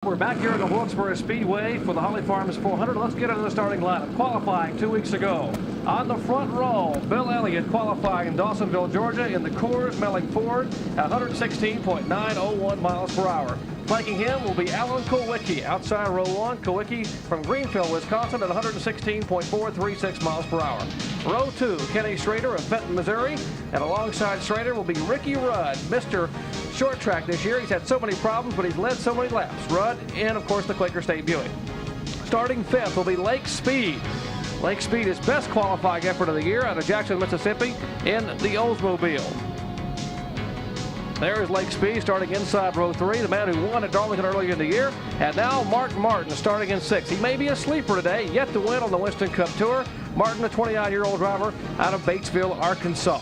We're back here at the Wilkesboro Speedway for the Holly Farms 400. Let's get into the starting lineup. Qualifying 2 weeks ago. On the front row, Bill Elliott qualifying in Dawsonville, Georgia in the Coors Melling Ford at 116.901 miles per hour. Flanking him will be Alan Kulwicki. Outside row 1, Kulwicki from Greenfield, Wisconsin at 116.436 miles per hour. Row 2, Kenny Schrader of Fenton, Missouri. And alongside Schrader will be Ricky Rudd, Mr. Short Track this year. He's had so many problems, but he's led so many laps. Rudd and, of course, the Quaker State Buick. Starting 5th will be Lake Speed. Lake Speed, his best qualifying effort of the year out of Jackson, Mississippi in the Oldsmobile. There is Lake Speed starting inside row 3, the man who won at Darlington earlier in the year. And now Mark Martin starting in 6th. He may be a sleeper today, yet to win on the Winston Cup Tour. Martin, a 29-year-old driver out of Batesville, Arkansas.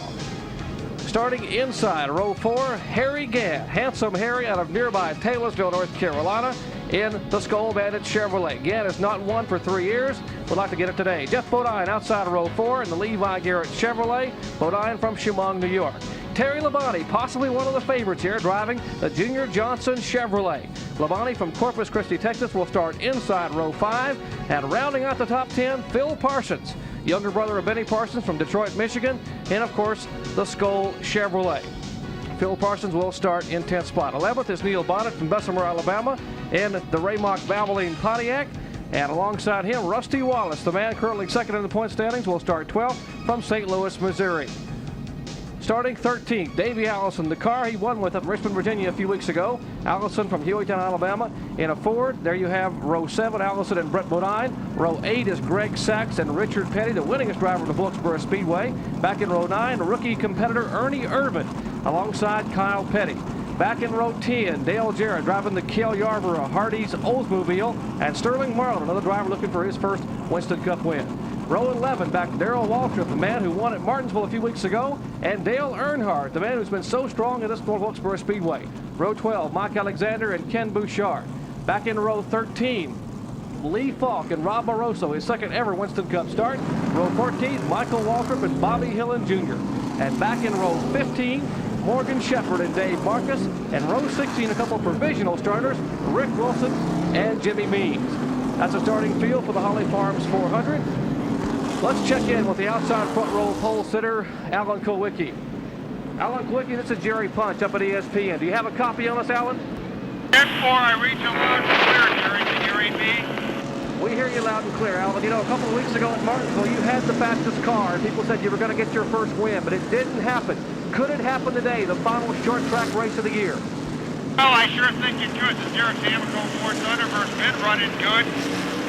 Starting inside row 4, Harry Gant, Handsome Harry out of nearby Taylorsville, North Carolina in the Skull Bandit Chevrolet. Gant has not won for 3 years. Would like to get it today. Jeff Bodine outside row 4 in the Levi Garrett Chevrolet. Bodine from Chemung, New York. Terry Labonte, possibly one of the favorites here, driving the Junior Johnson Chevrolet. Labonte from Corpus Christi, Texas, will start inside row 5. And rounding out the top 10, Phil Parsons, younger brother of Benny Parsons from Detroit, Michigan, and of course, the Skull Chevrolet. Phil Parsons will start in 10th spot. 11th is Neil Bonnet from Bessemer, Alabama, in the Raymock Valvoline Pontiac. And alongside him, Rusty Wallace, the man currently second in the point standings, will start 12th from St. Louis, Missouri. Starting 13th, Davey Allison, the car he won with at Richmond, Virginia a few weeks ago. Allison from Hueytown, Alabama in a Ford. There you have row 7, Allison and Brett Bodine. Row 8 is Greg Sachs and Richard Petty, the winningest driver of the Wilkesboro Speedway. Back in row 9, rookie competitor Ernie Irvin alongside Kyle Petty. Back in row 10, Dale Jarrett driving the Cale Yarborough Hardee's Oldsmobile, and Sterling Marlin, another driver looking for his first Winston Cup win. Row 11, back to Darrell Waltrip, the man who won at Martinsville a few weeks ago, and Dale Earnhardt, the man who's been so strong at this Wilkesboro Speedway. Row 12, Mike Alexander and Ken Bouchard. Back in row 13, Lee Falk and Rob Moroso, his second ever Winston Cup start. Row 14, Michael Waltrip and Bobby Hillen Jr. And back in row 15, Morgan Shepherd and Dave Marcus. And row 16, a couple provisional starters, Rick Wilson and Jimmy Means. That's a starting field for the Holly Farms 400. Let's check in with the outside front row pole sitter, Alan Kulwicki. Alan Kulwicki, this is Jerry Punch up at ESPN. Do you have a copy on us, Alan? 10-4, I read you loud and clear, Jerry. Can you read me? We hear you loud and clear, Alan. You know, a couple of weeks ago at Martinsville, you had the fastest car, and people said you were going to get your first win, but it didn't happen. Could it happen today, the final short track race of the year? Well, I sure think it could. The Derek Amico Ford Thunderbird's been running good.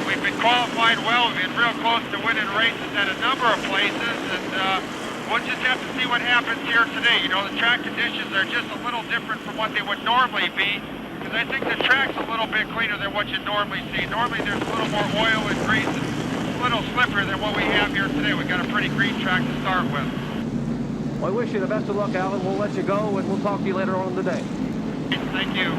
We've been qualified well. We've been real close to winning races at a number of places, and we'll just have to see what happens here today. You know, the track conditions are just a little different from what they would normally be, because I think the track's a little bit cleaner than what you normally see. Normally there's a little more oil and grease and a little slipperier than what we have here today. We've got a pretty green track to start with. Well, I wish you the best of luck, Alan. We'll let you go, and we'll talk to you later on in the day. Thank you.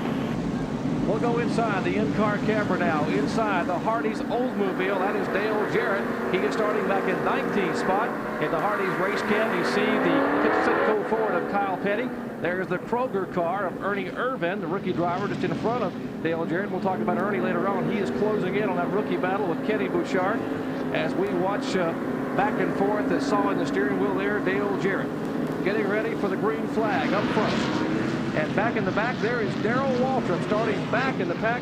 We'll go inside the in-car camper now. Inside the Hardee's Oldsmobile, that is Dale Jarrett. He is starting back in 19th spot. In the Hardee's race cam, you see the Pittsburgh Ford of Kyle Petty. There's the Kroger car of Ernie Irvin, the rookie driver, just in front of Dale Jarrett. We'll talk about Ernie later on. He is closing in on that rookie battle with Kenny Bouchard as we watch back and forth as sawing the steering wheel there, Dale Jarrett. Getting ready for the green flag up front. And back in the back, there is Darrell Waltrip starting back in the pack.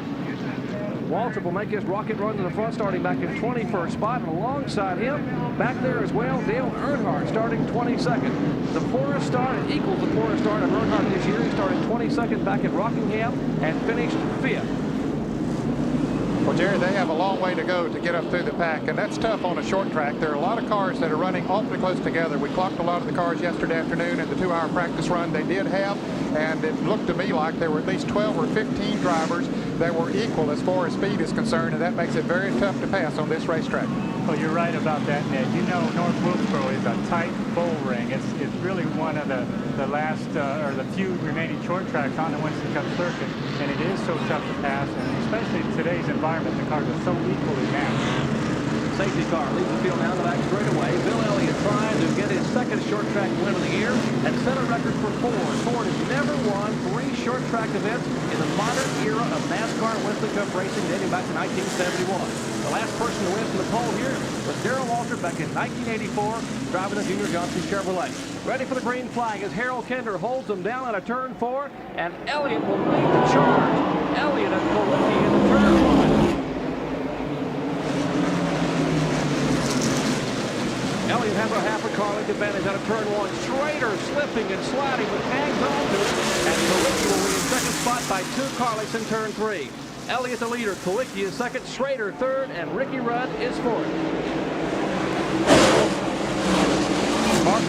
Waltrip will make his rocket run to the front, starting back in 21st spot. And alongside him, back there as well, Dale Earnhardt starting 22nd. The poorest start, it equals the poorest start of Earnhardt this year. He started 22nd back at Rockingham and finished 5th. Well, Jerry, they have a long way to go to get up through the pack, and that's tough on a short track. There are a lot of cars that are running awfully close together. We clocked a lot of the cars yesterday afternoon in the 2-hour practice run they did have, and it looked to me like there were at least 12 or 15 drivers that were equal as far as speed is concerned, and that makes it very tough to pass on this racetrack. Well, you're right about that, Ned. You know, North Wilkesboro is a tight bull ring. It's really one of the last or the few remaining short tracks on the Winston Cup circuit, and it is so tough to pass, and especially in today's environment, the cars are so equally matched. safety car leads the field down the back straightaway. Bill Elliott trying to get his second short track win of the year and set a record for Ford. Ford has never won 3 short track events in the modern era of NASCAR and Winston Cup racing dating back to 1971. The last person to win from the pole here was Darrell Waltrip back in 1984, driving the Junior Johnson Chevrolet. Ready for the green flag as Harold Kinder holds them down at a turn 4, and Elliott will lead the charge. Elliott and Kolicki in the turn 1. Elliott has a half a car length advantage out of turn 1. Schrader slipping and sliding, but hangs on to it, and Kolicki will be in second spot by 2 car lengths in turn 3. Elliott the leader, Kolicki is second, Schrader third, and Ricky Rudd is fourth.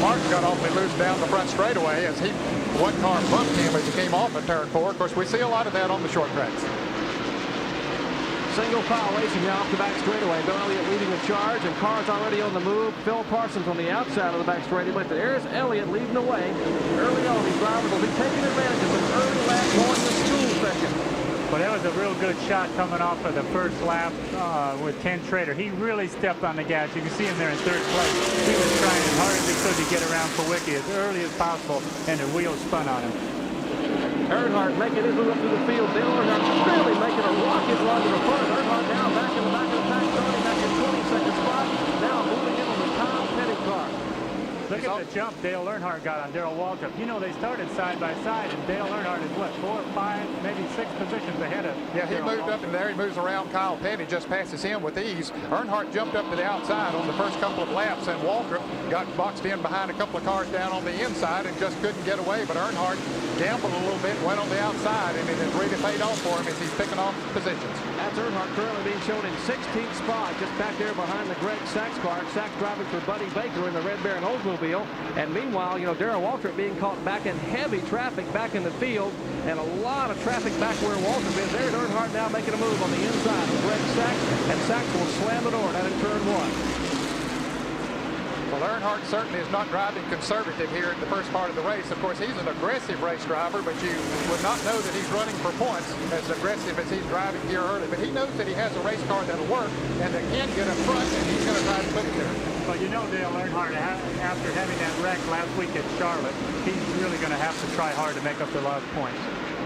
Martin got awfully loose down the front straightaway as one car bumped him as he came off of turn 4. Of course, we see a lot of that on the short tracks. Single file racing now off the back straightaway. Bill Elliott leading the charge, and cars already on the move. Phil Parsons on the outside of the back straightaway, but there's Elliott leading the way. Early on, these drivers will be taking advantage of an early lap going to school session. Well, that was a real good shot coming off of the first lap with Ken Schrader. He really stepped on the gas. You can see him there in third place. He was trying as hard as he could to get around Kolicki as early as possible, and the wheels spun on him. Earnhardt making his move up through the field. Dale Earnhardt really making a rocket run to the front. Earnhardt now back in the back of the pack, starting back in 22nd spot. Now moving in on the Tom Petty car. Look at the jump Dale Earnhardt got on Darrell Waltrip. You know, they started side by side, and Dale Earnhardt is what, 4, 5, maybe 6 positions ahead of Yeah, he moved up in there. He moves around Kyle Petty, just passes him with ease. Earnhardt jumped up to the outside on the first couple of laps, and Waltrip got boxed in behind a couple of cars down on the inside and just couldn't get away. But Earnhardt gambled a little bit, went on the outside, and it has really paid off for him as he's picking off positions. That's Earnhardt currently being shown in 16th spot, just back there behind the Greg Sachs car. Sachs driving for Buddy Baker in the Red Baron Oldsmobile. And meanwhile, you know, Darrell Waltrip being caught back in heavy traffic back in the field, and a lot of traffic back where Waltrip is. There's Earnhardt now making a move on the inside of Greg Sachs, and Sachs will slam the door down in turn 1. Well, Earnhardt certainly is not driving conservative here in the first part of the race. Of course, he's an aggressive race driver, but you would not know that he's running for points as aggressive as he's driving here early. But he knows that he has a race car that'll work and that can get up front, and he's going to try to put it there. But you know, Dale Earnhardt, after having that wreck last week at Charlotte, he's really going to have to try hard to make up the lost points.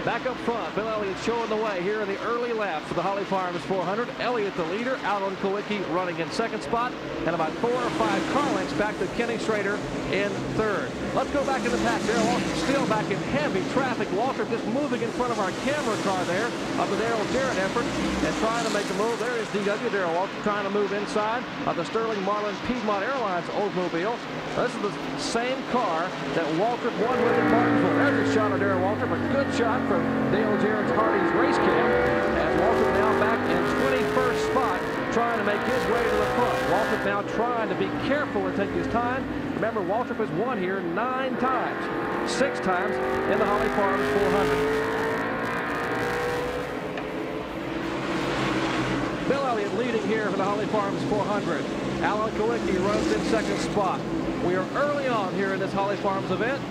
Back up front, Bill Elliott showing the way here in the early laps for the Holly Farms 400. Elliott the leader, out on Kolicki running in second spot, and about 4 or 5 car lengths back to Kenny Schrader in third. Let's go back in the pack. Darrell Waltrip still back in heavy traffic. Waltrip just moving in front of our camera car there of the Darrell Jarrett effort and trying to make a move. There is DW Darrell Waltrip trying to move inside of the Sterling Marlin Piedmont Airlines Oldsmobile. This is the same car that Waltrip won with at Martinsville. There's a shot of Darrell Waltrip, a good shot from Dale Jarrett's Hardy's race cam, as Waltrip now back in 21st spot, trying to make his way to the front. Waltrip now trying to be careful and take his time. Remember, Waltrip has won here 9 times, 6 times in the Holly Farms 400. Bill Elliott leading here for the Holly Farms 400. Alan Kolicki runs in second spot. We are early on here in this Holly Farms event,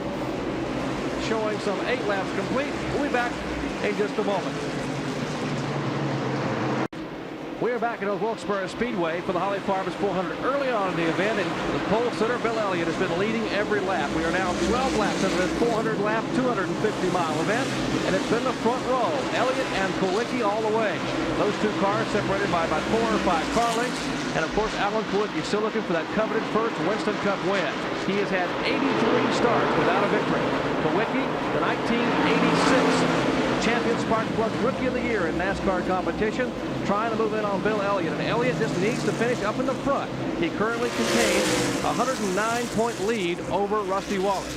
showing some 8 laps complete. We'll be back in just a moment. We are back at Wilkesboro Speedway for the Holly Farms 400. Early on in the event, and the pole sitter, Bill Elliott, has been leading every lap. We are now 12 laps into this 400-lap, 250-mile event, and it's been the front row. Elliott and Kolicki all the way. Those 2 cars separated by about 4 or 5 car lengths. And, of course, Alan Kolicki still looking for that coveted first Winston Cup win. He has had 83 starts without a victory. Kolicki, the 1986 champion Spark Plug Rookie of the Year in NASCAR competition, trying to move in on Bill Elliott. And Elliott just needs to finish up in the front. He currently contains a 109-point lead over Rusty Wallace.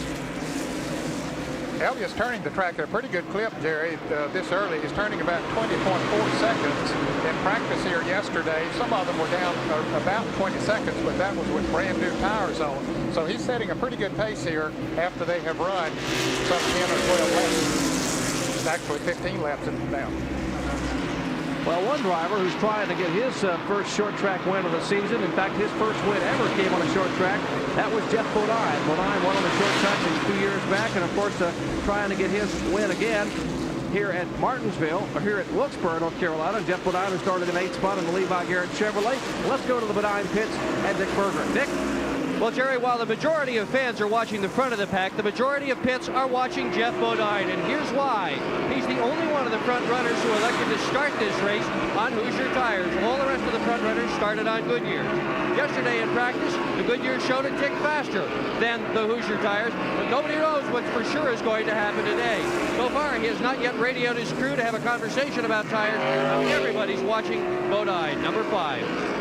Elliott's turning the track at a pretty good clip, Jerry, this early. He's turning about 20.4 seconds. In practice here yesterday, some of them were down about 20 seconds, but that was with brand new tires on. So he's setting a pretty good pace here after they have run some 10 or 12 laps. It's actually 15 laps now. Well, one driver who's trying to get his first short track win of the season, in fact, his first win ever came on a short track, that was Jeff Bodine. Bodine won on the short track a few years back, and of course, trying to get his win again. here at Martinsville, or here at Wilkesboro, North Carolina. Jeff Bodine, who started in 8th spot in the Levi Garrett Chevrolet. Let's go to the Bodine pits and Dick Berger. Dick? Well, Jerry, while the majority of fans are watching the front of the pack, the majority of pits are watching Jeff Bodine, and here's why. He's the only one of the front runners who elected to start this race on Hoosier tires. All the rest of the front runners started on Goodyear. Yesterday in practice, the Goodyear showed a tick faster than the Hoosier tires, but nobody knows what for sure is going to happen today. So far, he has not yet radioed his crew to have a conversation about tires. Everybody's watching Bodine, number 5.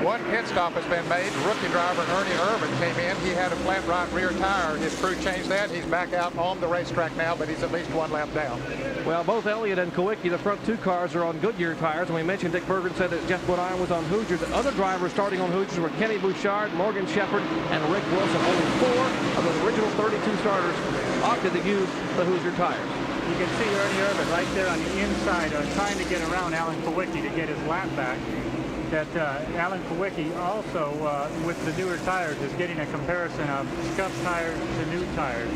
One pit stop has been made. Rookie driver Ernie Irvin came in. He had a flat right rear tire. His crew changed that. He's back out on the racetrack now, but he's at least one lap down. Well, both Elliott and Kowicki, the front two cars, are on Goodyear tires. And we mentioned Dick Bergen said that Jeff Bodine was on Hoosier. The other drivers starting on Hoosiers were Kenny Bouchard, Morgan Shepherd, and Rick Wilson. Only 4 of the original 32 starters opted to use the Hoosier tires. You can see Ernie Irvin right there on the inside trying to get around Alan Kowicki to get his lap back. That Alan Kowicki also, with the newer tires, is getting a comparison of scuff tires to new tires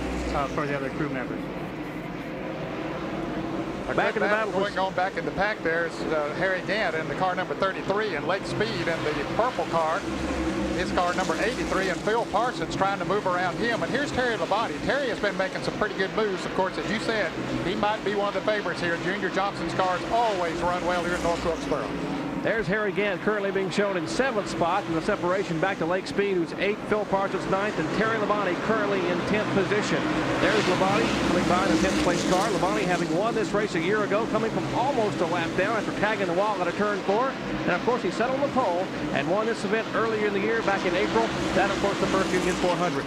for the other crew members. Back in the battle going on back in the pack, there's Harry Gant in the car number 33 and Lake Speed in the purple car. His car number 83, and Phil Parsons trying to move around him. And here's Terry Labonte. Terry has been making some pretty good moves. Of course, as you said, he might be one of the favorites here. Junior Johnson's cars always run well here at North Wilkesboro. There's Harry Gant currently being shown in 7th spot, and the separation back to Lake Speed, who's 8th, Phil Parsons 9th, and Terry Labonte currently in 10th position. There's Labonte coming by in a 10th place car. Labonte having won this race a year ago, coming from almost a lap down after tagging the wall at a turn 4. And of course, he sat on the pole and won this event earlier in the year, back in April. That, of course, the first Union 400.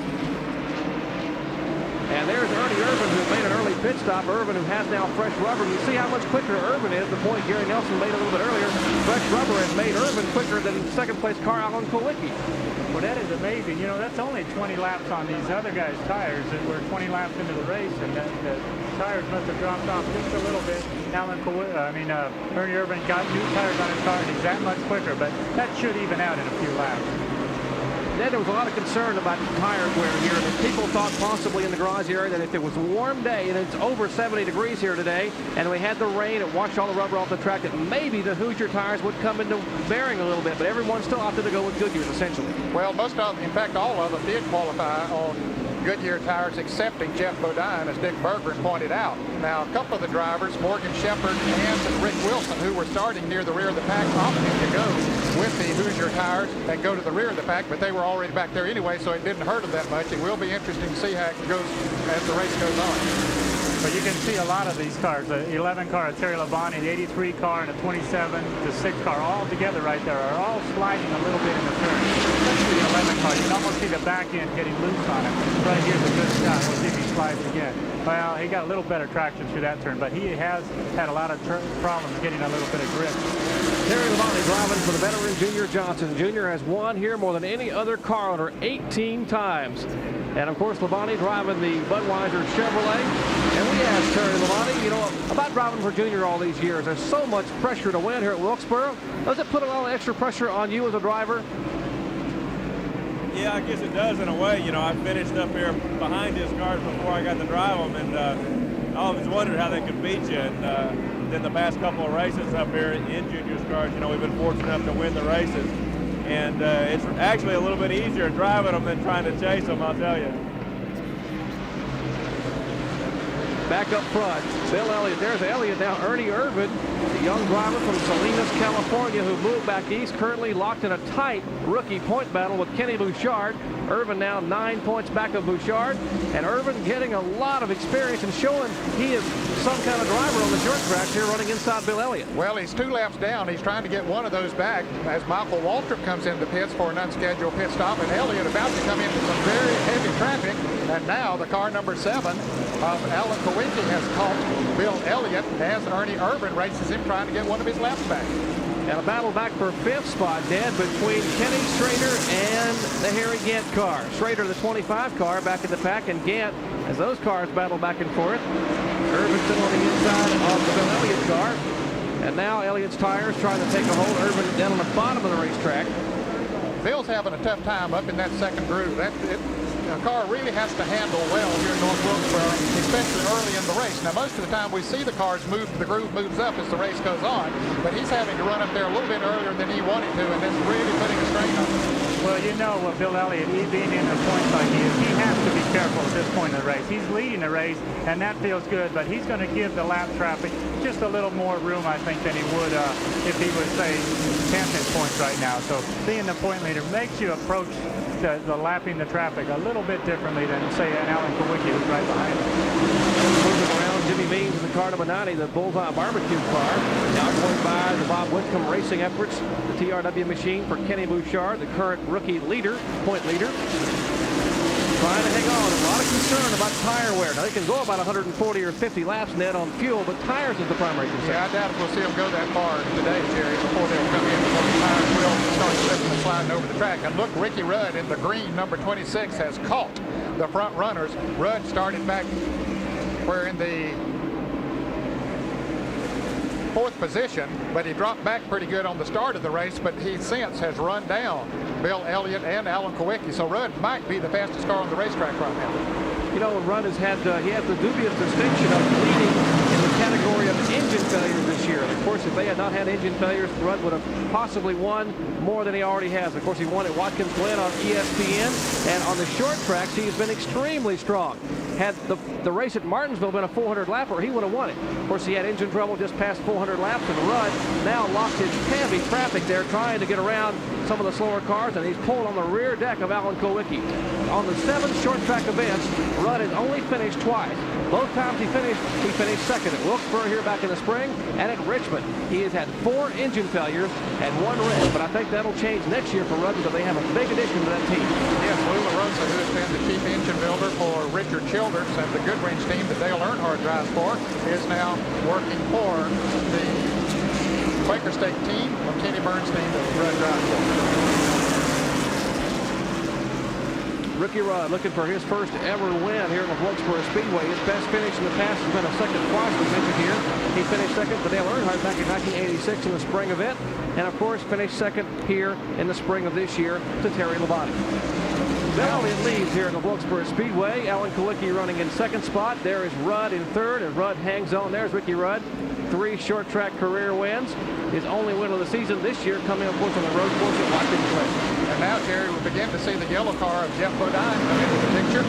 And there's Ernie Irvin, who made an early pit stop. Irvin, who has now fresh rubber. You see how much quicker Irvin is, the point Gary Nelson made a little bit earlier. Fresh rubber has made Irvin quicker than second place car Alan Kowicki. Well, that is amazing. You know, that's only 20 laps on these other guys' tires that were 20 laps into the race, and the tires must have dropped off just a little bit. Ernie Irvin got new tires on his car, and he's that much quicker, but that should even out in a few laps. Then there was a lot of concern about tire wear here. That people thought possibly in the garage area that if it was a warm day, and it's over 70 degrees here today, and we had the rain and washed all the rubber off the track, that maybe the Hoosier tires would come into bearing a little bit. But everyone still opted to go with Goodyear's, essentially. Well, most of them, in fact, all of them did qualify on Goodyear tires, excepting Jeff Bodine, as Dick Berger pointed out. Now, a couple of the drivers, Morgan Shepherd and Rick Wilson, who were starting near the rear of the pack, opted to go with the Hoosier tires and go to the rear of the pack, but they were already back there anyway, so it didn't hurt them that much. It will be interesting to see how it goes as the race goes on. But you can see a lot of these cars, the 11 car of Terry Labonte, the 83 car, and the 27, the 6 car, all together right there, are all sliding a little bit in the turn. Especially the 11 car. You can almost see the back end getting loose on him. Right here's a good shot. We'll see if he slides again. Well, he got a little better traction through that turn, but he has had a lot of problems getting a little bit of grip. Terry Labonte driving for the veteran Junior Johnson. Junior has won here more than any other car owner 18 times. And, of course, Labonte driving the Budweiser Chevrolet. And we asked Terry Labonte, you know, about driving for Junior all these years. There's so much pressure to win here at Wilkesboro. Does it put a lot of extra pressure on you as a driver? Yeah, I guess it does in a way. You know, I finished up here behind his cars before I got to drive them, and I always wondered how they could beat you. And then the past couple of races up here in Junior's cars, you know, we've been fortunate enough to win the races. And it's actually a little bit easier driving them than trying to chase them, I'll tell you. Back up front, Bill Elliott. There's Elliott now. Ernie Irvin, the young driver from Salinas, California, who moved back east, currently locked in a tight rookie point battle with Kenny Bouchard. Irvin now 9 points back of Bouchard, and Irvin getting a lot of experience and showing he is some kind of driver on the short track here, running inside Bill Elliott. Well, he's 2 laps down. He's trying to get one of those back as Michael Waltrip comes into the pits for an unscheduled pit stop, and Elliott about to come into some very heavy traffic. And now the car number 7 of Alan Kowicki has caught Bill Elliott as Ernie Irvin races him, trying to get one of his laps back. And a battle back for 5th spot, Dad, between Kenny Schrader and the Harry Gant car. Schrader, the 25 car, back in the pack, and Gant, as those cars battle back and forth. Irvin still on the inside of the Bill Elliott car. And now Elliott's tires trying to take a hold. Irvin down on the bottom of the racetrack. Bill's having a tough time up in that second groove. a car really has to handle well here in North Wilkesboro, especially early in the race. Now, most of the time we see the cars move, the groove moves up as the race goes on, but he's having to run up there a little bit earlier than he wanted to, and that's really putting a strain on him. Well, you know what Bill Elliott, he being in a point like he is, he has to be careful at this point in the race. He's leading the race, and that feels good, but he's going to give the lap traffic just a little more room, I think, than he would if he was, say, 10th in points right now. So being the point leader makes you approach the lapping the traffic a little bit differently than, say, an Alan Kowicki who's right behind him. Moving around, Jimmy Means in the car number 90, the Bullseye Barbecue car. Now going by the Bob Whitcomb Racing efforts, the TRW machine for Kenny Bouchard, the current rookie leader, point leader. Trying to hang on. A lot of concern about tire wear. Now, they can go about 140 or 50 laps net on fuel, but tires is the primary concern. Yeah, I doubt if we'll see them go that far today, Jerry, before they'll come in, before the tires will start slipping and sliding over the track. And look, Ricky Rudd in the green, number 26, has caught the front runners. Rudd started back where in the 4th position, but he dropped back pretty good on the start of the race, but he since has run down Bill Elliott and Alan Kowicki. So Rudd might be the fastest car on the racetrack right now. You know, Rudd has had, he has the dubious distinction of leading in the category of engine failures this year. And of course, if they had not had engine failures, Rudd would have possibly won more than he already has. Of course, he won at Watkins Glen on ESPN, and on the short tracks, he's been extremely strong. Had the race at Martinsville been a 400 lapper, he would have won it. Of course, he had engine trouble just past 400 laps, and Rudd now lost in heavy traffic there trying to get around some of the slower cars, and he's pulled on the rear deck of Alan Kowicki. On the 7 short track events, Rudd has only finished twice. Both times he finished second at Wilkesboro here back in the spring, and at Richmond. He has had 4 engine failures and 1 wreck, but I think that'll change next year for Rudd because they have a big addition to that team. Yes, Lou LaRosa, who has been the chief engine builder for Richard Childers and the Goodwrench team that Dale Earnhardt drives for, is now working for the Quaker State team of Kenny Bernstein that Rudd drives for. Ricky Rudd looking for his first ever win here at Wilkesboro Speedway. His best finish in the past has been a second twice, we mentioned here. He finished second to Dale Earnhardt back in 1986 in the spring event, and of course finished second here in the spring of this year to Terry Labonte. Bill Elliott leads here in the Wilkesboro Speedway. Alan Kowicki running in second spot. There is Rudd in third, and Rudd hangs on. There's Ricky Rudd. 3 short track career wins. His only win of the season this year coming, of course, on the road course at Watkins Glen. And now, Jerry, we begin to see the yellow car of Jeff Bodine come into the picture.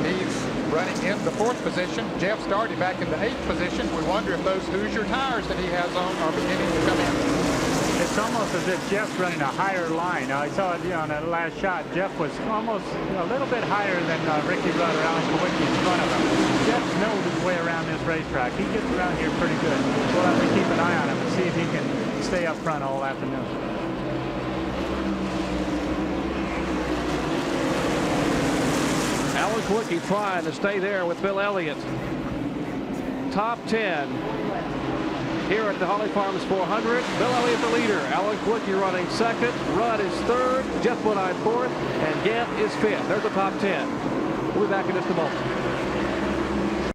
He's running in the 4th position. Jeff started back in the 8th position. We wonder if those Hoosier tires that he has on are beginning to come in. It's almost as if Jeff's running a higher line. I saw it on that last shot. Jeff was almost a little bit higher than Ricky Rudd or Alan Kowicki in front of him. Jeff knows his way around this racetrack. He gets around here pretty good. We'll have to keep an eye on him and see if he can stay up front all afternoon. Alan Kowicki trying to stay there with Bill Elliott. Top 10 here at the Holly Farms 400. Bill Elliott the leader. Alan Kowicki running second. Rudd is third. Jeff Bodine 4th. And Gant is 5th. There's the top 10. We'll be back in just a moment.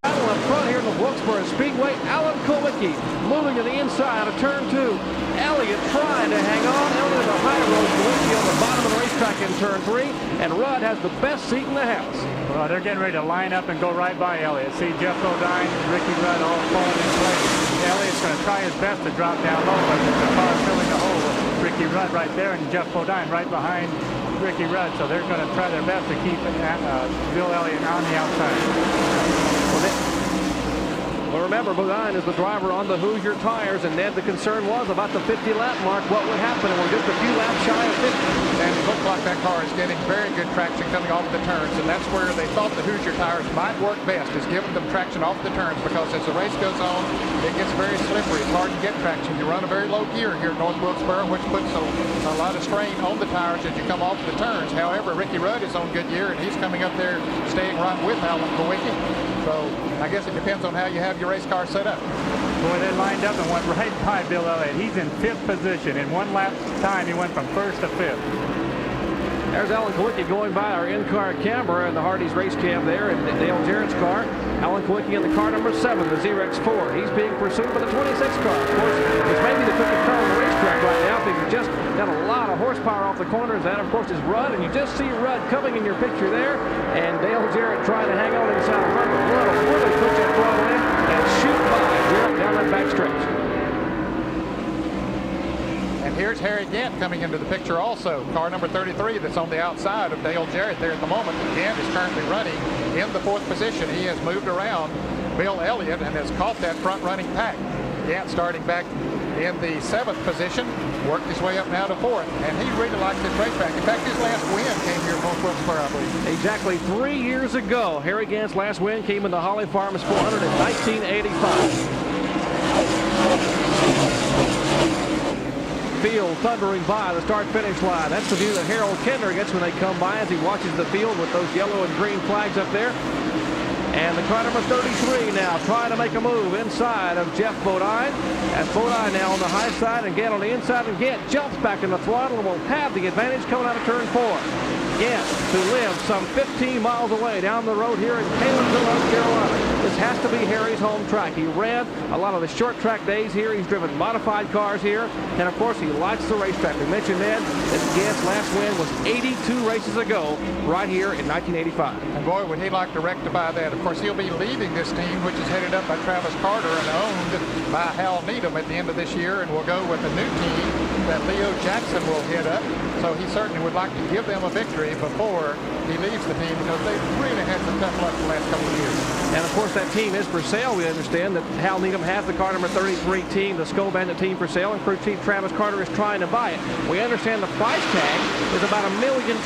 Battle up front here in the Wilkesboro Speedway. Alan Kowicki moving to the inside of turn 2. Elliott trying to hang on. Elliott on the high road. Kowicki on the bottom of the racetrack in turn 3. And Rudd has the best seat in the house. Well, they're getting ready to line up and go right by Elliott. See Jeff Bodine, Ricky Rudd all falling in place. Elliott's going to try his best to drop down low, but the car filling the hole with Ricky Rudd right there and Jeff Bodine right behind Ricky Rudd. So they're going to try their best to keep Bill Elliott on the outside. Well, remember, Bodine is the driver on the Hoosier tires, and Ned, the concern was about the 50-lap mark. What would happen? And we're just a few laps shy of 50. And it looks like that car is getting very good traction coming off the turns, and that's where they thought the Hoosier tires might work best, is giving them traction off the turns, because as the race goes on, it gets very slippery. It's hard to get traction. You run a very low gear here at North Wilkesboro, which puts a lot of strain on the tires as you come off the turns. However, Ricky Rudd is on good gear, and he's coming up there staying right with Alan Kowicki. So I guess it depends on how you have your race car set up. Boy, they lined up and went right by Bill Elliott. He's in 5th position. In 1 lap time, he went from 1st to 5th. There's Alan Kowicki going by our in-car camera and the Hardee's race cam there in Dale Jarrett's car. Alan Kowicki in the car number 7, the ZRX 4. He's being pursued by the 26 car. Of course, it's maybe the quickest car on the racetrack right now. just got a lot of horsepower off the corners. That, of course, is Rudd, and you just see Rudd coming in your picture there, and Dale Jarrett trying to hang on inside of Rudd, but Rudd will really put that throttle in and shoot by Jarrett down that back stretch. And here's Harry Gant coming into the picture also. Car number 33 that's on the outside of Dale Jarrett there at the moment. Gant is currently running in the 4th position. He has moved around Bill Elliott and has caught that front running pack. Gant starting back in the 7th position, worked his way up now to 4th, and he really likes this racetrack. In fact, his last win came here from Wilkesboro, I believe. Exactly 3 years ago, Harry Gant's last win came in the Holly Farms 400 in 1985. Field thundering by the start-finish line. That's the view that Harold Kendler gets when they come by as he watches the field with those yellow and green flags up there. And the car number 33 now trying to make a move inside of Jeff Bodine. As Bodine now on the high side and Gant on the inside, and Gant jumps back in the throttle and will have the advantage coming out of turn 4. Gant, who lives some 15 miles away down the road here in Calenville, North Carolina. This has to be Harry's home track. He ran a lot of the short track days here. He's driven modified cars here. And, of course, he likes the racetrack. We mentioned, Ned, that Gant's last win was 82 races ago right here in 1985. And, boy, would he like to rectify that. Of course, he'll be leaving this team, which is headed up by Travis Carter and owned by Hal Needham at the end of this year, and will go with a new team that Leo Jackson will head up. So he certainly would like to give them a victory before he leaves the team, because they've really had some tough luck the last couple of years. And, of course, that team is for sale. We understand that Hal Needham has the car number 33 team, the Skull Bandit team, for sale, and crew chief Travis Carter is trying to buy it. We understand the price tag is about $1.2 million.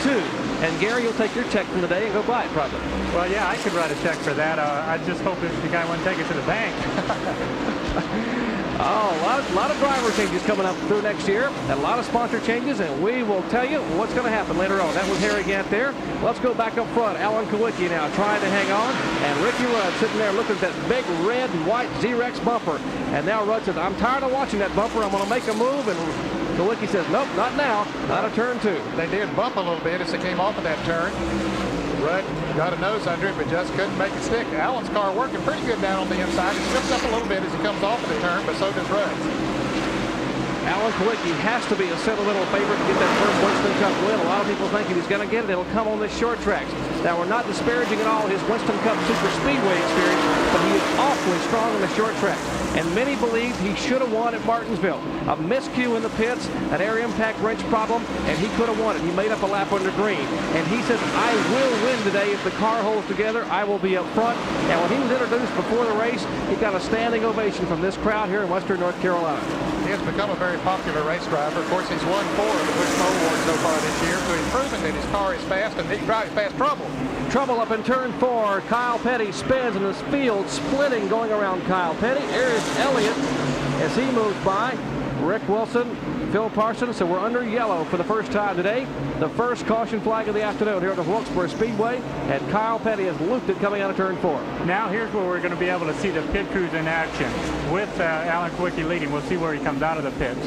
And, Gary, you'll take your check from the day and go buy it, probably. Well, yeah, I could write a check for that. I just hope that the guy wouldn't take it to the bank. Oh, a lot of driver changes coming up through next year, and a lot of sponsor changes, and we will tell you what's going to happen later on. That was Harry Gant there. Let's go back up front. Alan Kawicki now trying to hang on, and Ricky Rudd sitting there looking at that big red and white Z-Rex bumper. And now Rudd says, I'm tired of watching that bumper. I'm going to make a move, and Kawicki says, nope, not now. Not a turn 2. They did bump a little bit as they came off of that turn. Rudd got a nose under it, but just couldn't make it stick. Allen's car working pretty good down on the inside. He slips up a little bit as he comes off of the turn, but so does Rudd. Alan Kawicki has to be a sentimental favorite to get that first Winston Cup win. A lot of people think if he's going to get it, it'll come on this short tracks. Now, we're not disparaging at all his Winston Cup Super Speedway experience, but he is awfully strong on the short tracks. And many believe he should have won at Martinsville. A miscue in the pits, an air impact wrench problem, and he could have won it. He made up a lap under green. And he says, I will win today if the car holds together. I will be up front. And when he was introduced before the race, he got a standing ovation from this crowd here in Western North Carolina. He has become a very popular race driver. Of course, he's won 4 of the Winston Awards so far this year, so he's proven that his car is fast and he drives past trouble. Trouble up in turn 4. Kyle Petty spins in this field, splitting going around Kyle Petty. There's Elliott as he moves by. Rick Wilson, Phil Parsons. So we're under yellow for the first time today. The first caution flag of the afternoon here at the Wilkesboro Speedway. And Kyle Petty has looped it coming out of turn 4. Now here's where we're going to be able to see the pit crews in action with Alan Kawicki leading. We'll see where he comes out of the pits.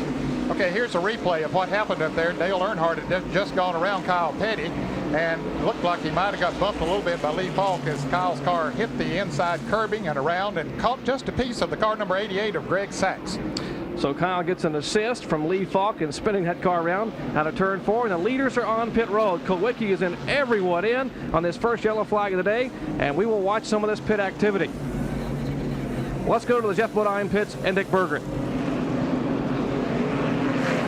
Okay, here's a replay of what happened up there. Dale Earnhardt had just gone around Kyle Petty and looked like he might have got bumped a little bit by Lee Falk as Kyle's car hit the inside curbing and around and caught just a piece of the car number 88 of Greg Sachs. So Kyle gets an assist from Lee Falk in spinning that car around out of turn 4. And the leaders are on pit road. Kawicki is in everyone in on this first yellow flag of the day. And we will watch some of this pit activity. Let's go to the Jeff Bodine pits and Dick Berggren.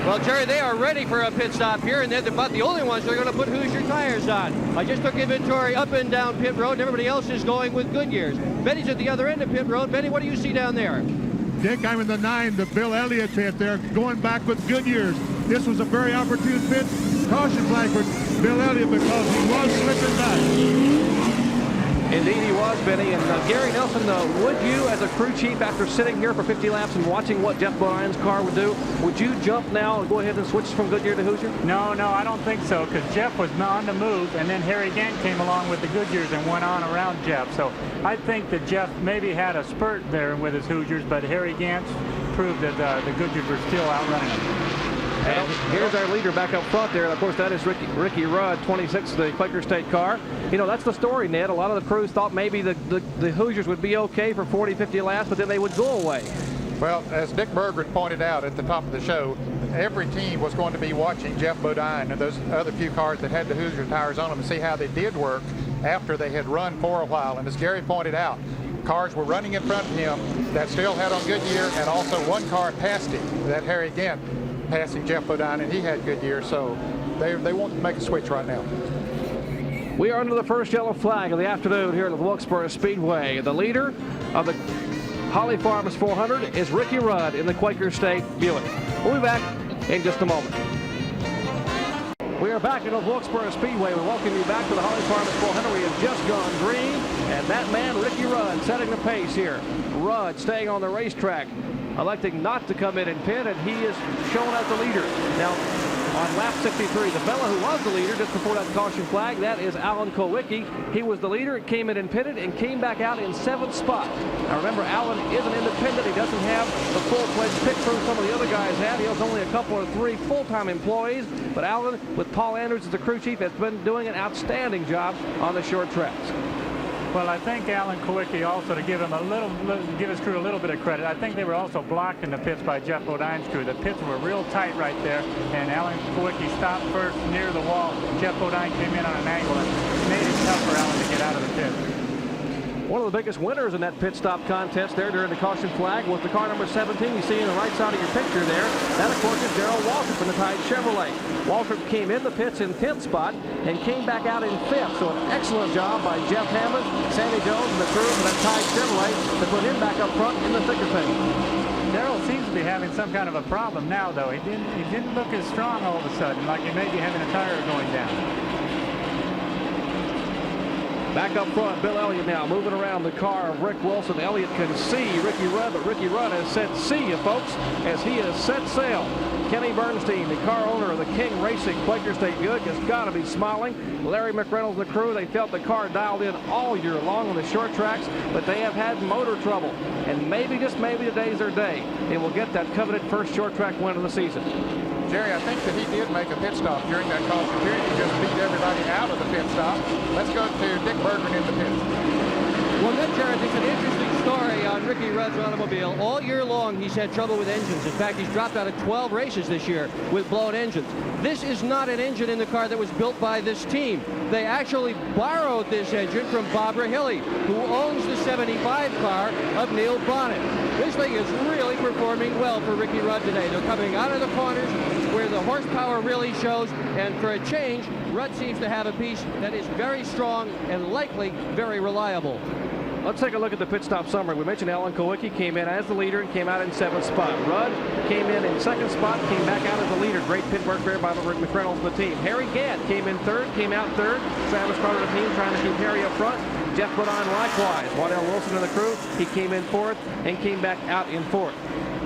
Well, Jerry, they are ready for a pit stop here, and they're about the only ones that are going to put Hoosier tires on. I just took inventory up and down pit road, and everybody else is going with Goodyears. Benny's at the other end of pit road. Benny, what do you see down there? Dick, I'm in the 9, the Bill Elliott pit there, going back with Goodyears. This was a very opportune pit. Caution flag for Bill Elliott because he was slipping back. Indeed he was, Benny. And Gary Nelson, would you, as a crew chief, after sitting here for 50 laps and watching what Jeff Bodine's car would do, would you jump now and go ahead and switch from Goodyear to Hoosier? No, I don't think so, because Jeff was on the move, and then Harry Gant came along with the Goodyears and went on around Jeff. So I think that Jeff maybe had a spurt there with his Hoosiers, but Harry Gant proved that the Goodyears were still outrunning him. And here's our leader back up front there. And of course, that is Ricky Rudd, 26, the Quaker State car. You know, that's the story, Ned. A lot of the crews thought maybe the Hoosiers would be okay for 40, 50 laps, but then they would go away. Well, as Dick Berggren pointed out at the top of the show, every team was going to be watching Jeff Bodine and those other few cars that had the Hoosier tires on them to see how they did work after they had run for a while. And as Gary pointed out, cars were running in front of him that still had on Goodyear, and also one car passed him, that Harry Gant passing Jeff Bodine, and he had Goodyear, so they want to make a switch right now. We are under the first yellow flag of the afternoon here at the Wilkesboro Speedway. The leader of the Holly Farms 400 is Ricky Rudd in the Quaker State Buick. We'll be back in just a moment. We are back at the Wilkesboro Speedway. We welcome you back to the Holly Farms 400. We have just gone green, and that man, Ricky Rudd, setting the pace here. Rudd staying on the racetrack, electing not to come in and pit, and he is shown as the leader. Now, on lap 63, the fella who was the leader just before that caution flag, that is Alan Kowicki. He was the leader, came in and pitted, and came back out in 7th spot. Now remember, Alan is an independent. He doesn't have the full-fledged pit crew some of the other guys have. He has only a couple or 3 full-time employees. But Alan, with Paul Andrews as the crew chief, has been doing an outstanding job on the short tracks. Well, I think Alan Kowicki also, to give him give his crew a little bit of credit, I think they were also blocked in the pits by Jeff Bodine's crew. The pits were real tight right there, and Alan Kowicki stopped first near the wall. Jeff Bodine came in on an angle and made it tough for Alan to get out of the pit. One of the biggest winners in that pit stop contest there during the caution flag was the car number 17 you see on the right side of your picture there. That, of course, is Darrell Waltrip in the Tide Chevrolet. Waltrip came in the pits in 10th spot and came back out in 5th. So an excellent job by Jeff Hammond, Sandy Jones, and the crew of that Tide Chevrolet to put him back up front in the thick of things. Darrell seems to be having some kind of a problem now, though. He didn't look as strong all of a sudden, like he may be having a tire going down. Back up front, Bill Elliott now moving around the car of Rick Wilson. Elliott can see Ricky Rudd, but Ricky Rudd has said see you folks as he has set sail. Kenny Bernstein, the car owner of the King Racing Quaker State Buick, has got to be smiling. Larry McReynolds and the crew, they felt the car dialed in all year long on the short tracks, but they have had motor trouble. And maybe, just maybe, today's their day. They will get that coveted first short track win of the season. Jerry, I think that he did make a pit stop during that caution period. He just beat everybody out of the pit stop. Let's go to Dick Bergman in the pits. Well, Nick Jarrett, it's an interesting story on Ricky Rudd's automobile. All year long, he's had trouble with engines. In fact, he's dropped out of 12 races this year with blown engines. This is not an engine in the car that was built by this team. They actually borrowed this engine from Bob Rahilly, who owns the 75 car of Neil Bonnet. This thing is really performing well for Ricky Rudd today. They're coming out of the corners where the horsepower really shows, and for a change, Rudd seems to have a piece that is very strong and likely very reliable. Let's take a look at the pit stop summary. We mentioned Alan Kowicki came in as the leader and came out in 7th spot. Rudd came in 2nd spot, came back out as the leader. Great pit work there by Rick McReynolds and the team. Harry Gant came in 3rd, came out 3rd. Travis Carter and the team trying to keep Harry up front. Jeff Bodine likewise. Waddell Wilson and the crew, he came in 4th and came back out in 4th.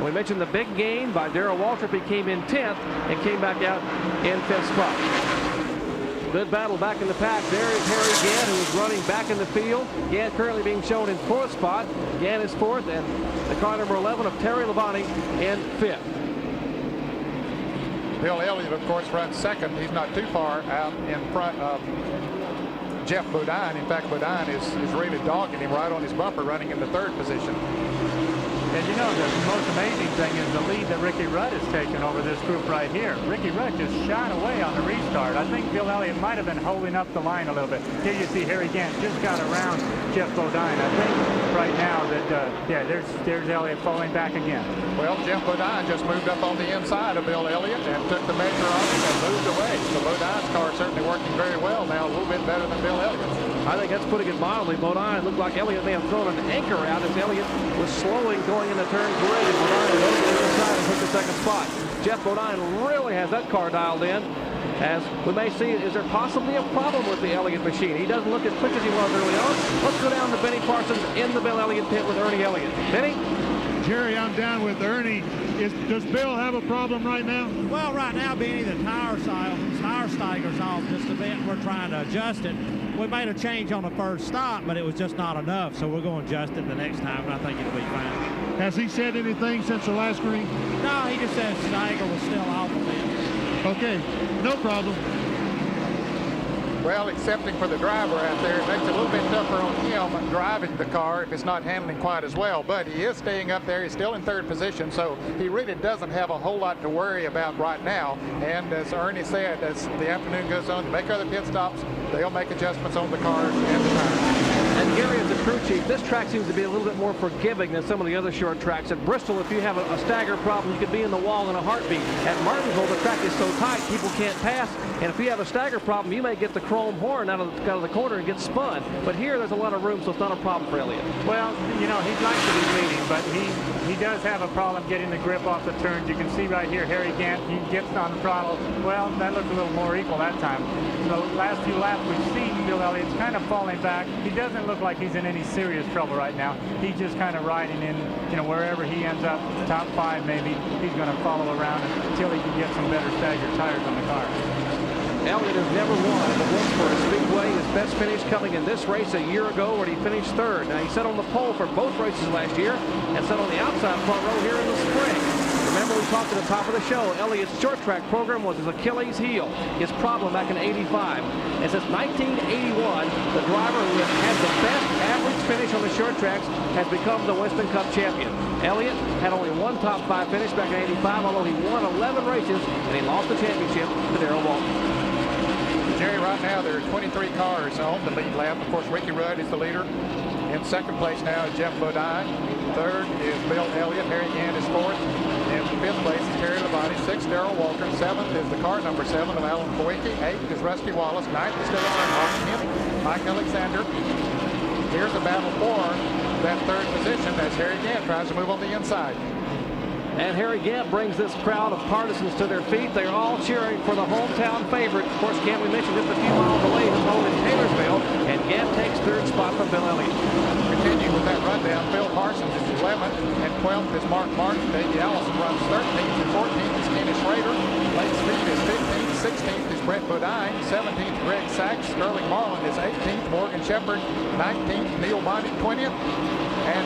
We mentioned the big gain by Darrell Waltrip. He came in 10th and came back out in 5th spot. Good battle back in the pack. There is Harry Gant, who is running back in the field. Gant currently being shown in 4th spot. Gant is 4th, and the car number 11 of Terry Labonte in 5th. Bill Elliott, of course, runs 2nd. He's not too far out in front of Jeff Bodine. In fact, Bodine is really dogging him right on his bumper, running in the 3rd position. And you know, the most amazing thing is the lead that Ricky Rudd has taken over this group right here. Ricky Rudd just shot away on the restart. I think Bill Elliott might have been holding up the line a little bit. Here you see Harry Gant just got around Jeff Bodine. I think right now that, yeah, there's Elliott falling back again. Well, Jeff Bodine just moved up on the inside of Bill Elliott and took the measure off him and moved away. So Bodine's car certainly working very well now, a little bit better than Bill Elliott's. I think that's putting it mildly. Bodine looked like Elliott may have thrown an anchor out as Elliott was slowing going into turn 3. And Bodine rode to the inside and took the 2nd spot. Jeff Bodine really has that car dialed in. As we may see, is there possibly a problem with the Elliott machine? He doesn't look as quick as he was early on. Let's go down to Benny Parsons in the Bill Elliott pit with Ernie Elliott. Benny? Jerry, I'm down with Ernie. Does Bill have a problem right now? Well, right now, Benny, the tire steiger's off just a bit. We're trying to adjust it. We made a change on the first stop, but it was just not enough, so we're going to adjust it the next time, and I think it'll be fine. Has he said anything since the last green? No, he just said steiger was still off a bit. Okay, no problem. Well, excepting for the driver out there, it makes it a little bit tougher on him driving the car if it's not handling quite as well. But he is staying up there. He's still in third position, so he really doesn't have a whole lot to worry about right now. And as Ernie said, as the afternoon goes on, to make other pit stops, they'll make adjustments on the cars and the tires. And Gary, as the crew chief, this track seems to be a little bit more forgiving than some of the other short tracks. At Bristol, if you have a stagger problem, you could be in the wall in a heartbeat. At Martinsville, the track is so tight, people can't pass. And if you have a stagger problem, you may get the chrome horn out of the corner and get spun. But here, there's a lot of room, so it's not a problem for Elliott. Well, you know, he'd like to be leading, but he does have a problem getting the grip off the turns. You can see right here, Harry Gant, he gets on the throttle. Well, that looked a little more equal that time. The last few laps we've seen Bill Elliott's kind of falling back. He doesn't look like he's in any serious trouble right now. He's just kind of riding in, you know, wherever he ends up, top 5 maybe, he's going to follow around until he can get some better stagger tires on the car. Elliott has never won at the Wilkesboro Speedway. His best finish coming in this race a year ago where he finished third. Now, he sat on the pole for both races last year and sat on the outside front row here in the spring. Remember, we talked at the top of the show, Elliott's short track program was his Achilles heel, his problem back in '85. And since 1981, the driver who has had the best average finish on the short tracks has become the Winston Cup champion. Elliott had only one top 5 finish back in '85, although he won 11 races and he lost the championship to Darrell Walton. Jerry, right now there are 23 cars on the lead lap. Of course, Ricky Rudd is the leader. In second place now is Jeff Bodine. Third is Bill Elliott. Harry Gant is fourth. In fifth place is Terry Labonte. Sixth, Darrell Walker. Seventh is the car number 7 of Alan Kowicki. Eighth is Rusty Wallace. Ninth is Dale Earnhardt. 10th, Mike Alexander. Here's a battle for that third position as Harry Gant tries to move on the inside. And Harry Gant brings this crowd of partisans to their feet. They're all cheering for the hometown favorite. Of course, can't we mention just a few miles away, his home in Taylorsville, and Gant takes third spot from Bill Elliott. Continue with that rundown. Phil Parsons is 11th, and 12th is Mark Martin. Davey Allison runs 13th, and 14th is Kenny Schrader. Lane Speed is 15th, 16th is Brett Bodine, 17th Greg Sachs. Sterling Marlin is 18th, Morgan Shepherd 19th, Neil Bonnet 20th, and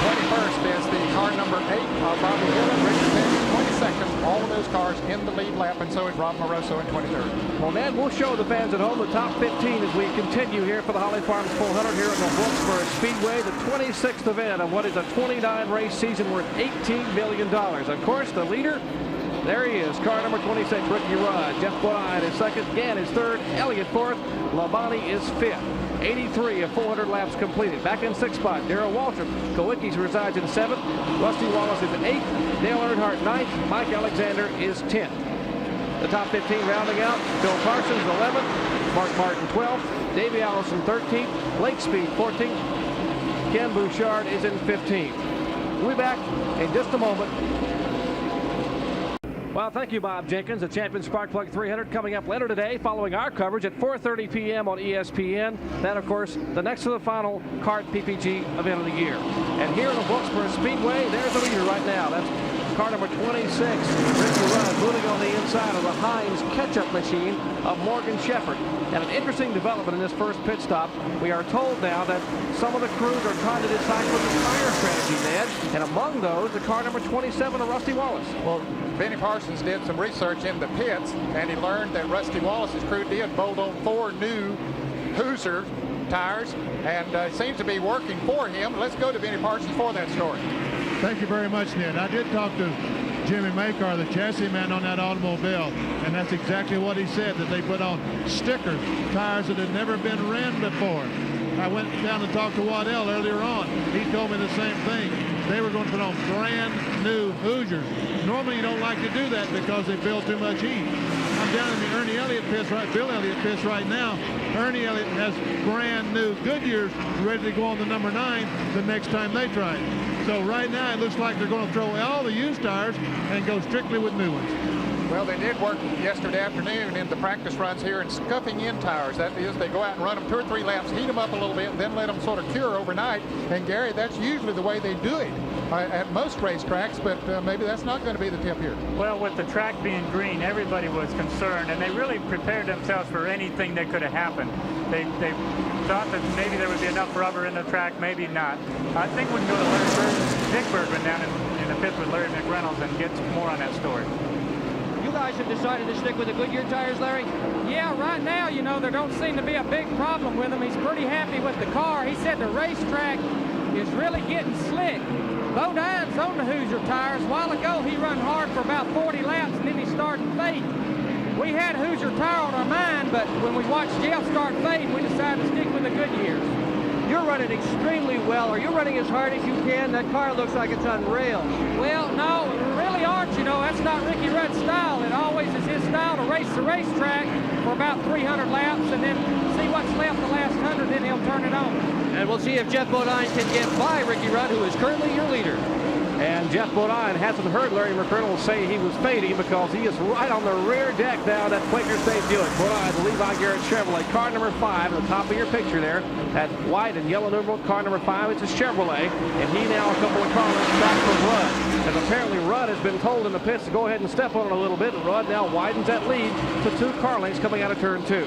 21st is the car number 8 of Bobby Hillin. Richard Petty 22nd. All of those cars in the lead lap, and so is Rob Moroso in 23rd. Well, Ned, we'll show the fans at home the top 15 as we continue here for the Holly Farms 400 here at the Wilkesboro Speedway, the 26th event of what is a 29-race season worth $18 million. Of course, the leader, there he is, car number 26, Ricky Rudd. Jeff Bodine is second, Gant is third, Elliott fourth, Labonte is fifth. 83 of 400 laps completed. Back in sixth spot, Darrell Waltrip. Kowicki resides in seventh. Rusty Wallace is in eighth. Dale Earnhardt ninth. Mike Alexander is 10th. The top 15 rounding out. Phil Parsons 11th. Mark Martin 12th. Davey Allison 13th. Lake Speed 14th. Ken Bouchard is in 15th. We'll be back in just a moment. Well, thank you, Bob Jenkins. The Champion Sparkplug 300 coming up later today following our coverage at 4:30 p.m. on ESPN. Then, of course, the next to the final kart PPG event of the year. And here in the Wilkesboro Speedway, there's the leader right now. That's car number 26, Ricky Rudd, moving on the inside of the Heinz catch-up machine of Morgan Shepherd. And an interesting development in this first pit stop. We are told now that some of the crews are trying to decide what the tire strategy, Ned. And among those, the car number 27 of Rusty Wallace. Well, Benny Parsons did some research in the pits, and he learned that Rusty Wallace's crew did bolt on 4 new Hoosier tires, and it seems to be working for him. Let's go to Benny Parsons for that story. Thank you very much, Ned. I did talk to Jimmy Makar, the chassis man on that automobile, and that's exactly what he said, that they put on stickers, tires that had never been ran before. I went down and talked to Waddell earlier on. He told me the same thing. They were going to put on brand new Hoosiers. Normally you don't like to do that because they build too much heat. I'm down in the Ernie Elliott pits, Bill Elliott pits right now. Ernie Elliott has brand new Goodyears ready to go on the number 9 the next time they try it. So right now it looks like they're going to throw all the used tires and go strictly with new ones. Well, they did work yesterday afternoon in the practice runs here and scuffing in tires. That is, they go out and run them 2 or 3 laps, heat them up a little bit, and then let them sort of cure overnight. And Gary, that's usually the way they do it at most racetracks, but maybe that's not going to be the tip here. Well, with the track being green, everybody was concerned, and they really prepared themselves for anything that could have happened. They thought that maybe there would be enough rubber in the track, maybe not. I think we can go to Larry Dick Bergman down in the pits with Larry McReynolds and get more on that story. You guys guys have decided to stick with the Goodyear tires, Larry? Yeah, right now, you know, there don't seem to be a big problem with him. He's pretty happy with the car. He said the racetrack is really getting slick. Bodine's on the Hoosier tires. A while ago, he run hard for about 40 laps, and then he started fading. We had Hoosier tire on our mind, but when we watched Jeff start fading, we decided to stick with the Goodyears. You're running extremely well. Are you running as hard as you can? That car looks like it's on rails. Well, no, we really aren't. You know, that's not Ricky Rudd's style. It always is his style to race the racetrack for about 300 laps and then see what's left the last 100, then he'll turn it on. And we'll see if Jeff Bodine can get by Ricky Rudd, who is currently your leader. And Jeff Bodine hasn't heard Larry McCurnell say he was fading because he is right on the rear deck now. That Quaker State Buick. Bodine, the Levi Garrett Chevrolet, car number 5 at the top of your picture there. That white and yellow numeral, car number 5. It's a Chevrolet, and he now a couple of car lengths back from Rudd. As apparently Rudd has been told in the pits to go ahead and step on it a little bit, and Rudd now widens that lead to 2 car lengths coming out of turn 2.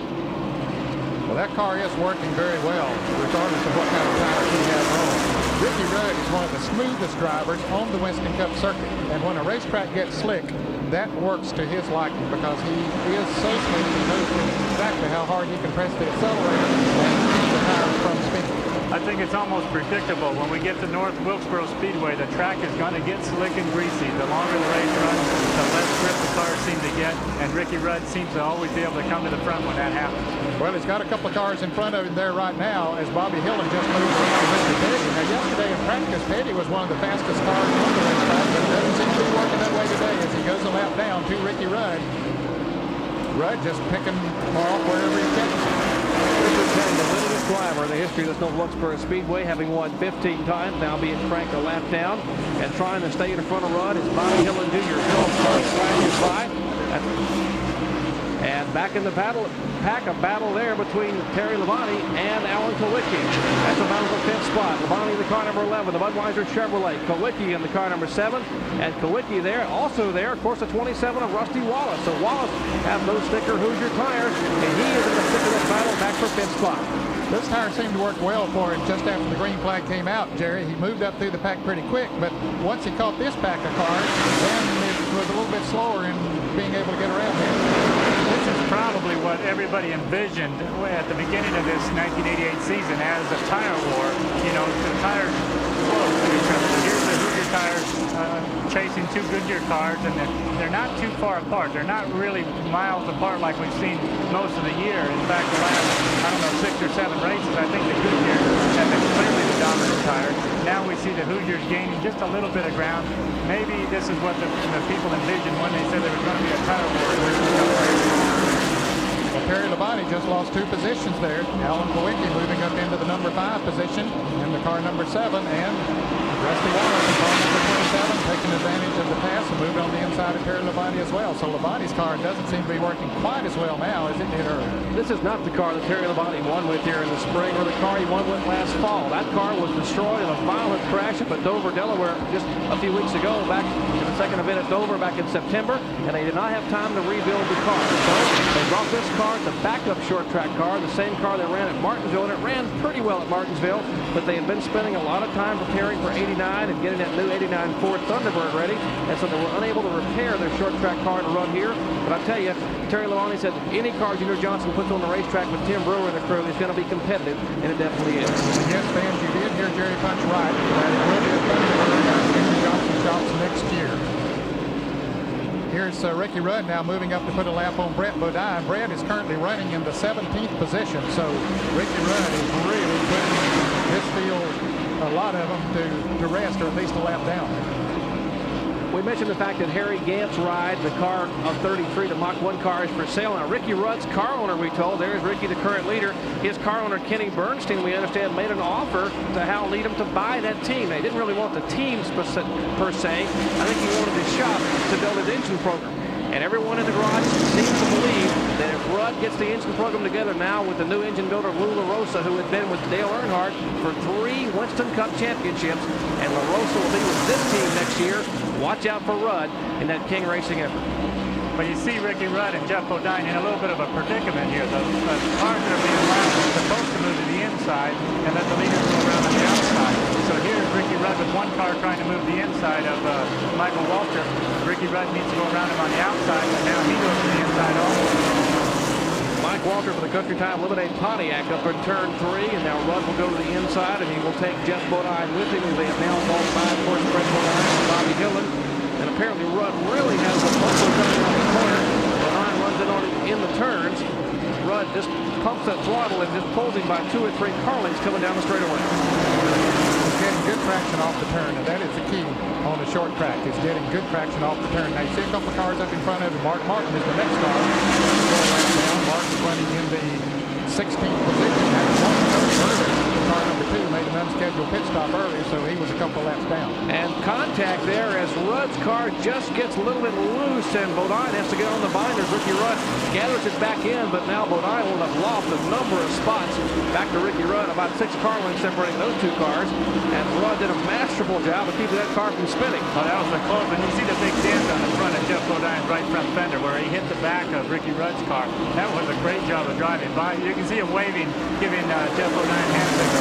Well, that car is working very well, regardless of what kind of tires he has on. Ricky Rudd is one of the smoothest drivers on the Winston Cup circuit, and when a racetrack gets slick, that works to his liking because he is so smooth. He knows exactly how hard he can press the accelerator and keep the tires from spinning. I think it's almost predictable. When we get to North Wilkesboro Speedway, the track is going to get slick and greasy. The longer the race runs, the less grip the cars seem to get, and Ricky Rudd seems to always be able to come to the front when that happens. Well, he's got a couple of cars in front of him there right now as Bobby Hillen just moved around Mr. Petty. Now, yesterday in practice, Petty was one of the fastest cars on the racetrack, but it doesn't seem to be working that way today as he goes a lap down to Ricky Rudd. Rudd just picking off wherever he catches him. Richard Petty, the winningest driver in the history of this North Wilkesboro Speedway, having won 15 times, now being cranked a lap down and trying to stay in front of Rudd as Bobby Hillen Jr. flashes by. And back in the battle, pack a battle there between Terry Labonte and Alan Kowicki. That's a battle for 5th spot. Labonte, the car number 11, the Budweiser Chevrolet. Kowicki in the car number 7, and Kowicki there, also there, of course, the 27 of Rusty Wallace. So Wallace have those thicker Hoosier tires, and he is in the thick of this battle, back for 5th spot. This tire seemed to work well for him just after the green flag came out, Jerry. He moved up through the pack pretty quick, but once he caught this pack of cars, then it was a little bit slower in being able to get around there. This is probably what everybody envisioned at the beginning of this 1988 season as a tire war. You know, the tires close to each other. Here's the Hoosier tires chasing 2 Goodyear cars, and they're not too far apart. They're not really miles apart like we've seen most of the year. In fact, the last, I don't know, 6 or 7 races, I think the Goodyear have been clearly the dominant tire. Now we see the Hoosiers gaining just a little bit of ground. Maybe this is what the people envisioned when they said there was going to be a tire war in this race. Well, Terry Labonte just lost 2 positions there. Alan Kowicki moving up into the number 5 position in the car number 7, and Rusty Wallace in car number 27 taking advantage of the pass and moved on the inside of Terry Labonte as well. So Labonte's car doesn't seem to be working quite as well now as it did earlier. This is not the car that Terry Labonte won with here in the spring, or the car he won with last fall. That car was destroyed in a violent crash up at Dover, Delaware just a few weeks ago, back in the second event at Dover back in September, and they did not have time to rebuild the car. So they brought this car, the backup short track car, the same car that ran at Martinsville, and it ran pretty well at Martinsville, but they had been spending a lot of time preparing for 89 and getting that new 89 Ford Thunderbird ready, and so they were unable to repair their short track car to run here. But I tell you, Terry Labonte said any car Junior Johnson puts on the racetrack with Tim Brewer and the crew is going to be competitive, and it definitely is. Yes, fans, you did hear Jerry Punch right. That it will be a Thunderbird out Junior Johnson shops next year. Here's Ricky Rudd now moving up to put a lap on Brett Bodine. Brett is currently running in the 17th position, so Ricky Rudd is really putting this field, a lot of them, to rest, or at least a lap down. We mentioned the fact that Harry Gant's ride, the car of 33, the Mach 1 car, is for sale. Now, Ricky Rudd's car owner, we told, there's Ricky, the current leader. His car owner, Kenny Bernstein, we understand, made an offer to Hal Needham to buy that team. They didn't really want the team per se. I think he wanted the shop to build his engine program. And everyone in the garage seems to believe that if Rudd gets the engine program together now with the new engine builder, Lou LaRosa, who had been with Dale Earnhardt for 3 Winston Cup championships, and LaRosa will be with this team next year, watch out for Rudd in that King Racing effort. But you see Ricky Rudd and Jeff Bodine in a little bit of a predicament here. The cars that are being allowed are supposed to move to the inside and let the leaders go around on the outside. So here's Ricky Rudd with one car trying to move the inside of Michael Walter. Ricky Rudd needs to go around him on the outside, but now he goes to the inside also. Mike Walter for the Country Time Lemonade Pontiac up in turn 3, and now Rudd will go to the inside, and he will take Jeff Bodine with him. They have now gone by towards Brett Bodine and Bobby Hillen, and apparently Rudd really has a muscle coming on the corner. Bodine runs in on him in the turns. Rudd just pumps that throttle and just pulls him by 2 or 3 car lengths coming down the straightaway. He's getting good traction off the turn, and that is the key on the short track, is getting good traction off the turn. Now you see a couple of cars up in front of him. Mark Martin is the next car. Martin's running in the 16th position. Car number 2 made an unscheduled pit stop early, so he was a couple laps down. And contact there as Rudd's car just gets a little bit loose, and Bodine has to get on the binders. Ricky Rudd gathers it back in, but now Bodine will have lost a number of spots. Back to Ricky Rudd, about 6 car lengths separating those 2 cars, and Rudd did a masterful job of keeping that car from spinning. Oh, that was a close, and you see the big dent on the front of Jeff Bodine's right front fender where he hit the back of Ricky Rudd's car. That was a great job of driving by. You can see him waving, giving Jeff Bodine hand signals.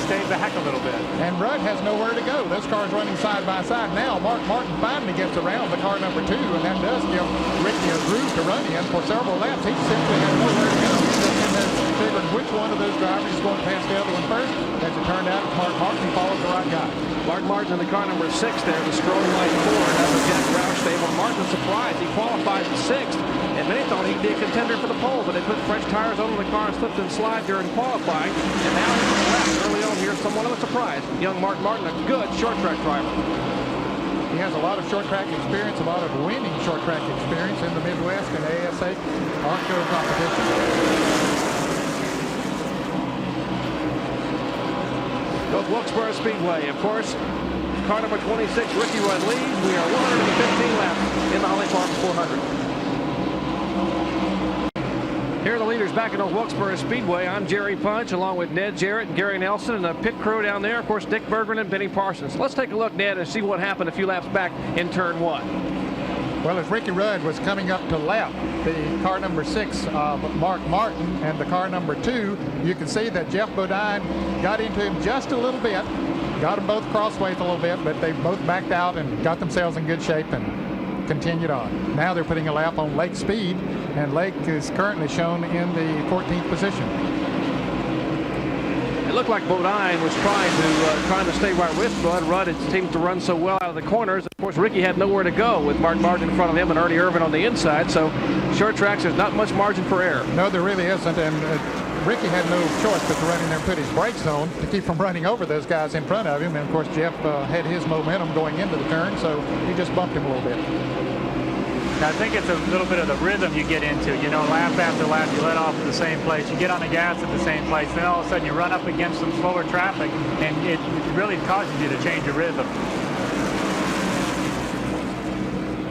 Stay back a little bit. And Rudd has nowhere to go. Those cars running side by side. Now Mark Martin finally gets around the car number 2, and that does give Ricky a groove to run in for several laps. He simply has nowhere to go. He's just in there figuring which one of those drivers is going to pass the other one first. As it turned out, Mark Martin followed the right guy. Mark Martin in the car number 6 there, the Strolling Light Ford. That was Jack Roush stable. Martin surprised. He qualified 6th, and many thought he'd be a contender for the pole, but they put fresh tires on the car and slipped and slide during qualifying, and now he's left early on here. Somewhat of a surprise. Young Mark Martin, a good short track driver. He has a lot of short track experience, a lot of winning short track experience in the Midwest and ASA ARCO competition. Goes Wilkesboro Speedway. Of course, car number 26, Ricky Rudd leads. We are 115 laps in the Holly Farms 400. Here are the leaders back at Old Wilkesboro Speedway. I'm Jerry Punch, along with Ned Jarrett and Gary Nelson, and the pit crew down there, of course, Dick Bergman and Benny Parsons. Let's take a look, Ned, and see what happened a few laps back in turn 1. Well, as Ricky Rudd was coming up to lap the car number 6 of Mark Martin and the car number 2, you can see that Jeff Bodine got into him just a little bit, got them both crossways a little bit, but they both backed out and got themselves in good shape and continued on. Now they're putting a lap on Lake Speed, and Lake is currently shown in the 14th position. It looked like Bodine was trying to stay right with Rudd. Rudd, it seems to run so well out of the corners. Of course, Ricky had nowhere to go with Mark Martin in front of him and Ernie Irvin on the inside, so short tracks, there's not much margin for error. No, there really isn't, and Ricky had no choice but to run in there and put his brakes on to keep from running over those guys in front of him. And of course, Jeff had his momentum going into the turn, so he just bumped him a little bit. I think it's a little bit of the rhythm you get into. You know, lap after lap, you let off at the same place. You get on the gas at the same place. Then all of a sudden you run up against some slower traffic, and it really causes you to change your rhythm.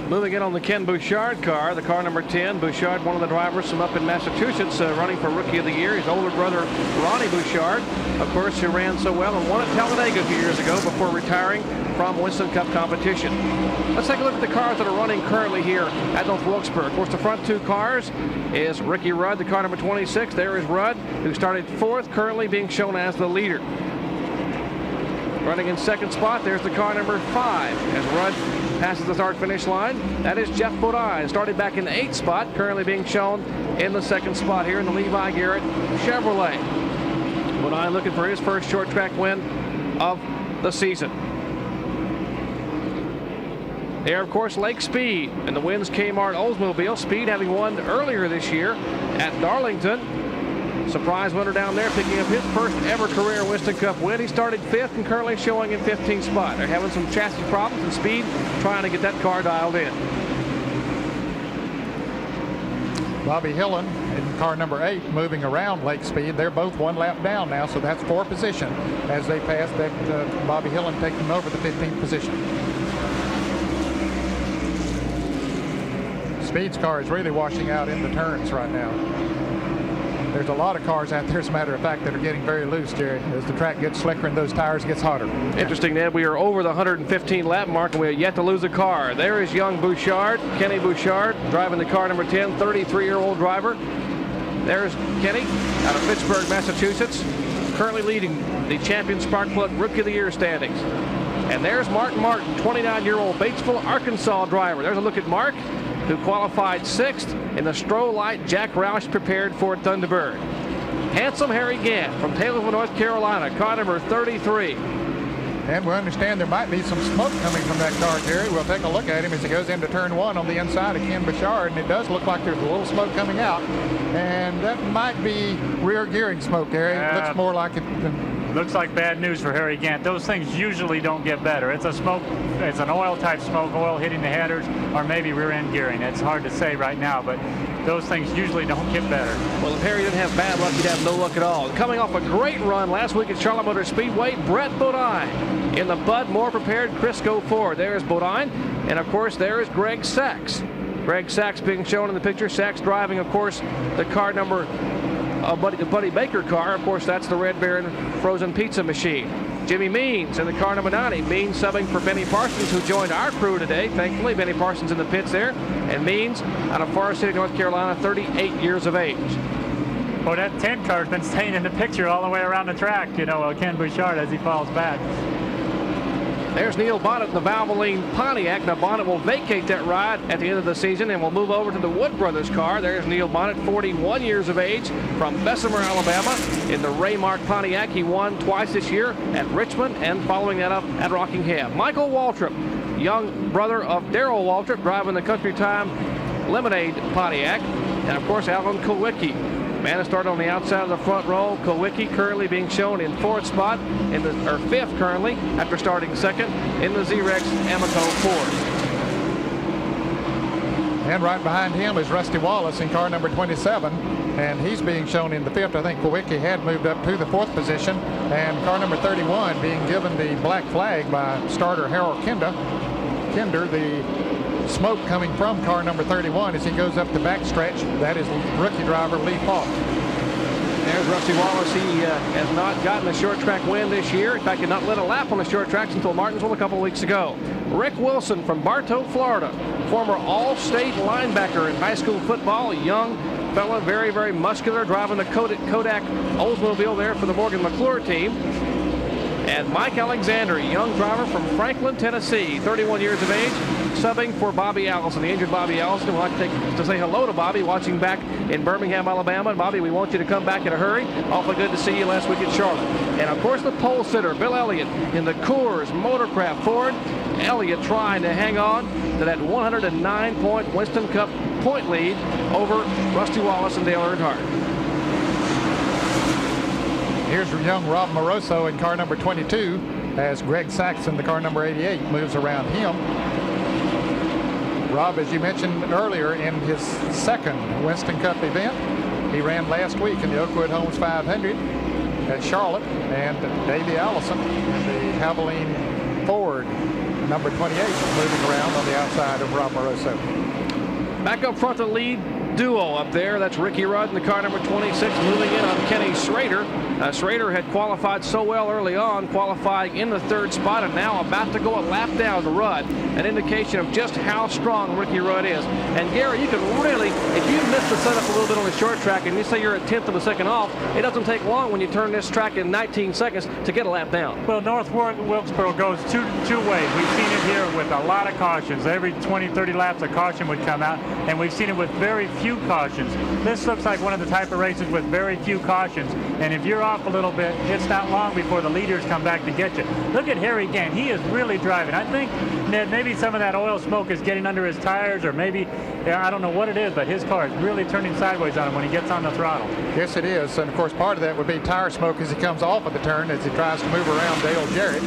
Moving in on the Ken Bouchard car, the car number 10. Bouchard, one of the drivers from up in Massachusetts, running for Rookie of the Year. His older brother, Ronnie Bouchard, of course, who ran so well and won at Talladega a few years ago before retiring from Winston Cup competition. Let's take a look at the cars that are running currently here at North Wilkesboro. Of course, the front 2 cars is Ricky Rudd, the car number 26. There is Rudd, who started 4th, currently being shown as the leader. Running in 2nd spot, there's the car number 5. As Rudd passes the start-finish line, that is Jeff Bodine. Started back in the 8th spot, currently being shown in the 2nd spot here in the Levi Garrett Chevrolet. Bodine looking for his first short track win of the season. There, of course, Lake Speed and the Wins Kmart Oldsmobile. Speed having won earlier this year at Darlington. Surprise winner down there, picking up his first ever career Winston Cup win. He started 5th and currently showing in 15th spot. They're having some chassis problems, and Speed trying to get that car dialed in. Bobby Hillen in car number 8 moving around Lake Speed. They're both 1 lap down now, so that's 4 position as they pass that Bobby Hillen taking over the 15th position. Speed's car is really washing out in the turns right now. There's a lot of cars out there, as a matter of fact, that are getting very loose, Jerry, as the track gets slicker and those tires gets hotter. Interesting, Ned. We are over the 115 lap mark, and we have yet to lose a car. There is young Bouchard, Kenny Bouchard, driving the car number 10, 33-year-old driver. There's Kenny out of Pittsburgh, Massachusetts, currently leading the Champion Spark Plug Rookie of the Year standings. And there's Mark Martin, 29-year-old Batesville, Arkansas driver. There's a look at Mark, who qualified 6th in the Stroh Light Jack Roush prepared Ford Thunderbird. Handsome Harry Gant from Taylorville, North Carolina, car number 33. And we understand there might be some smoke coming from that car, Jerry. We'll take a look at him as he goes into turn 1 on the inside of Ken Bouchard, and it does look like there's a little smoke coming out. And that might be rear gearing smoke, Gary. It looks more like it than... Looks like bad news for Harry Gant. Those things usually don't get better. It's a smoke, it's an oil type smoke, oil hitting the headers, or maybe rear end gearing. It's hard to say right now, but those things usually don't get better. Well, if Harry didn't have bad luck, he'd have no luck at all. Coming off a great run last week at Charlotte Motor Speedway, Brett Bodine in the Bud Moore prepared Crisco Ford. There's Bodine, and of course there is Greg Sachs. Greg Sachs being shown in the picture. Sachs driving, of course, the car number Buddy Baker car. Of course, that's the Red Baron frozen pizza machine. Jimmy Means in the car number 90. Means subbing for Benny Parsons, who joined our crew today. Thankfully, Benny Parsons in the pits there. And Means out of Forest City, North Carolina, 38 years of age. Well, that 10 car's been staying in the picture all the way around the track, you know, Ken Bouchard as he falls back. There's Neil Bonnet in the Valvoline Pontiac. Now, Bonnet will vacate that ride at the end of the season and will move over to the Wood Brothers car. There's Neil Bonnet, 41 years of age, from Bessemer, Alabama, in the Raymark Pontiac. He won twice this year at Richmond and following that up at Rockingham. Michael Waltrip, young brother of Darrell Waltrip, driving the Country Time Lemonade Pontiac. And, of course, Alan Kulwicki. Man has started on the outside of the front row. Kulwicki currently being shown in 4th spot, or 5th currently, after starting 2nd in the Z-Rex Amoco Ford. And right behind him is Rusty Wallace in car number 27, and he's being shown in the 5th. I think Kulwicki had moved up to the 4th position, and car number 31 being given the black flag by starter Harold Kinder. The smoke coming from car number 31 as he goes up the backstretch. That is rookie driver Lee Falk. There's Rusty Wallace. He has not gotten a short track win this year. In fact, he did not let a lap on the short tracks until Martinsville a couple of weeks ago. Rick Wilson from Bartow, Florida, former all-state linebacker in high school football, a young fella, very, very muscular, driving the Kodak Oldsmobile there for the Morgan McClure team. And Mike Alexander, a young driver from Franklin, Tennessee, 31 years of age, subbing for Bobby Allison, the injured Bobby Allison. We'd like to say hello to Bobby, watching back in Birmingham, Alabama. And Bobby, we want you to come back in a hurry. Awfully good to see you last week at Charlotte. And, of course, the pole sitter, Bill Elliott, in the Coors Motorcraft Ford. Elliott trying to hang on to that 109-point Winston Cup point lead over Rusty Wallace and Dale Earnhardt. Here's young Rob Moroso in car number 22 as Greg Saxon, the car number 88, moves around him. Rob, as you mentioned earlier, in his 2nd Winston Cup event, he ran last week in the Oakwood Homes 500 at Charlotte, and Davey Allison in the Havoline Ford number 28 moving around on the outside of Rob Moroso. Back up front, the lead duo up there. That's Ricky Rudd in the car number 26, moving in on Kenny Schrader. Schrader had qualified so well early on, qualifying in the 3rd spot, and now about to go a lap down to Rudd. An indication of just how strong Ricky Rudd is. And Gary, you can really, if you miss the setup a little bit on the short track and you say you're a 1/10 of a second off, it doesn't take long when you turn this track in 19 seconds to get a lap down. Well, North Wilkesboro goes two ways. We've seen it here with a lot of cautions. Every 20, 30 laps a caution would come out, and we've seen it with very few cautions. This looks like one of the type of races with very few cautions, and if you're off a little bit, it's not long before the leaders come back to get you. Look at Harry Gant. He is really driving. I think, Ned, maybe some of that oil smoke is getting under his tires, or maybe, I don't know what it is, but his car is really turning sideways on him when he gets on the throttle. Yes, it is. And, of course, part of that would be tire smoke as he comes off of the turn as he tries to move around Dale Jarrett.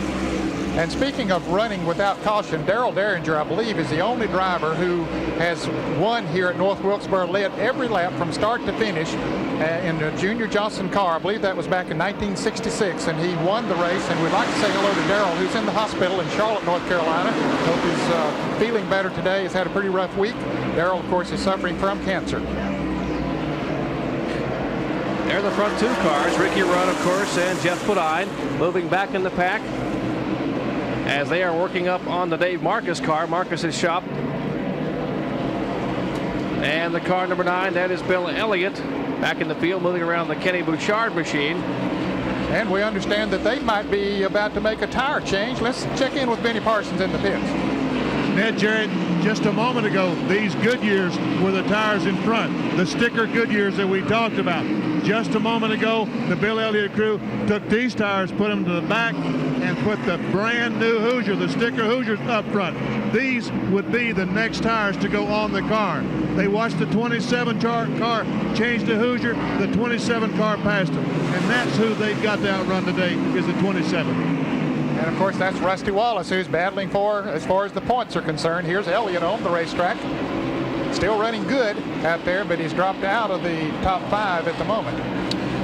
And speaking of running without caution, Darrell Derringer, I believe, is the only driver who has won here at North Wilkesboro, led every lap from start to finish in the Junior Johnson car. I believe that was back in 1966, and he won the race. And we'd like to say hello to Darrell, who's in the hospital in Charlotte, North Carolina. Hope he's feeling better today. He's had a pretty rough week. Darrell, of course, is suffering from cancer. They're the front two cars. Ricky Rudd, of course, and Jeff Bodine moving back in the pack as they are working up on the Dave Marcus car, Marcus's shop. And the car number 9, that is Bill Elliott back in the field, moving around the Kenny Bouchard machine. And we understand that they might be about to make a tire change. Let's check in with Benny Parsons in the pits. Ned Jarrett, just a moment ago, these Goodyears were the tires in front, the sticker Goodyears that we talked about. Just a moment ago, the Bill Elliott crew took these tires, put them to the back, and put the brand new Hoosier, the sticker Hoosiers, up front. These would be the next tires to go on the car. They watched the 27 car change to Hoosier, the 27 car passed them. And that's who they've got to outrun today, is the 27. And of course, that's Rusty Wallace, who's battling for, as far as the points are concerned. Here's Elliott on the racetrack. Still running good out there, but he's dropped out of the top 5 at the moment.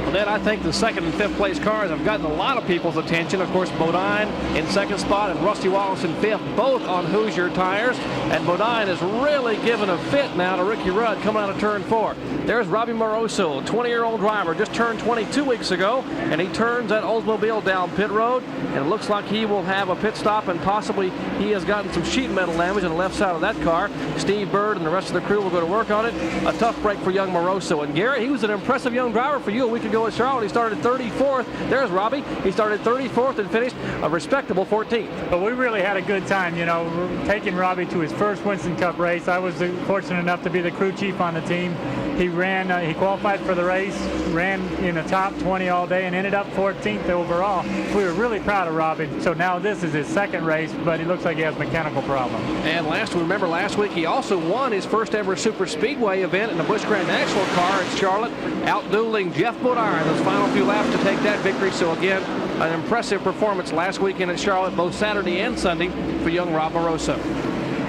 Well, then I think the second and fifth place cars have gotten a lot of people's attention. Of course, Bodine in second spot and Rusty Wallace in fifth, both on Hoosier tires. And Bodine is really giving a fit now to Ricky Rudd coming out of turn 4. There's Robbie Moroso, a 20-year-old driver, just turned 22 weeks ago, and he turns that Oldsmobile down pit road, and it looks like he will have a pit stop, and possibly he has gotten some sheet metal damage on the left side of that car. Steve Bird and the rest of the crew will go to work on it. A tough break for young Moroso. And Garrett, he was an impressive young driver for you a week ago at Charlotte. He started 34th. There's Robbie. He started 34th and finished a respectable 14th. But we really had a good time, you know, taking Robbie to his first Winston Cup race. I was fortunate enough to be the crew chief on the team. He ran, he qualified for the race, ran in the top 20 all day, and ended up 14th overall. We were really proud of Robbie. So now this is his second race, but he looks like he has a mechanical problem. And remember last week he also won his first ever Super Speedway event in the Busch Grand National car at Charlotte, outdueling Jeff Bodine those final few laps to take that victory. So again, an impressive performance last weekend at Charlotte, both Saturday and Sunday, for young Rob Moroso.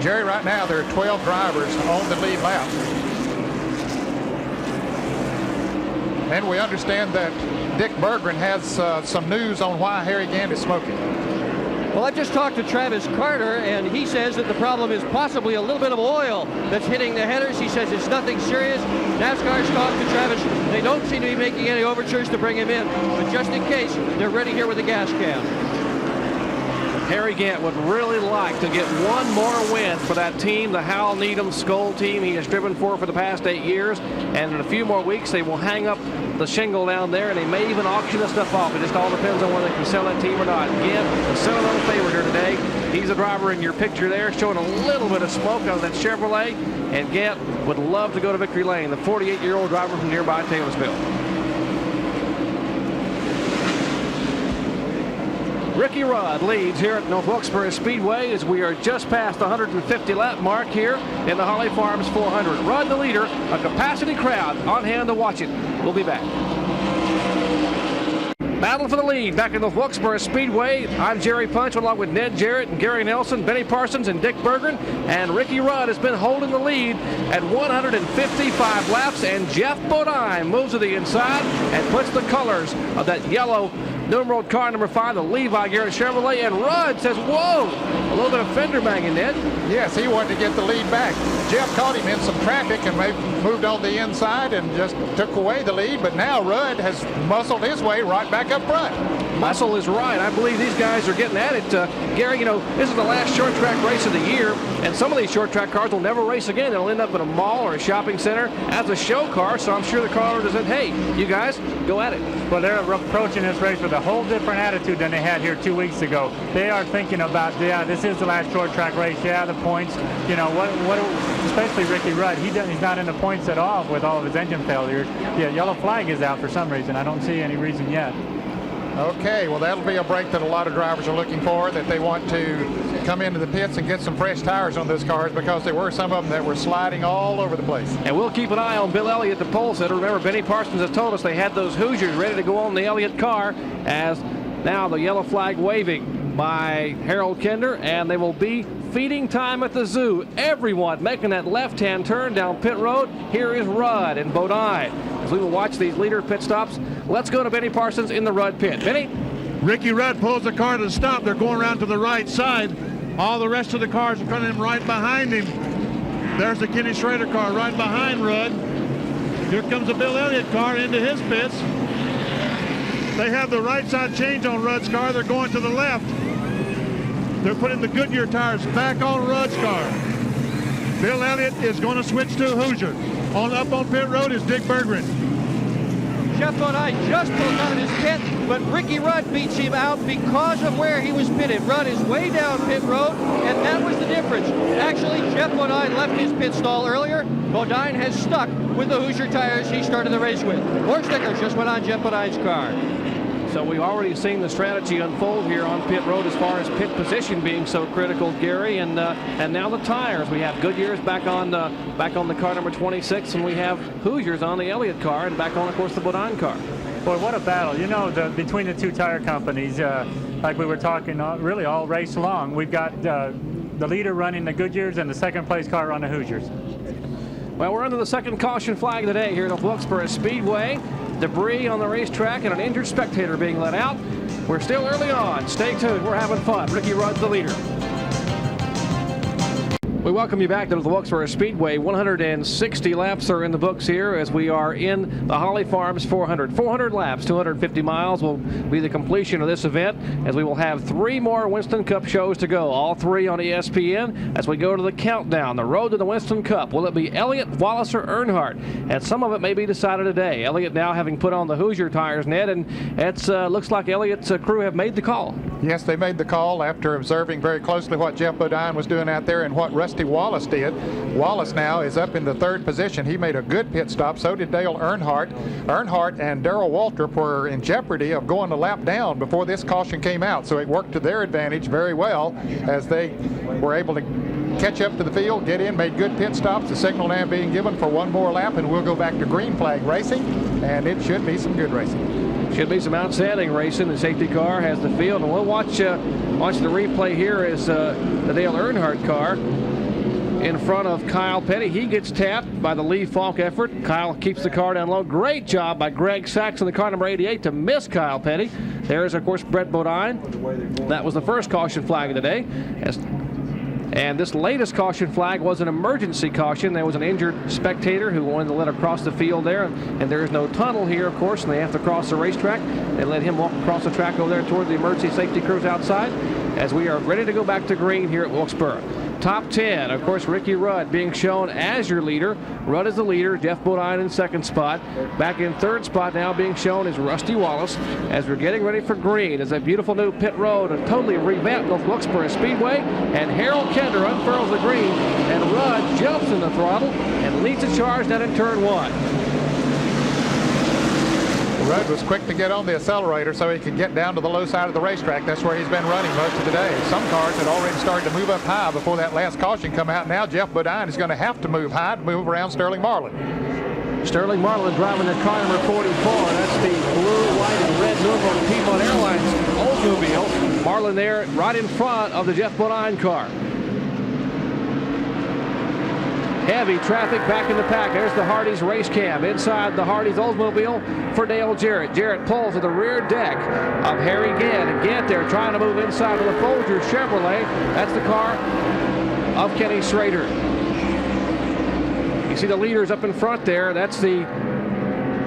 Jerry, right now there are 12 drivers on the lead lap. And we understand that Dick Berggren has some news on why Harry Gant is smoking. Well, I've just talked to Travis Carter, and he says that the problem is possibly a little bit of oil that's hitting the headers. He says it's nothing serious. NASCAR's talked to Travis. They don't seem to be making any overtures to bring him in, but just in case, they're ready here with a gas can. Harry Gant would really like to get one more win for that team, the Hal Needham Skoll team he has driven for the past 8 years. And in a few more weeks, they will hang up the shingle down there, and they may even auction the stuff off. It just all depends on whether they can sell that team or not. Gant, the sentimental favorite here today. He's a driver in your picture there, showing a little bit of smoke out of that Chevrolet. And Gant would love to go to victory lane, the 48-year-old driver from nearby Taylorsville. Ricky Rudd leads here at North Wilkesboro Speedway as we are just past the 150 lap mark here in the Holly Farms 400. Rudd the leader, a capacity crowd on hand to watch it. We'll be back. Battle for the lead back in the Wilkesboro Speedway. I'm Jerry Punch along with Ned Jarrett and Gary Nelson, Benny Parsons and Dick Berggren. And Ricky Rudd has been holding the lead at 155 laps. And Jeff Bodine moves to the inside and puts the colors of that yellow numeral car number 5, the Levi Garrett Chevrolet. And Rudd says, whoa, a little bit of fender banging, Ned. Yes, he wanted to get the lead back. Jeff caught him in some traffic and moved on the inside and just took away the lead. But now Rudd has muscled his way right back up front. Muscle is right. I believe these guys are getting at it. Gary, you know, this is the last short track race of the year, and some of these short track cars will never race again. They'll end up in a mall or a shopping center as a show car, so I'm sure the car owner said, hey, you guys, go at it. Well, they're approaching this race with a whole different attitude than they had here 2 weeks ago. They are thinking about, yeah, this is the last short track race. Yeah, the points, you know, what especially Ricky Rudd, he's not in the points at all with all of his engine failures. Yeah, yellow flag is out for some reason. I don't see any reason yet. Okay, well, that'll be a break that a lot of drivers are looking for, that they want to come into the pits and get some fresh tires on those cars, because there were some of them that were sliding all over the place. And we'll keep an eye on Bill Elliott, the pole setter. Remember, Benny Parsons has told us they had those Hoosiers ready to go on the Elliott car, as now the yellow flag waving by Harold Kinder, and they will be feeding time at the zoo. Everyone making that left-hand turn down pit road. Here is Rudd and Bodine. As we will watch these leader pit stops, let's go to Benny Parsons in the Rudd pit. Benny? Ricky Rudd pulls the car to the stop. They're going around to the right side. All the rest of the cars are coming in right behind him. There's the Kenny Schrader car right behind Rudd. Here comes a Bill Elliott car into his pits. They have the right side change on Rudd's car. They're going to the left. They're putting the Goodyear tires back on Rudd's car. Bill Elliott is going to switch to Hoosier. Up on pit road is Dick Berggren. Jeff Bodine just pulled out of his pit, but Ricky Rudd beats him out because of where he was pitted. Rudd is way down pit road, and that was the difference. Actually, Jeff Bodine left his pit stall earlier. Bodine has stuck with the Hoosier tires he started the race with. More stickers just went on Jeff Bodine's car. So we've already seen the strategy unfold here on pit road as far as pit position being so critical, Gary, and now the tires. We have Goodyear's back on the car number 26, and we have Hoosiers on the Elliott car, and back on, of course, the Bodine car. Boy, what a battle. You know, between the two tire companies, like we were talking really all race long, we've got the leader running the Goodyears and the second place car on the Hoosiers. Well, we're under the second caution flag of the day here at Wilkesboro Speedway. Debris on the racetrack and an injured spectator being let out. We're still early on. Stay tuned. We're having fun. Ricky Rudd's the leader. We welcome you back to the Wilkesboro Speedway. 160 laps are in the books here as we are in the Holly Farms 400. 400 laps, 250 miles will be the completion of this event, as we will have 3 more Winston Cup shows to go, all 3 on ESPN, as we go to the countdown, the road to the Winston Cup. Will it be Elliott, Wallace, or Earnhardt? And some of it may be decided today. Elliott now having put on the Hoosier tires, Ned, and it looks like Elliott's crew have made the call. Yes, they made the call after observing very closely what Jeff Bodine was doing out there and what Rusty Wallace did. Wallace now is up in the 3rd position. He made a good pit stop. So did Dale Earnhardt. Earnhardt and Darrell Waltrip were in jeopardy of going a lap down before this caution came out. So it worked to their advantage very well as they were able to catch up to the field, get in, made good pit stops. The signal now being given for 1 more lap, and we'll go back to green flag racing, and it should be some good racing. Should be some outstanding racing. The safety car has the field, and we'll watch the replay here as the Dale Earnhardt car in front of Kyle Petty. He gets tapped by the Lee Falk effort. Kyle keeps the car down low. Great job by Greg Saxon, the car number 88, to miss Kyle Petty. There's, of course, Brett Bodine. That was the first caution flag of the day. And this latest caution flag was an emergency caution. There was an injured spectator who wanted to let across the field there, and there is no tunnel here, of course, and they have to cross the racetrack. They let him walk across the track over there toward the emergency safety crews outside, as we are ready to go back to green here at Wilkesboro. Top 10, of course, Ricky Rudd being shown as your leader. Rudd is the leader. Jeff Bodine in 2nd spot. Back in 3rd spot now being shown is Rusty Wallace, as we're getting ready for green. It's a beautiful new pit road, a totally revamped Wilkesboro Speedway, and Harold Kender unfurls the green, and Rudd jumps in the throttle and leads the charge down in turn 1. Rudd was quick to get on the accelerator so he could get down to the low side of the racetrack. That's where he's been running most of the day. Some cars had already started to move up high before that last caution come out. Now Jeff Bodine is going to have to move high to move around Sterling Marlin. Sterling Marlin driving the car number 44. That's the blue, white, and red numeral Piedmont Airlines Oldsmobile. Marlin there right in front of the Jeff Bodine car. Heavy traffic back in the pack. There's the Hardee's race cam inside the Hardee's Oldsmobile for Dale Jarrett. Jarrett pulls to the rear deck of Harry Gant, and Gant there trying to move inside to the Folger Chevrolet. That's the car of Kenny Schrader. You see the leaders up in front there. That's the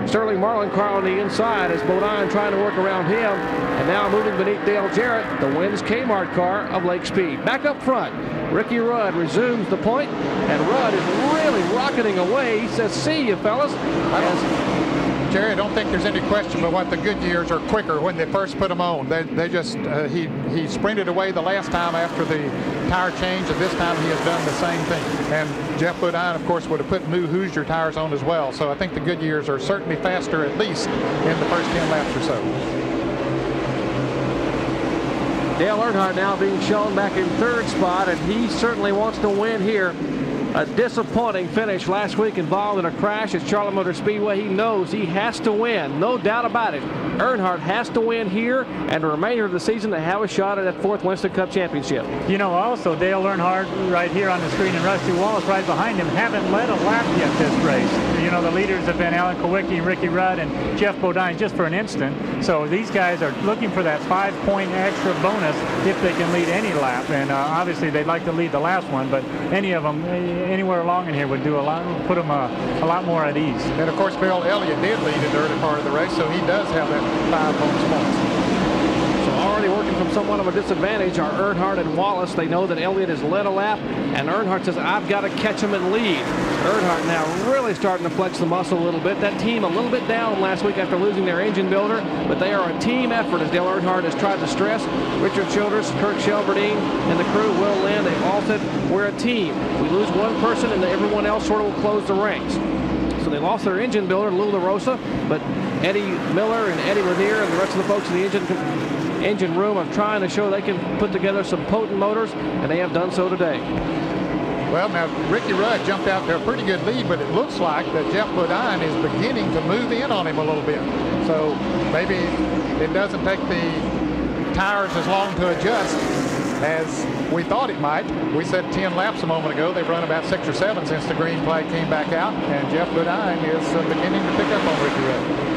Sterling Marlin car on the inside as Bodine trying to work around him. And now moving beneath Dale Jarrett, the Wins Kmart car of Lake Speed. Back up front, Ricky Rudd resumes the point, and Rudd is really rocketing away. He says, "See you, fellas." Jerry, I don't think there's any question but what the Goodyears are quicker when they first put them on. They just, he sprinted away the last time after the tire change, and this time he has done the same thing. And Jeff Bodine, of course, would have put new Hoosier tires on as well. So I think the Goodyears are certainly faster, at least in the first 10 laps or so. Dale Earnhardt now being shown back in 3rd spot, and he certainly wants to win here. A disappointing finish last week involved in a crash at Charlotte Motor Speedway. He knows he has to win, no doubt about it. Earnhardt has to win here and the remainder of the season to have a shot at that 4th Winston Cup championship. You know, also Dale Earnhardt right here on the screen and Rusty Wallace right behind him haven't led a lap yet this race. You know, know, the leaders have been Alan Kowicki, Ricky Rudd, and Jeff Bodine just for an instant. So these guys are looking for that 5-point extra bonus if they can lead any lap. And obviously they'd like to lead the last one, but any of them, anywhere along in here would do a lot, put them a lot more at ease. And of course, Bill Elliott did lead in the early part of the race, so he does have that 5 bonus points. So already working from somewhat of a disadvantage are Earnhardt and Wallace. They know that Elliott has led a lap, and Earnhardt says, I've got to catch him and lead. Earnhardt now really starting to flex the muscle a little bit. That team a little bit down last week after losing their engine builder, but they are a team effort, as Dale Earnhardt has tried to stress. Richard Childress, Kirk Shelberdine, and the crew, Will Lynn, they all said, we're a team. We lose one person, and everyone else sort of will close the ranks. So they lost their engine builder, Lou LaRosa, but Eddie Miller and Eddie Lanier and the rest of the folks in the engine room are trying to show they can put together some potent motors, and they have done so today. Well, now, Ricky Rudd jumped out to a pretty good lead, but it looks like that Jeff Bodine is beginning to move in on him a little bit. So maybe it doesn't take the tires as long to adjust as we thought it might. We said 10 laps a moment ago. They've run about 6 or 7 since the green flag came back out, and Jeff Bodine is beginning to pick up on Ricky Rudd.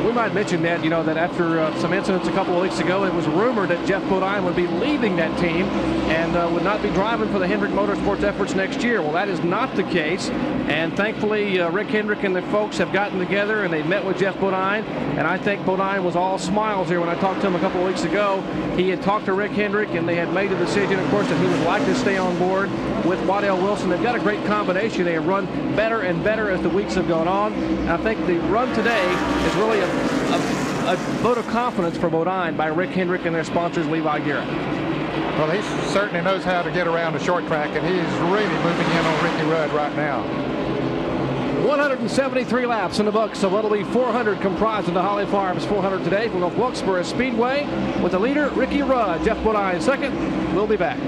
We might mention, Ned, that after some incidents a couple of weeks ago, it was rumored that Jeff Bodine would be leaving that team and would not be driving for the Hendrick Motorsports efforts next year. Well, that is not the case, and thankfully Rick Hendrick and the folks have gotten together and they've met with Jeff Bodine, and I think Bodine was all smiles here when I talked to him a couple of weeks ago. He had talked to Rick Hendrick, and they had made a decision, of course, that he would like to stay on board with Waddell Wilson. They've got a great combination. They have run better and better as the weeks have gone on. And I think the run today is really a vote of confidence for Bodine by Rick Hendrick and their sponsors, Levi Garrett. Well, he certainly knows how to get around a short track, and he's really moving in on Ricky Rudd right now. 173 laps in the books, so it'll be 400 comprised of the Holly Farms 400 today from the Wilkesboro Speedway with the leader, Ricky Rudd. Jeff Bodine second. We'll be back.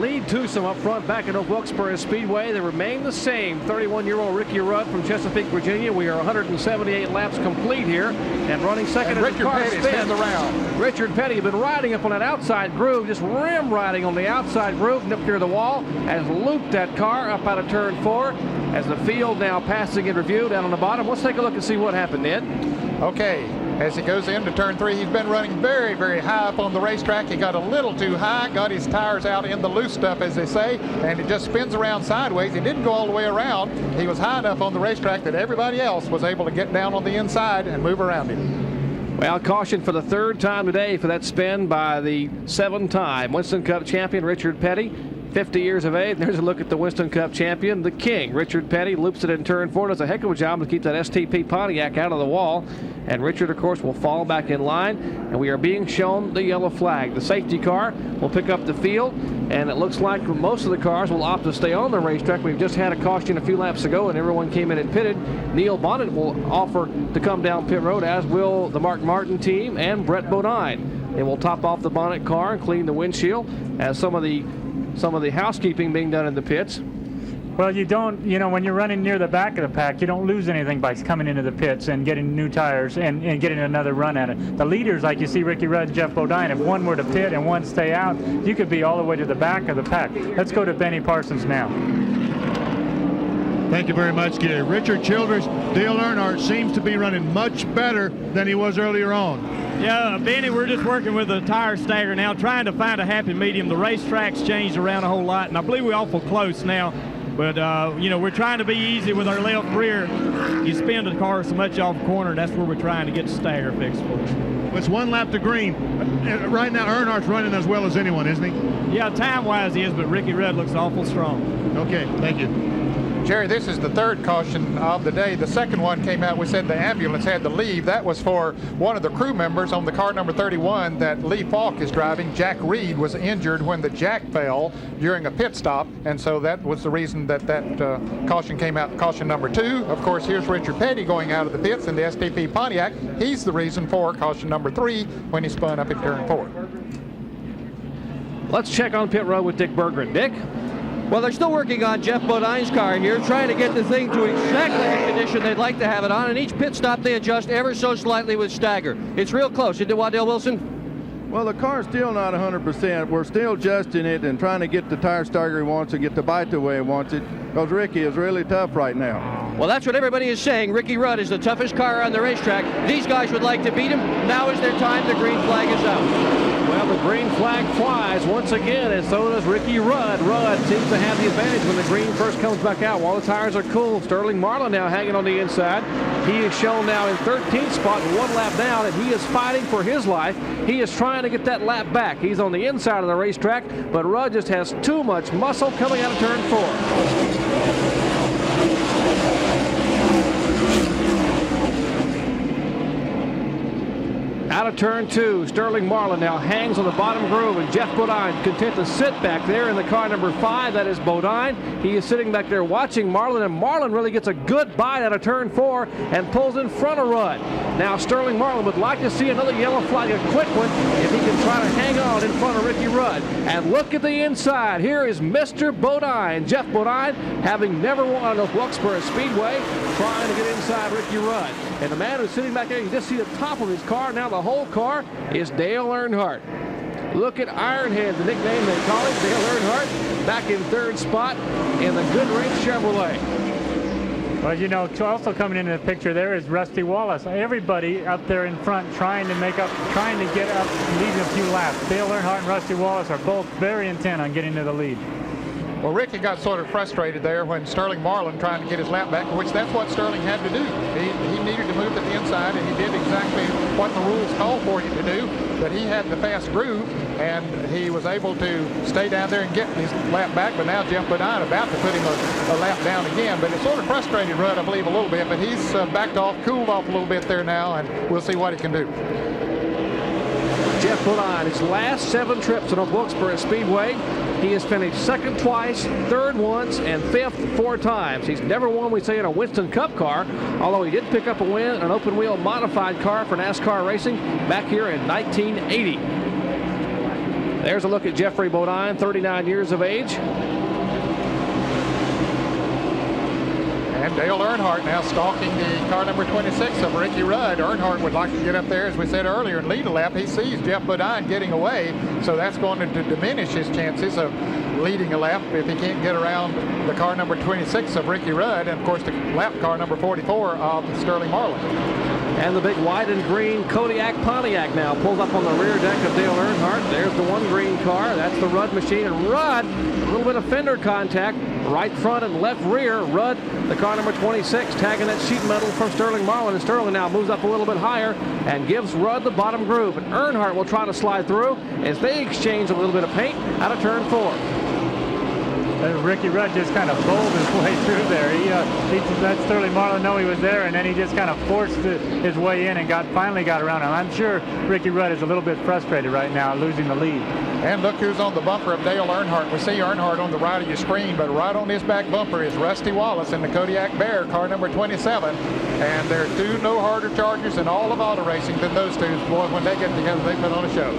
Lead twosome up front back at Wilkesboro Speedway. They remain the same. 31-year-old Ricky Rudd from Chesapeake, Virginia. We are 178 laps complete here, and running second as the car spins around. Richard Petty has been riding up on that outside groove, just rim riding on the outside groove, nipped near the wall, has looped that car up out of turn 4 as the field now passing in review down on the bottom. Let's take a look and see what happened, Ned. Okay. As he goes into turn 3, he's been running very, very high up on the racetrack. He got a little too high, got his tires out in the loose stuff, as they say, and it just spins around sideways. He didn't go all the way around. He was high enough on the racetrack that everybody else was able to get down on the inside and move around him. Well, caution for the third time today for that spin by the 7-time Winston Cup champion, Richard Petty. 50 years of age. There's a look at the Winston Cup champion, the King. Richard Petty loops it in turn 4. Does a heck of a job to keep that STP Pontiac out of the wall. And Richard, of course, will fall back in line. And we are being shown the yellow flag. The safety car will pick up the field. And it looks like most of the cars will opt to stay on the racetrack. We've just had a caution a few laps ago, and everyone came in and pitted. Neil Bonnet will offer to come down pit road, as will the Mark Martin team and Brett Bodine. They will top off the Bonnet car and clean the windshield as some of the housekeeping being done in the pits. Well, you don't, when you're running near the back of the pack, you don't lose anything by coming into the pits and getting new tires and getting another run at it. The leaders, like you see Ricky Rudd and Jeff Bodine, if one were to pit and one stay out, you could be all the way to the back of the pack. Let's go to Benny Parsons now. Thank you very much, Gary. Richard Childress, Dale Earnhardt seems to be running much better than he was earlier on. Yeah, Benny, we're just working with the tire stagger now, trying to find a happy medium. The racetrack's changed around a whole lot, and I believe we're awful close now. But, we're trying to be easy with our left rear. You spin the car so much off the corner, that's where we're trying to get the stagger fixed for. It's 1 lap to green. Right now, Earnhardt's running as well as anyone, isn't he? Yeah, time-wise he is, but Ricky Rudd looks awful strong. Okay, thank you. Jerry, this is the third caution of the day. The second one came out. We said the ambulance had to leave. That was for one of the crew members on the car number 31 that Lee Falk is driving. Jack Reed was injured when the jack fell during a pit stop, and so that was the reason that caution came out. Caution number 2. Of course, here's Richard Petty going out of the pits in the STP Pontiac. He's the reason for caution number 3 when he spun up in turn 4. Let's check on pit road with Dick Berggren. Dick? Well, they're still working on Jeff Bodine's car here, trying to get the thing to exactly the condition they'd like to have it on, and each pit stop they adjust ever so slightly with stagger. It's real close, isn't it, Waddell Wilson? Well, the car's still not 100%. We're still adjusting it and trying to get the tire stagger he wants and get the bite the way he wants it, because Ricky is really tough right now. Well, that's what everybody is saying. Ricky Rudd is the toughest car on the racetrack. These guys would like to beat him. Now is their time. The green flag is out. Well, the green flag flies once again, and so does Ricky Rudd. Rudd seems to have the advantage when the green first comes back out. While the tires are cool, Sterling Marlin now hanging on the inside. He is shown now in 13th spot, 1 lap down, and he is fighting for his life. He is trying to get that lap back. He's on the inside of the racetrack, but Rudd just has too much muscle coming out of turn 4. Out of turn 2, Sterling Marlin now hangs on the bottom groove, and Jeff Bodine content to sit back there in the car number 5. That is Bodine. He is sitting back there watching Marlin, and Marlin really gets a good bite out of turn 4 and pulls in front of Rudd. Now Sterling Marlin would like to see another yellow flag, a quick one, if he can try to hang on in front of Ricky Rudd. And look at the inside. Here is Mr. Bodine, Jeff Bodine, having never won at Wilkesboro Speedway, trying to get inside Ricky Rudd. And the man who's sitting back there, you just see the top of his car. Now the whole car is Dale Earnhardt. Look at Ironhead, the nickname they call him. Dale Earnhardt back in 3rd spot in the Goodrich Chevrolet. Well, you know, also coming into the picture there is Rusty Wallace. Everybody up there in front trying to get up, leading a few laps. Dale Earnhardt and Rusty Wallace are both very intent on getting to the lead. Well, Ricky got sort of frustrated there when Sterling Marlin trying to get his lap back, which that's what Sterling had to do. He needed to move to the inside, and he did exactly what the rules called for him to do. But he had the fast groove, and he was able to stay down there and get his lap back. But now Jeff Bodine about to put him a lap down again. But it sort of frustrated Rudd, I believe, a little bit. But he's backed off, cooled off a little bit there now, and we'll see what he can do. Jeff Bodine, his last 7 trips on Wilkesboro Speedway, he has finished 2nd twice, 3rd once, and 5th 4 times. He's never won, we say, in a Winston Cup car, although he did pick up a win in an open-wheel modified car for NASCAR racing back here in 1980. There's a look at Jeffrey Bodine, 39 years of age. And Dale Earnhardt now stalking the car number 26 of Ricky Rudd. Earnhardt would like to get up there, as we said earlier, and lead a lap. He sees Jeff Bodine getting away, so that's going to diminish his chances of leading a lap if he can't get around the car number 26 of Ricky Rudd, and of course the lap car number 44 of Sterling Marlin. And the big white and green Kodiak Pontiac now pulls up on the rear deck of Dale Earnhardt. There's the one green car. That's the Rudd machine. And Rudd, a little bit of fender contact, right front and left rear. Rudd, the car number 26, tagging that sheet metal from Sterling Marlin. And Sterling now moves up a little bit higher and gives Rudd the bottom groove. And Earnhardt will try to slide through as they exchange a little bit of paint out of turn 4. Ricky Rudd just kind of bowled his way through there. He let Sterling Marlin know he was there, and then he just kind of forced his way in and finally got around him. I'm sure Ricky Rudd is a little bit frustrated right now, losing the lead. And look who's on the bumper of Dale Earnhardt. We see Earnhardt on the right of your screen, but right on his back bumper is Rusty Wallace in the Kodiak Bear, car number 27. And there are 2 no harder chargers in all of auto racing than those 2. Boy, when they get together, they put on a show.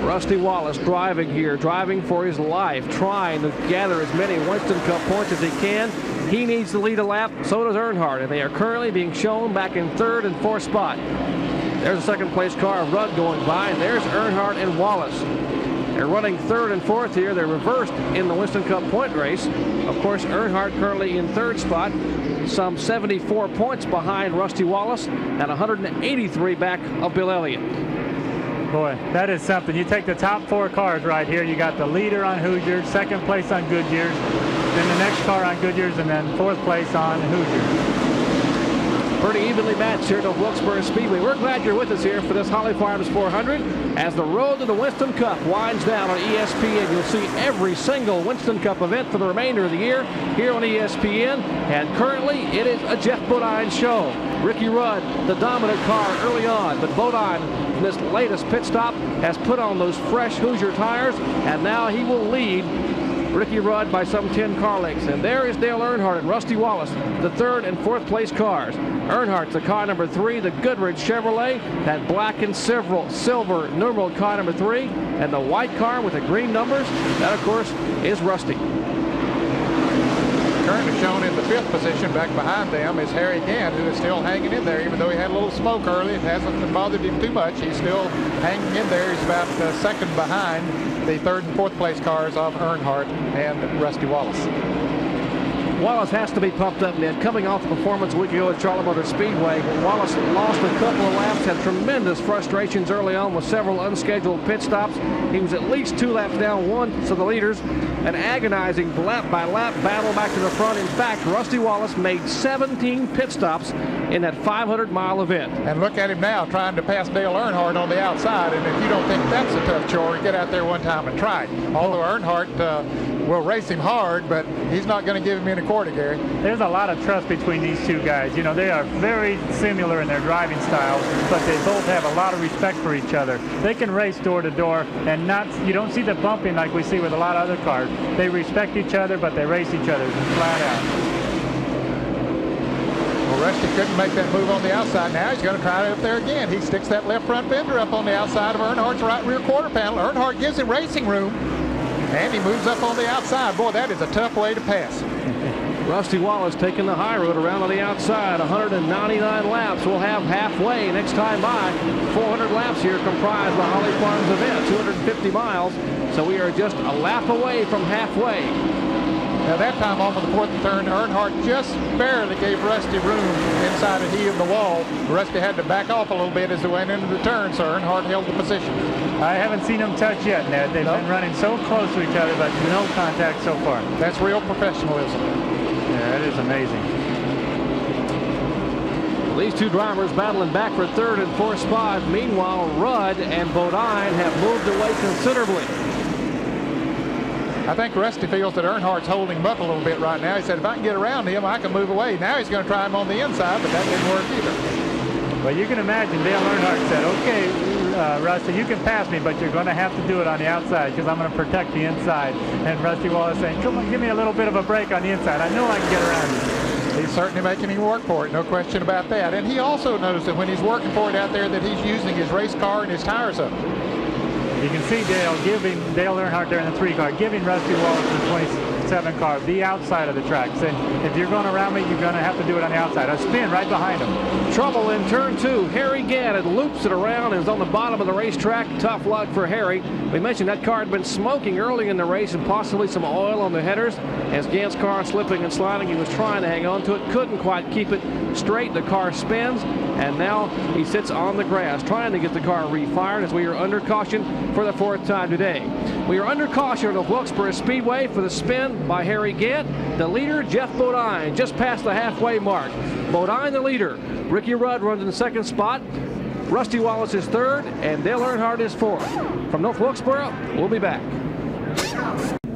Rusty Wallace driving here, driving for his life, trying to gather as many Winston Cup points as he can. He needs to lead a lap, so does Earnhardt, and they are currently being shown back in 3rd and 4th spot. There's a 2nd place car of Rudd going by, and there's Earnhardt and Wallace. They're running 3rd and 4th here. They're reversed in the Winston Cup point race. Of course, Earnhardt currently in 3rd spot, some 74 points behind Rusty Wallace and 183 back of Bill Elliott. Boy, that is something. You take the top 4 cars right here. You got the leader on Hoosiers, 2nd place on Goodyear's, then the next car on Goodyear's, and then 4th place on Hoosiers. Pretty evenly matched here at Wilkesboro Speedway. We're glad you're with us here for this Holly Farms 400. As the road to the Winston Cup winds down on ESPN, you'll see every single Winston Cup event for the remainder of the year here on ESPN. And currently, it is a Jeff Bodine show. Ricky Rudd, the dominant car early on, but Bodine, in this latest pit stop, has put on those fresh Hoosier tires, and now he will lead Ricky Rudd by some 10 car lengths. And there is Dale Earnhardt and Rusty Wallace, the 3rd and 4th place cars. Earnhardt's the car number 3, the Goodrich Chevrolet, that black and silver numeral car number 3, and the white car with the green numbers, that of course is Rusty. Currently shown in the 5th position back behind them is Harry Gant, who is still hanging in there. Even though he had a little smoke early, it hasn't bothered him too much. He's still hanging in there. He's about second behind the 3rd and 4th place cars of Earnhardt and Rusty Wallace. Wallace has to be pumped up, Ned. Coming off the performance a week ago at Charlotte Motor Speedway, Wallace lost a couple of laps, had tremendous frustrations early on with several unscheduled pit stops. He was at least 2 laps down, one to the leaders. An agonizing lap-by-lap battle back to the front. In fact, Rusty Wallace made 17 pit stops in that 500-mile event. And look at him now trying to pass Dale Earnhardt on the outside. And if you don't think that's a tough chore, get out there one time and try it. Although Earnhardt will race him hard, but he's not going to give him any quarter, Gary. There's a lot of trust between these two guys. You know, they are very similar in their driving styles, but they both have a lot of respect for each other. They can race door to door, and you don't see the bumping like we see with a lot of other cars. They respect each other, but they race each other flat out. Well, Rusty couldn't make that move on the outside. Now he's going to try it up there again. He sticks that left front fender up on the outside of Earnhardt's right rear quarter panel. Earnhardt gives him racing room, and he moves up on the outside. Boy, that is a tough way to pass. Rusty Wallace taking the high road around on the outside. 199 laps. We'll have halfway next time by. 400 laps here comprise the Holly Farms event, 250 miles. So we are just a lap away from halfway. Now that time off of the 4th turn, Earnhardt just barely gave Rusty room inside of he of the wall. Rusty had to back off a little bit as they went into the turn, so Earnhardt held the position. I haven't seen them touch yet, Ned. They've been running so close to each other, but no contact so far. That's real professionalism. Yeah, that is amazing. Well, these two drivers battling back for 3rd and 4th spot. Meanwhile, Rudd and Bodine have moved away considerably. I think Rusty feels that Earnhardt's holding him up a little bit right now. He said, if I can get around him, I can move away. Now he's going to try him on the inside, but that didn't work either. Well, you can imagine Dale Earnhardt said, okay, Rusty, you can pass me, but you're going to have to do it on the outside because I'm going to protect the inside. And Rusty Wallace saying, come on, give me a little bit of a break on the inside. I know I can get around you. He's certainly making him work for it, no question about that. And he also knows that when he's working for it out there that he's using his race car and his tires up. You can see Dale Earnhardt there in the 3 car, giving Rusty Wallace the 27 car, the outside of the track. Saying, if you're going around me, you're going to have to do it on the outside. A spin right behind him. Trouble in turn 2. Harry Gant loops it around and is on the bottom of the racetrack. Tough luck for Harry. We mentioned that car had been smoking early in the race and possibly some oil on the headers. As Gant's car slipping and sliding, he was trying to hang on to it, couldn't quite keep it straight. The car spins, and now he sits on the grass trying to get the car refired as we are under caution for the 4th time today. We are under caution at Wilkesboro Speedway for the spin by Harry Gant. The leader, Jeff Bodine, just past the halfway mark. Bodine the leader. Ricky Rudd runs in the 2nd spot. Rusty Wallace is 3rd, and Dale Earnhardt is 4th. From North Wilkesboro, we'll be back.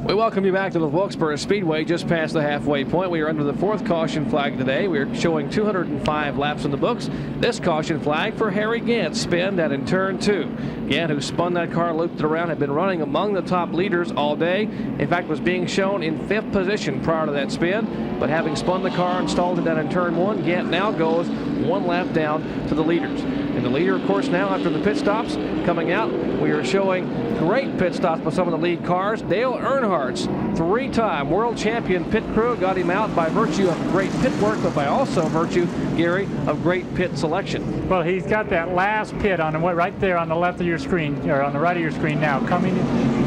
We welcome you back to the Wilkesboro Speedway, just past the halfway point. We are under the 4th caution flag today. We are showing 205 laps in the books. This caution flag for Harry Gant's spin that in turn 2. Gant, who spun that car, looped it around, had been running among the top leaders all day. In fact, was being shown in 5th position prior to that spin. But having spun the car and stalled it down in turn 1, Gant now goes 1 lap down to the leaders. And the leader, of course, now after the pit stops coming out, we are showing great pit stops by some of the lead cars. Dale Earnhardt's 3-time world champion pit crew got him out by virtue of great pit work, but by also virtue, Gary, of great pit selection. Well, he's got that last pit on right there on the left of your screen, or on the right of your screen now, coming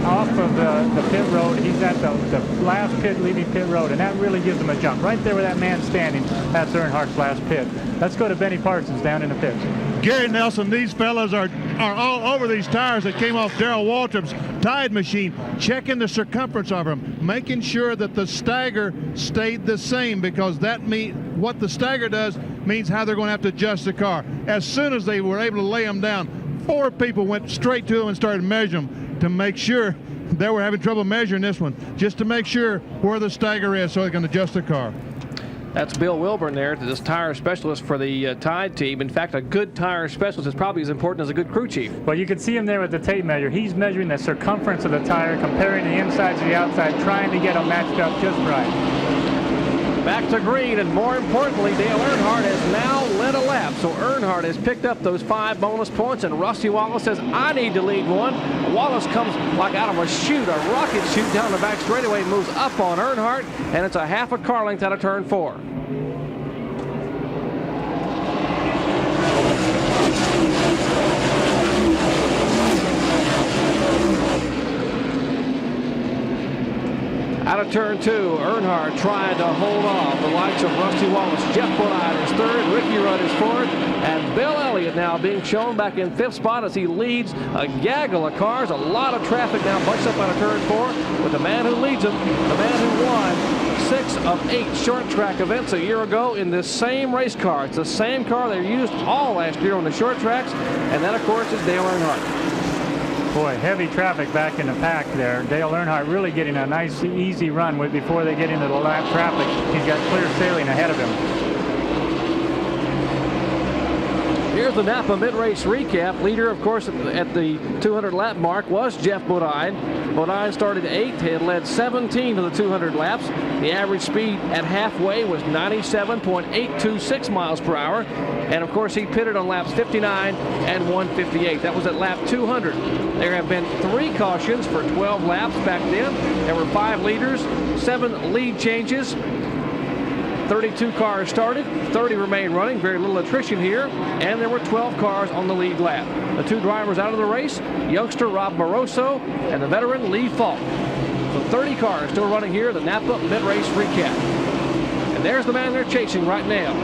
off of the pit road. He's at the last pit leaving pit road, and that really gives him a jump. Right there where that man's standing, that's Earnhardt's last pit. Let's go to Benny Parsons down in the pits. Gary Nelson, these fellas are all over these tires that came off Darrell Waltrip's Tide machine, checking the circumference of them, making sure that the stagger stayed the same, because what the stagger does means how they're going to have to adjust the car. As soon as they were able to lay them down, 4 people went straight to them and started measuring them to make sure. They were having trouble measuring this one, just to make sure where the stagger is so they can adjust the car. That's Bill Wilburn there, this tire specialist for the Tide team. In fact, a good tire specialist is probably as important as a good crew chief. Well, you can see him there with the tape measure. He's measuring the circumference of the tire, comparing the inside to the outside, trying to get them matched up just right. Back to green, and more importantly, Dale Earnhardt has now led a lap. So Earnhardt has picked up those 5 bonus points, and Rusty Wallace says, I need to lead one. Wallace comes like out of a chute, a rocket chute down the back straightaway, moves up on Earnhardt, and it's a half a car length out of turn 4. Out of turn 2, Earnhardt tried to hold off the likes of Rusty Wallace. Jeff Bodine is 3rd, Ricky Rudd is 4th, and Bill Elliott now being shown back in 5th spot as he leads a gaggle of cars. A lot of traffic now bunched up out of turn 4, with the man who leads them, the man who won 6 of 8 short track events a year ago in this same race car. It's the same car they used all last year on the short tracks, and that, of course, is Dale Earnhardt. Boy, heavy traffic back in the pack there. Dale Earnhardt really getting a nice, easy run before they get into the lap traffic. He's got clear sailing ahead of him. Here's the Napa mid-race recap. Leader, of course, at the 200 lap mark was Jeff Bodine. Bodine started 8th, had led 17 to the 200 laps. The average speed at halfway was 97.826 miles per hour. And of course, he pitted on laps 59 and 158. That was at lap 200. There have been 3 cautions for 12 laps back then. There were 5 leaders, 7 lead changes. 32 cars started, 30 remain running, very little attrition here, and there were 12 cars on the lead lap. The 2 drivers out of the race, youngster Rob Moroso and the veteran Lee Falk. So 30 cars still running here, the Napa mid-race recap. And there's the man they're chasing right now.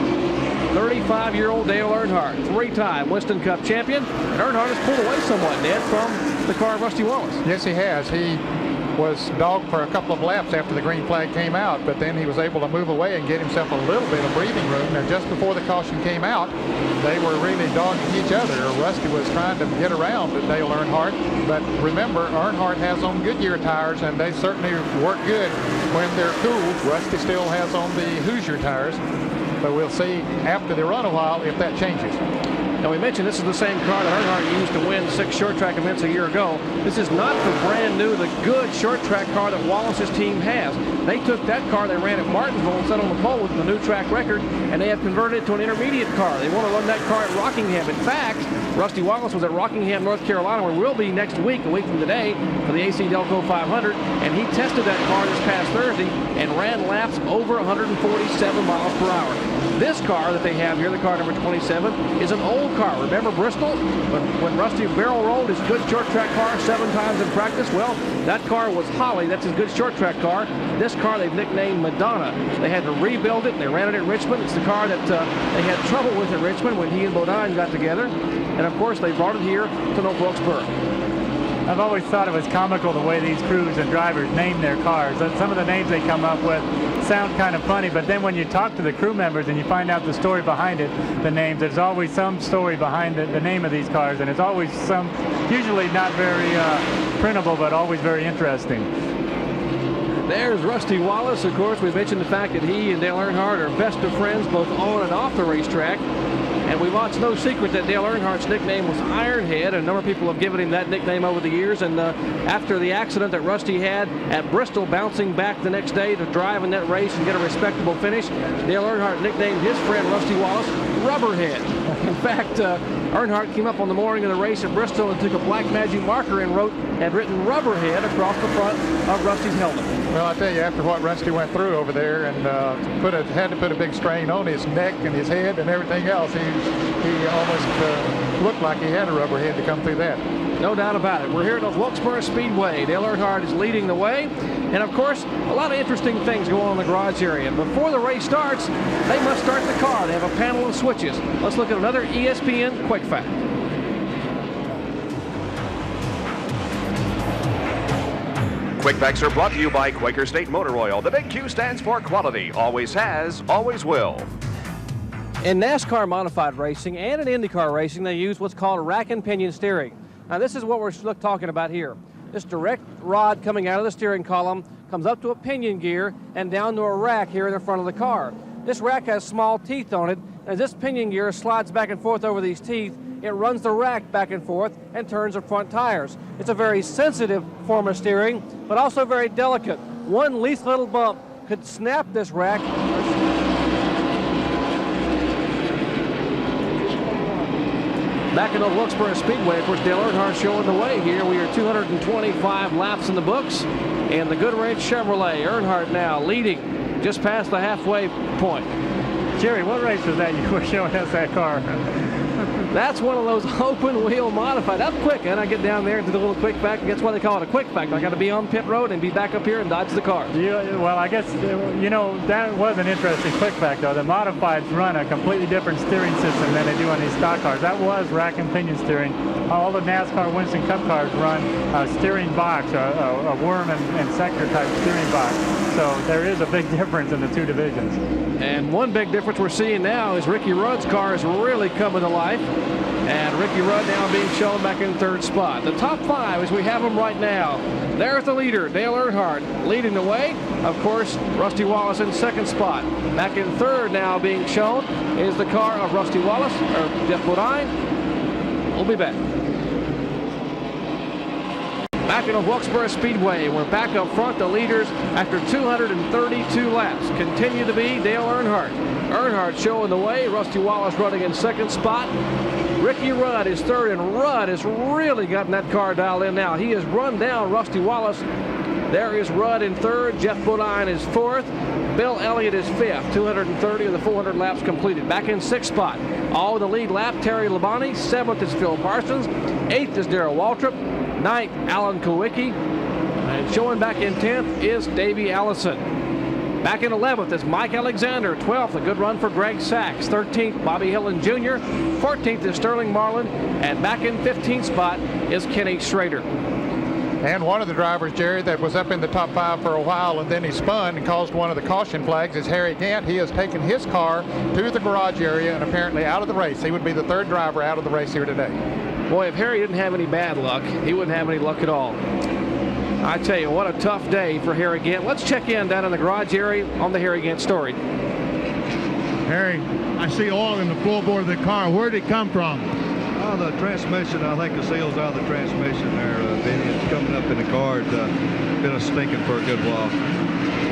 35-year-old Dale Earnhardt, 3-time Winston Cup champion, and Earnhardt has pulled away somewhat, Ned, from the car of Rusty Wallace. Yes, he has. He was dogged for a couple of laps after the green flag came out, but then he was able to move away and get himself a little bit of breathing room. Now, just before the caution came out, they were really dogging each other. Rusty was trying to get around Dale Earnhardt, but remember, Earnhardt has on Goodyear tires, and they certainly work good when they're cool. Rusty still has on the Hoosier tires, but we'll see after they run a while if that changes. Now, we mentioned this is the same car that Earnhardt used to win 6 short track events a year ago. This is not the brand new, the good short track car that Wallace's team has. They took that car they ran at Martinsville and set on the pole with the new track record, and they have converted it to an intermediate car. They want to run that car at Rockingham. In fact, Rusty Wallace was at Rockingham, North Carolina, where we'll be next week, a week from today, for the AC Delco 500, and he tested that car this past Thursday and ran laps over 147 miles per hour. This car that they have here, the car number 27, is an old car. Remember Bristol? When Rusty barrel rolled his good short track car 7 times in practice? Well, that car was Holly. That's his good short track car. This car they've nicknamed Madonna. They had to rebuild it, and they ran it at Richmond. It's the car that they had trouble with at Richmond when he and Bodine got together. And of course, they brought it here to North Wilkesboro. I've always thought it was comical the way these crews and drivers name their cars. Some of the names they come up with sound kind of funny, but then when you talk to the crew members and you find out the story behind it, the names, there's always some story behind the name of these cars, and it's always some, usually not very printable, but always very interesting. There's Rusty Wallace. Of course, we mentioned the fact that he and Dale Earnhardt are best of friends both on and off the racetrack. And we watched no secret that Dale Earnhardt's nickname was Ironhead. A number of people have given him that nickname over the years. And after the accident that Rusty had at Bristol, bouncing back the next day to drive in that race and get a respectable finish, Dale Earnhardt nicknamed his friend Rusty Wallace Rubberhead. In fact, Earnhardt came up on the morning of the race at Bristol and took a black magic marker and had written Rubberhead across the front of Rusty's helmet. Well, I tell you, after what Rusty went through over there and had to put a big strain on his neck and his head and everything else, he almost looked like he had a rubber head to come through that. No doubt about it. We're here at Wilkesboro Speedway. Dale Earnhardt is leading the way. And of course, a lot of interesting things go on in the garage area. Before the race starts, they must start the car. They have a panel of switches. Let's look at another ESPN Quick Fact. Quick Facts are brought to you by Quaker State Motor Oil. The big Q stands for quality. Always has, always will. In NASCAR modified racing and in IndyCar racing, they use what's called rack and pinion steering. Now, this is what we're talking about here. This direct rod coming out of the steering column comes up to a pinion gear and down to a rack here in the front of the car. This rack has small teeth on it. As this pinion gear slides back and forth over these teeth, it runs the rack back and forth and turns the front tires. It's a very sensitive form of steering, but also very delicate. One least little bump could snap this rack. Back in old Wilkesboro Speedway, of course, Dale Earnhardt showing the way here. We are 225 laps in the books, and the Goodwrench Chevrolet. Earnhardt now leading just past the halfway point. Jerry, what race was that you were showing us that car? That's one of those open wheel modified. That's quick, and I get down there and do the little quick back. That's why they call it a quick back. I got to be on pit road and be back up here and dodge the car. Well, I guess, you know, that was an interesting quick back, though. The modifieds run a completely different steering system than they do on these stock cars. That was rack and pinion steering. All the NASCAR Winston Cup cars run a steering box, a worm and sector type steering box. So there is a big difference in the two divisions. And one big difference we're seeing now is Ricky Rudd's car is really coming to life. And Ricky Rudd now being shown back in third spot. The top five as we have them right now. There's the leader, Dale Earnhardt, leading the way. Of course, Rusty Wallace in second spot. Back in third now being shown is the car of Rusty Wallace, or Jeff Bodine. We'll be back. Back in Wilkesboro Speedway, we're back up front. The leaders after 232 laps continue to be Dale Earnhardt. Earnhardt showing the way. Rusty Wallace running in second spot. Ricky Rudd is third, and Rudd has really gotten that car dialed in now. He has run down Rusty Wallace. There is Rudd in third. Jeff Bodine is fourth. Bill Elliott is fifth. 230 of the 400 laps completed. Back in sixth spot. All the lead lap, Terry Labonte. Seventh is Phil Parsons. Eighth is Darrell Waltrip. Ninth, Alan Kowicki. And showing back in 10th is Davey Allison. Back in 11th is Mike Alexander. 12th, a good run for Greg Sachs. 13th, Bobby Hillen Jr. 14th is Sterling Marlin. And back in 15th spot is Kenny Schrader. And one of the drivers, Jerry, that was up in the top five for a while and then he spun and caused one of the caution flags is Harry Gant. He has taken his car to the garage area and apparently out of the race. He would be the third driver out of the race here today. Boy, if Harry didn't have any bad luck, he wouldn't have any luck at all. I tell you, what a tough day for Harry Gant. Let's check in down in the garage area on the Harry Gant story. Harry, I see oil in the floorboard of the car. Where did it come from? Oh, the transmission. I think the seal's out of the transmission there, Benny. It's coming up in the car. It's been a stinking for a good while.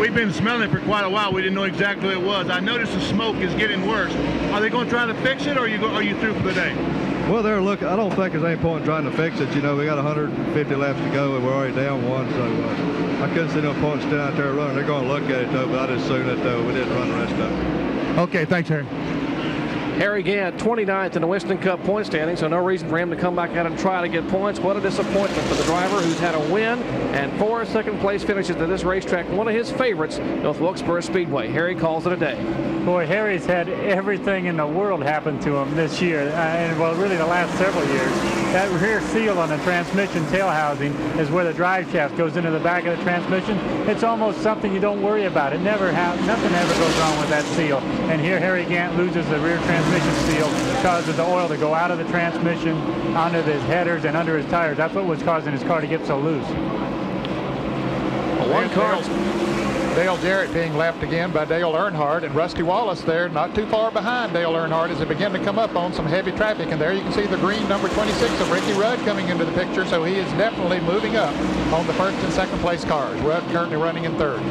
We've been smelling it for quite a while. We didn't know exactly what it was. I noticed the smoke is getting worse. Are they going to try to fix it, or are you through for the day? Well, they're looking. I don't think there's any point in trying to fix it. You know, we got 150 laps to go, and we're already down one. So I couldn't see no point in staying out there running. They're going to look at it, though, but I just assumed that we didn't run the rest of it. Okay, thanks, Harry. Harry Gant, 29th in the Winston Cup point standing, so no reason for him to come back out and try to get points. What a disappointment for the driver who's had a win and 4 second-place finishes at this racetrack. One of his favorites, North Wilkesboro Speedway. Harry calls it a day. Boy, Harry's had everything in the world happen to him this year, and well, really the last several years. That rear seal on the transmission tail housing is where the drive shaft goes into the back of the transmission. It's almost something you don't worry about. Nothing ever goes wrong with that seal. And here Harry Gant loses the rear transmission seal, causes the oil to go out of the transmission, onto his headers and under his tires. That's what was causing his car to get so loose. Well, one car. Dale Jarrett being lapped again by Dale Earnhardt, and Rusty Wallace there not too far behind Dale Earnhardt as they begin to come up on some heavy traffic. And there you can see the green number 26 of Ricky Rudd coming into the picture, so he is definitely moving up on the first and second place cars. Rudd currently running in third.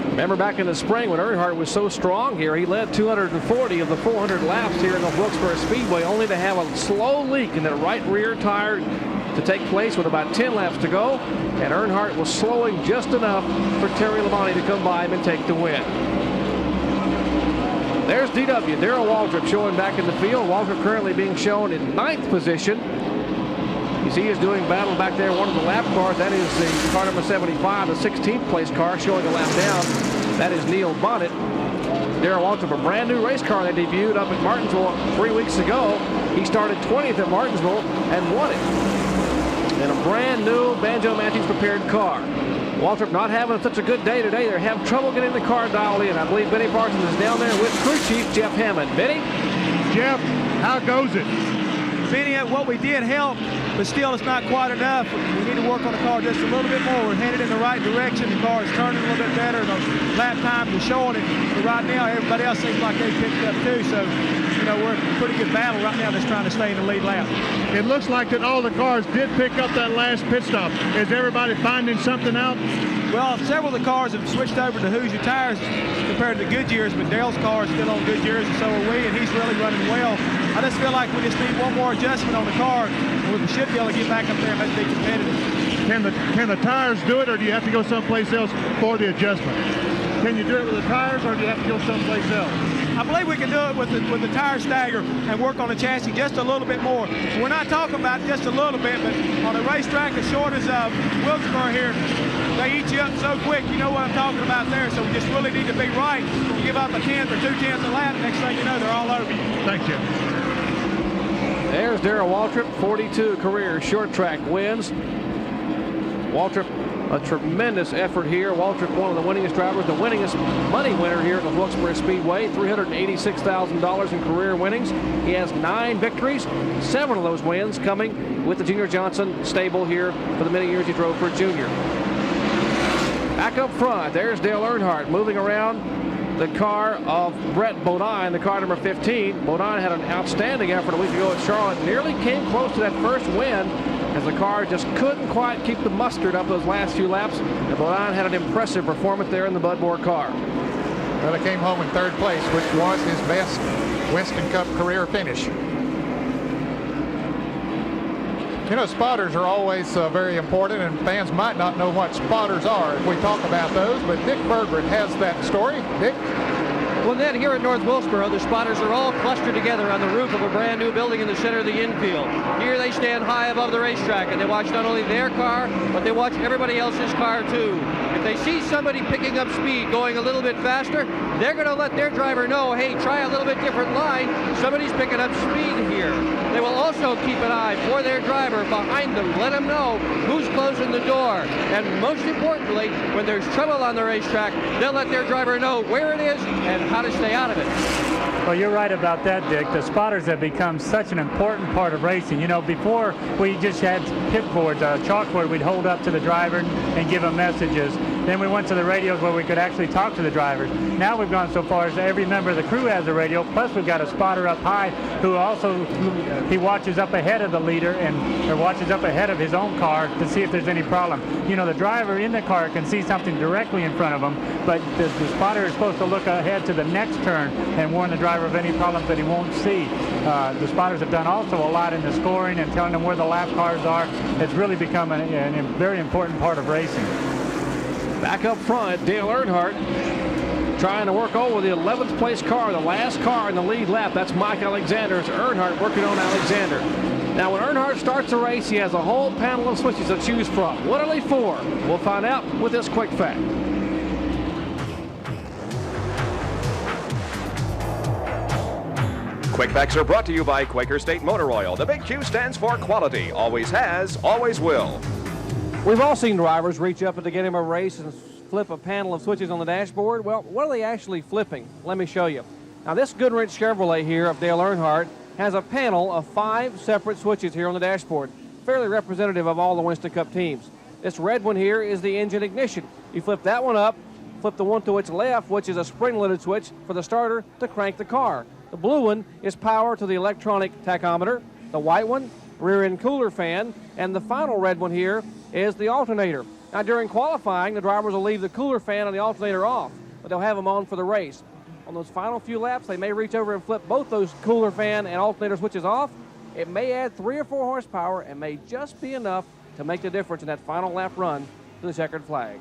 Remember back in the spring when Earnhardt was so strong here, he led 240 of the 400 laps here in the Wilkesboro Speedway, only to have a slow leak in that right rear tire to take place with about 10 laps to go, and Earnhardt was slowing just enough for Terry Labonte to come by him and take the win. There's DW, Darrell Waltrip showing back in the field. Waltrip currently being shown in 9th position. You see he's doing battle back there, one of the lap cars. That is the car number 75, the 16th place car showing a lap down. That is Neil Bonnet. Darrell Waltrip, a brand new race car that debuted up at Martinsville 3 weeks ago. He started 20th at Martinsville and won it. And a brand new Banjo Matthews prepared car. Waltrip not having such a good day today. They're having trouble getting the car dialed in. I believe Benny Parsons is down there with crew chief Jeff Hammond. Benny? Jeff, how goes it? Benny, what we did help, but still it's not quite enough. We need to work on the car just a little bit more. We're headed in the right direction. The car is turning a little bit better. The lap times are showing it. But right now, everybody else seems like they picked up too. So, you know, we're in a pretty good battle right now that's trying to stay in the lead lap. It looks like that all the cars did pick up that last pit stop. Is everybody finding something out? Well, several of the cars have switched over to Hoosier tires compared to Goodyear's, but Dale's car is still on Goodyear's, and so are we, and he's really running well. I just feel like we just need one more adjustment on the car, and we should be able to get back up there and maybe be competitive. Can the tires do it, or do you have to go someplace else for the adjustment? Can you do it with the tires, or do you have to go someplace else? I believe we can do it with the tire stagger and work on the chassis just a little bit more. We're not talking about just a little bit, but on a racetrack as short as Wilkesboro here, they eat you up so quick. You know what I'm talking about there. So we just really need to be right. You give up a 10th or 2/10 a lap, next thing you know, they're all over you. Thank you. There's Darrell Waltrip, 42 career short track wins. Waltrip, a tremendous effort here. Waltrip, one of the winningest drivers, the winningest money winner here at the Wilkesboro Speedway, $386,000 in career winnings. He has 9 victories, 7 of those wins coming with the Junior Johnson stable here for the many years he drove for Junior. Back up front, there's Dale Earnhardt moving around the car of Brett Bodine, the car number 15. Bodine had an outstanding effort a week ago at Charlotte, nearly came close to that first win, as the car just couldn't quite keep the mustard up those last few laps. And Bodine had an impressive performance there in the Bud Moore car. Well, he came home in 3rd place, which was his best Winston Cup career finish. You know, spotters are always very important, and fans might not know what spotters are if we talk about those, but Dick Berggren has that story. Dick? Well, then here at North Wilkesboro, the spotters are all clustered together on the roof of a brand new building in the center of the infield. Here they stand high above the racetrack, and they watch not only their car, but they watch everybody else's car too. If they see somebody picking up speed, going a little bit faster, they're going to let their driver know, hey, try a little bit different line. Somebody's picking up speed here. They will also keep an eye for their driver behind them, let them know who's closing the door. And most importantly, when there's trouble on the racetrack, they'll let their driver know where it is and how to stay out of it. Well, you're right about that, Dick. The spotters have become such an important part of racing. You know, before we just had pit boards, a chalkboard we'd hold up to the driver and give them messages. Then we went to the radios where we could actually talk to the drivers. Now we've gone so far as every member of the crew has a radio, plus we've got a spotter up high who also, he watches up ahead of the leader or watches up ahead of his own car to see if there's any problem. You know, the driver in the car can see something directly in front of him, but the spotter is supposed to look ahead to the next turn and warn the driver of any problems that he won't see. The spotters have done also a lot in the scoring and telling them where the lap cars are. It's really become a very important part of racing. Back up front, Dale Earnhardt trying to work over the 11th place car, the last car in the lead lap. That's Mike Alexander. It's Earnhardt working on Alexander. Now, when Earnhardt starts a race, he has a whole panel of switches to choose from. What are they for? We'll find out with this quick fact. Quick Facts are brought to you by Quaker State Motor Oil. The big Q stands for quality. Always has, always will. We've all seen drivers reach up to get him a race and flip a panel of switches on the dashboard. Well, what are they actually flipping? Let me show you. Now, this Goodrich Chevrolet here of Dale Earnhardt has a panel of 5 separate switches here on the dashboard, fairly representative of all the Winston Cup teams. This red one here is the engine ignition. You flip that one up, flip the one to its left, which is a spring-loaded switch for the starter to crank the car. The blue one is power to the electronic tachometer. The white one, rear-end cooler fan, and the final red one here is the alternator. Now, during qualifying, the drivers will leave the cooler fan and the alternator off, but they'll have them on for the race. On those final few laps, they may reach over and flip both those cooler fan and alternator switches off. It may add 3 or 4 horsepower and may just be enough to make the difference in that final lap run to the checkered flag.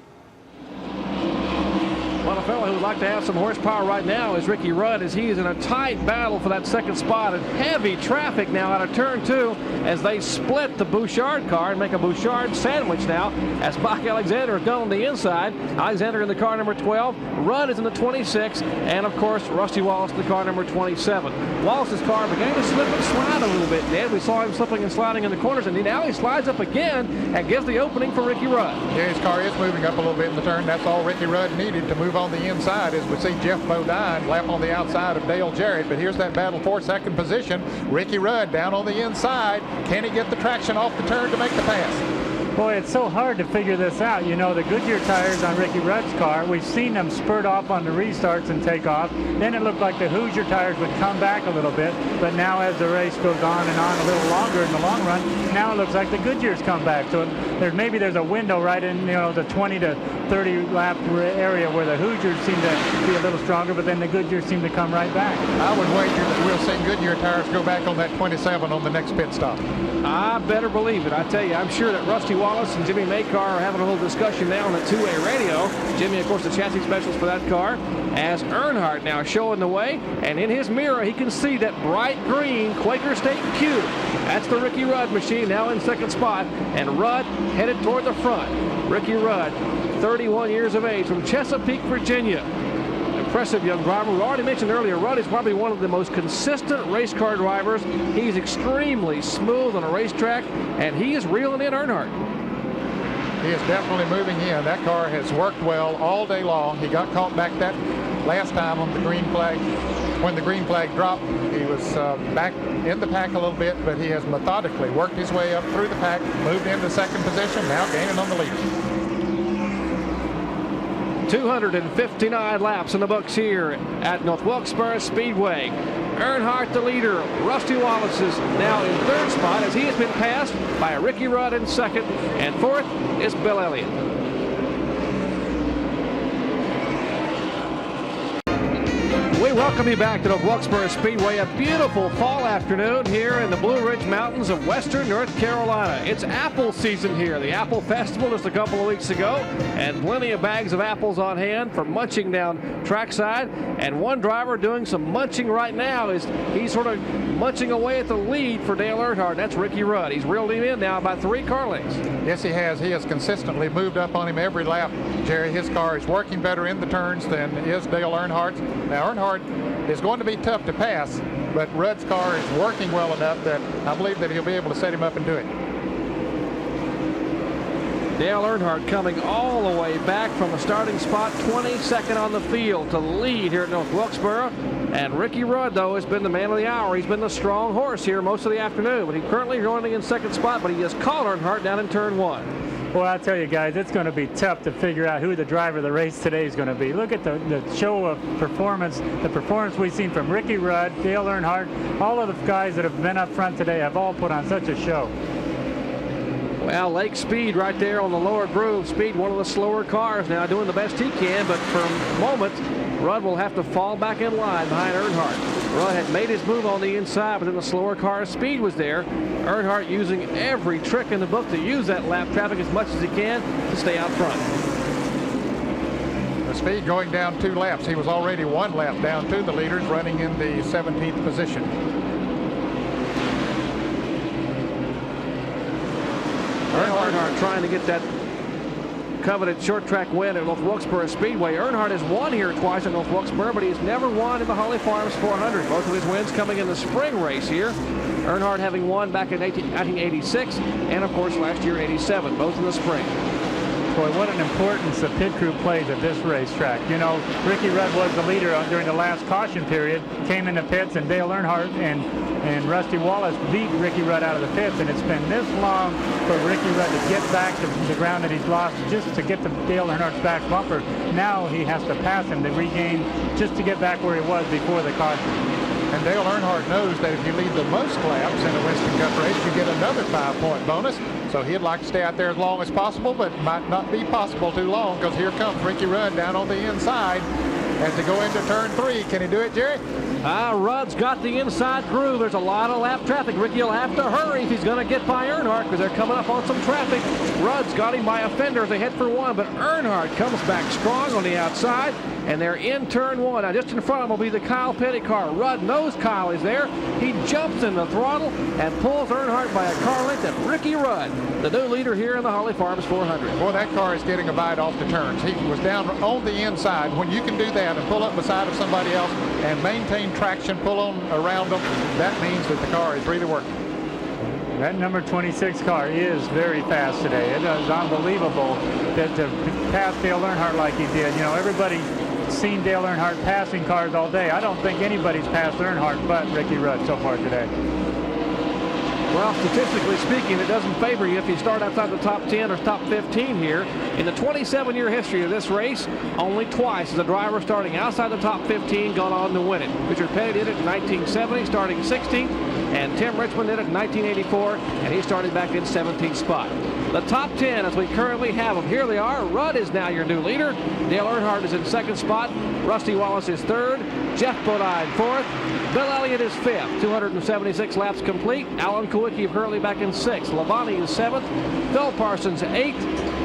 Well, a fellow who would like to have some horsepower right now is Ricky Rudd, as he is in a tight battle for that second spot, and heavy traffic now out of turn 2 as they split the Bouchard car and make a Bouchard sandwich now, as Mike Alexander is done on the inside. Alexander in the car number 12, Rudd is in the 26, and of course Rusty Wallace in the car number 27. Wallace's car began to slip and slide a little bit, Dad. We saw him slipping and sliding in the corners, and now he slides up again and gives the opening for Ricky Rudd. Yeah, his car is moving up a little bit in the turn. That's all Ricky Rudd needed to move on the inside, as we see Jeff Bodine lap on the outside of Dale Jarrett. But here's that battle for second position. Ricky Rudd down on the inside. Can he get the traction off the turn to make the pass? Boy, it's so hard to figure this out. You know, the Goodyear tires on Ricky Rudd's car, we've seen them spurt off on the restarts and take off. Then it looked like the Hoosier tires would come back a little bit, but now as the race goes on and on a little longer in the long run, now it looks like the Goodyears come back. So maybe there's a window right in, you know, the 20 to 30 lap area where the Hoosiers seem to be a little stronger, but then the Goodyears seem to come right back. I would wager that we'll see Goodyear tires go back on that 27 on the next pit stop. I better believe it. I tell you, I'm sure that Rusty Wallace and Jimmy Makar are having a little discussion now on the two-way radio. Jimmy, of course, the chassis specialist for that car, as Earnhardt now showing the way, and in his mirror he can see that bright green Quaker State Q. That's the Ricky Rudd machine now in second spot, and Rudd headed toward the front. Ricky Rudd, 31 years of age, from Chesapeake, Virginia. Impressive young driver. We already mentioned earlier, Rudd is probably one of the most consistent race car drivers. He's extremely smooth on a racetrack, and he is reeling in Earnhardt. He is definitely moving in. That car has worked well all day long. He got caught back that last time on the green flag. When the green flag dropped, he was back in the pack a little bit, but he has methodically worked his way up through the pack, moved into second position, now gaining on the leader. 259 laps in the books here at North Wilkesboro Speedway. Earnhardt the leader. Rusty Wallace is now in third spot as he has been passed by Ricky Rudd in second, and fourth is Bill Elliott. We welcome you back to the Wilkesboro Speedway. A beautiful fall afternoon here in the Blue Ridge Mountains of western North Carolina. It's apple season here. The Apple Festival just a couple of weeks ago, and plenty of bags of apples on hand for munching down trackside. And one driver doing some munching right now he's sort of munching away at the lead for Dale Earnhardt. That's Ricky Rudd. He's reeled him in now by 3 car lengths. Yes, he has. He has consistently moved up on him every lap. Jerry, his car is working better in the turns than is Dale Earnhardt's. Now, Earnhardt is going to be tough to pass, but Rudd's car is working well enough that I believe that he'll be able to set him up and do it. Dale Earnhardt coming all the way back from the starting spot, 22nd on the field to lead here at North Wilkesboro. And Ricky Rudd, though, has been the man of the hour. He's been the strong horse here most of the afternoon, but he's currently running in second spot, but he just caught Earnhardt down in turn 1. Well, I'll tell you guys, it's going to be tough to figure out who the driver of the race today is going to be. Look at the show of performance, the performance we've seen from Ricky Rudd, Dale Earnhardt. All of the guys that have been up front today have all put on such a show. Well, Lake Speed right there on the lower groove. Speed, one of the slower cars now, doing the best he can, but for a moment, Rudd will have to fall back in line behind Earnhardt. Rudd had made his move on the inside, but then the slower car Speed was there. Earnhardt using every trick in the book to use that lap traffic as much as he can to stay out front. The Speed going down 2 laps. He was already 1 lap down to the leaders, running in the 17th position. Earnhardt trying to get that coveted short track win at North Wilkesboro Speedway. Earnhardt has won here twice at North Wilkesboro, but he's never won in the Holly Farms 400. Both of his wins coming in the spring race here. Earnhardt having won back in 1986 and, of course, last year 87, both in the spring. Boy, what an importance the pit crew plays at this racetrack. You know, Ricky Rudd was the leader during the last caution period, came into pits, and Dale Earnhardt and Rusty Wallace beat Ricky Rudd out of the pits, and it's been this long for Ricky Rudd to get back to the ground that he's lost just to get to Dale Earnhardt's back bumper. Now he has to pass him to regain just to get back where he was before the caution. And Dale Earnhardt knows that if you lead the most laps in a Winston Cup race, you get another 5-point bonus. So he'd like to stay out there as long as possible, but it might not be possible too long, because here comes Ricky Rudd down on the inside as they go into turn 3. Can he do it, Jerry? Rudd's got the inside groove. There's a lot of lap traffic. Ricky will have to hurry if he's going to get by Earnhardt, because they're coming up on some traffic. Rudd's got him by a fender as they head for 1, but Earnhardt comes back strong on the outside, and they're in turn 1. Now, just in front of them will be the Kyle Petty car. Rudd knows Kyle is there. He jumps in the throttle and pulls Earnhardt by a car length, and Ricky Rudd, the new leader here in the Holly Farms 400. Boy, that car is getting a bite off the turns. He was down on the inside. When you can do that and pull up beside of somebody else and maintain traction, pull on around them, that means that the car is really working. That number 26 car is very fast today. It is unbelievable that to pass Dale Earnhardt like he did. You know, everybody's seen Dale Earnhardt passing cars all day. I don't think anybody's passed Earnhardt but Ricky Rudd so far today. Well, statistically speaking, it doesn't favor you if you start outside the top 10 or top 15 here. In the 27-year history of this race, only twice has a driver starting outside the top 15 gone on to win it. Richard Petty did it in 1970, starting 16th, and Tim Richmond did it in 1984, and he started back in 17th spot. The top 10 as we currently have them. Here they are. Rudd is now your new leader. Dale Earnhardt is in second spot. Rusty Wallace is third. Jeff Bodine fourth. Bill Elliott is fifth. 276 laps complete. Alan Kulwicki of Hurley back in sixth. Labonte is seventh. Phil Parsons eighth.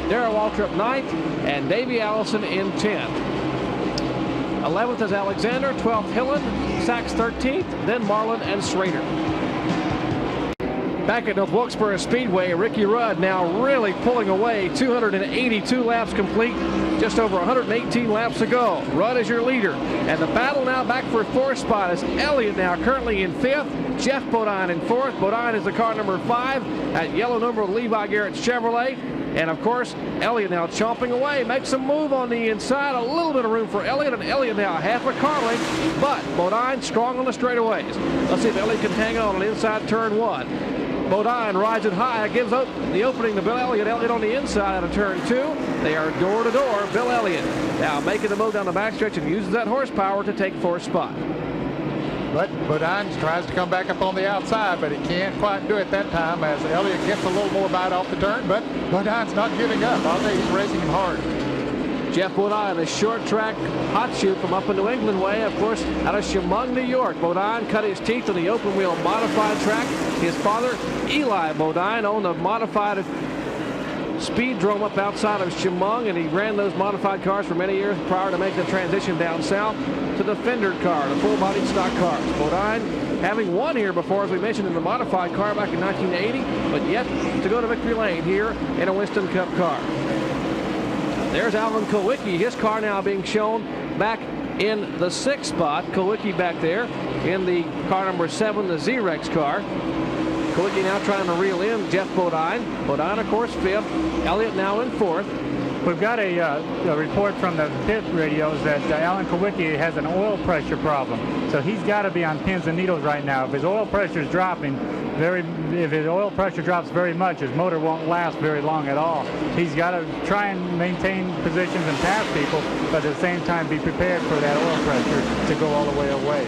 Darrell Waltrip ninth. And Davey Allison in 10th. 11th is Alexander. 12th Hillen. Sachs 13th. Then Marlin and Schrader. Back at North Wilkesboro Speedway, Ricky Rudd now really pulling away. 282 laps complete, just over 118 laps to go. Rudd is your leader. And the battle now back for fourth spot is Elliott now currently in fifth. Jeff Bodine in fourth. Bodine is the car number 5 at yellow number of Levi Garrett's Chevrolet. And of course, Elliott now chomping away, makes a move on the inside, a little bit of room for Elliott, and Elliott now half a car length, but Bodine strong on the straightaways. Let's see if Elliott can hang on inside turn 1. Bodine rides it high, gives up the opening to Bill Elliott. Elliott on the inside out of turn 2. They are door to door. Bill Elliott now making the move down the backstretch and uses that horsepower to take fourth spot. But Bodine tries to come back up on the outside, but he can't quite do it that time as Elliott gets a little more bite off the turn, but Bodine's not giving up. I'll say he's racing him hard. Jeff Bodine, a short track hot shoot from up in New England way, of course, out of Chemung, New York. Bodine cut his teeth on the open wheel modified track. His father, Eli Bodine, owned a modified speedrome up outside of Chemung, and he ran those modified cars for many years prior to making the transition down south to the fender car, the full-bodied stock cars. Bodine having won here before, as we mentioned, in the modified car back in 1980, but yet to go to victory lane here in a Winston Cup car. There's Alvin Kulwicki, his car now being shown back in the 6th spot. Kulwicki back there in the car number 7, the Z-Rex car. Kulwicki now trying to reel in Jeff Bodine. Bodine, of course, 5th. Elliott now in 4th. We've got a report from the pit radios that Alan Kulwicki has an oil pressure problem. So he's got to be on pins and needles right now. If his oil pressure is dropping, if his oil pressure drops very much, his motor won't last very long at all. He's got to try and maintain positions and pass people, but at the same time be prepared for that oil pressure to go all the way away.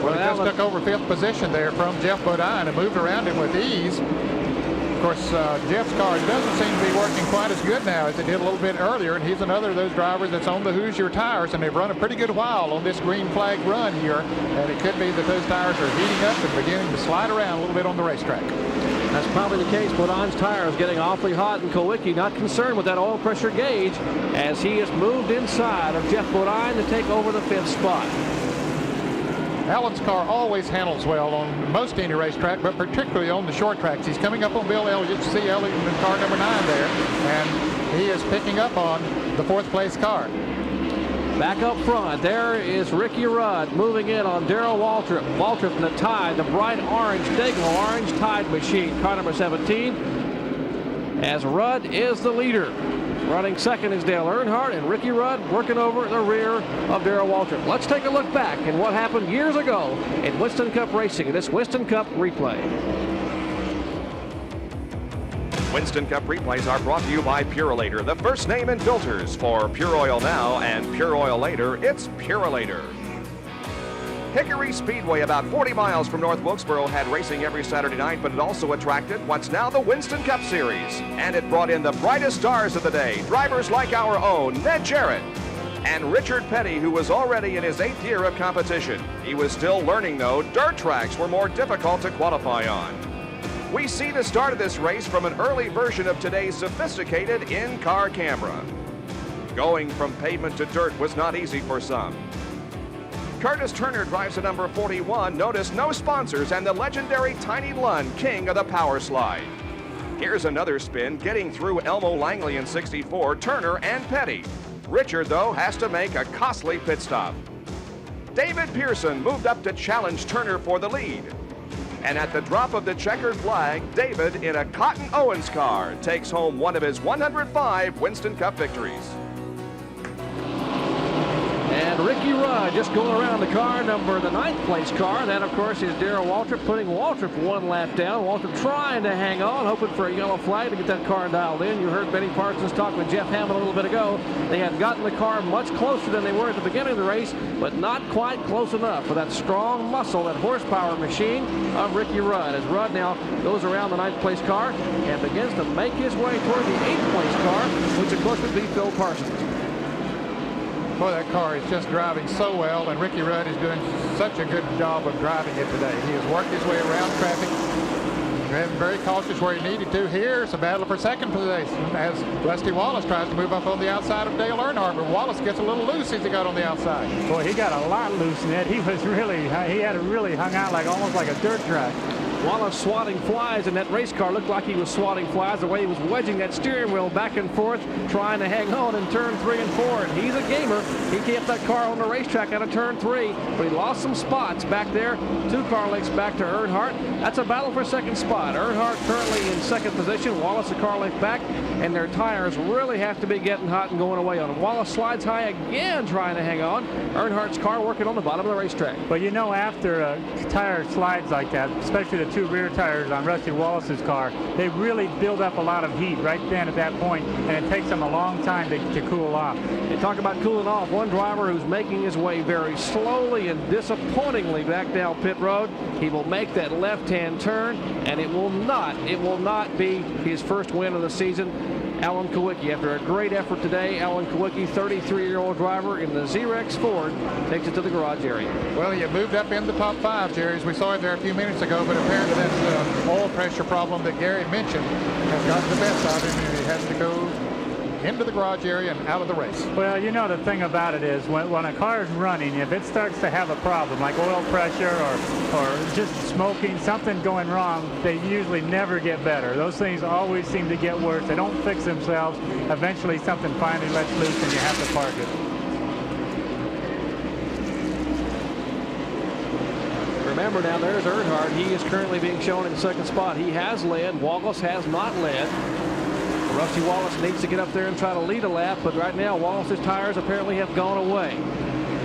Well, he just took over 5th position there from Jeff Bodine and moved around him with ease. Of course, Jeff's car doesn't seem to be working quite as good now as it did a little bit earlier, and he's another of those drivers that's on the Hoosier tires, and they've run a pretty good while on this green flag run here, and it could be that those tires are heating up and beginning to slide around a little bit on the racetrack. That's probably the case. Bodine's tire is getting awfully hot, and Kulwicki not concerned with that oil pressure gauge as he has moved inside of Jeff Bodine to take over the 5th spot. Alan's car always handles well on most any racetrack, but particularly on the short tracks. He's coming up on Bill Elliott. You see Elliott in car number 9 there, and he is picking up on the 4th place car. Back up front, there is Ricky Rudd moving in on Darrell Waltrip. Waltrip in the Tide, the bright orange, Degmo orange Tide machine, car number 17, as Rudd is the leader. Running 2nd is Dale Earnhardt, and Ricky Rudd working over the rear of Darrell Waltrip. Let's take a look back at what happened years ago in Winston Cup racing in this Winston Cup replay. Winston Cup replays are brought to you by Purolator, the first name in filters. For Pure Oil now and Pure Oil later, it's Purolator. Hickory Speedway, about 40 miles from North Wilkesboro, had racing every Saturday night, but it also attracted what's now the Winston Cup Series. And it brought in the brightest stars of the day, drivers like our own Ned Jarrett and Richard Petty, who was already in his 8th year of competition. He was still learning, though. Dirt tracks were more difficult to qualify on. We see the start of this race from an early version of today's sophisticated in-car camera. Going from pavement to dirt was not easy for some. Curtis Turner drives the number 41. Notice no sponsors and the legendary Tiny Lund, king of the power slide. Here's another spin, getting through Elmo Langley in 64, Turner and Petty. Richard, though, has to make a costly pit stop. David Pearson moved up to challenge Turner for the lead. And at the drop of the checkered flag, David, in a Cotton Owens car, takes home one of his 105 Winston Cup victories. And And Ricky Rudd just going around the car, the 9th place car. That, of course, is Darrell Waltrip, putting Waltrip 1 lap down. Waltrip trying to hang on, hoping for a yellow flag to get that car dialed in. You heard Benny Parsons talk with Jeff Hammond a little bit ago. They had gotten the car much closer than they were at the beginning of the race, but not quite close enough for that strong muscle, that horsepower machine of Ricky Rudd. As Rudd now goes around the 9th place car and begins to make his way toward the 8th place car, which of course would be Phil Parsons. Boy, that car is just driving so well, and Ricky Rudd is doing such a good job of driving it today. He has worked his way around traffic, and very cautious where he needed to. Here's a battle for second place as Rusty Wallace tries to move up on the outside of Dale Earnhardt, but Wallace gets a little loose as he got on the outside. Boy, he got a lot loose, Ned. He had it really hung out almost like a dirt track. Wallace swatting flies in that race car. Looked like he was swatting flies the way he was wedging that steering wheel back and forth, trying to hang on in turn 3 and 4. And he's a gamer. He kept that car on the racetrack out of turn 3, but he lost some spots back there. 2 car lengths back to Earnhardt. That's a battle for second spot. Earnhardt currently in second position. Wallace a car length back, and their tires really have to be getting hot and going away on them. Wallace slides high again, trying to hang on. Earnhardt's car working on the bottom of the racetrack. But you know, after a tire slides like that, especially the 2 rear tires on Rusty Wallace's car, they really build up a lot of heat right then at that point, and it takes them a long time to cool off. They talk about cooling off. One driver who's making his way very slowly and disappointingly back down pit road. He will make that left-hand turn, and it will not be his first win of the season. Alan Kawicki, after a great effort today, Alan Kawicki, 33-year-old driver in the Xerox Ford, takes it to the garage area. Well, he moved up in the top 5, Jerry, as we saw him there a few minutes ago, but apparently that oil pressure problem that Gary mentioned has gotten the best out of him, and he has to go into the garage area and out of the race. Well, you know, the thing about it is when a car is running, if it starts to have a problem like oil pressure or just smoking, something going wrong, they usually never get better. Those things always seem to get worse. They don't fix themselves. Eventually something finally lets loose and you have to park it. Remember now, there's Earnhardt. He is currently being shown in second spot. He has led. Wallace has not led. Rusty Wallace needs to get up there and try to lead a lap, but right now Wallace's tires apparently have gone away.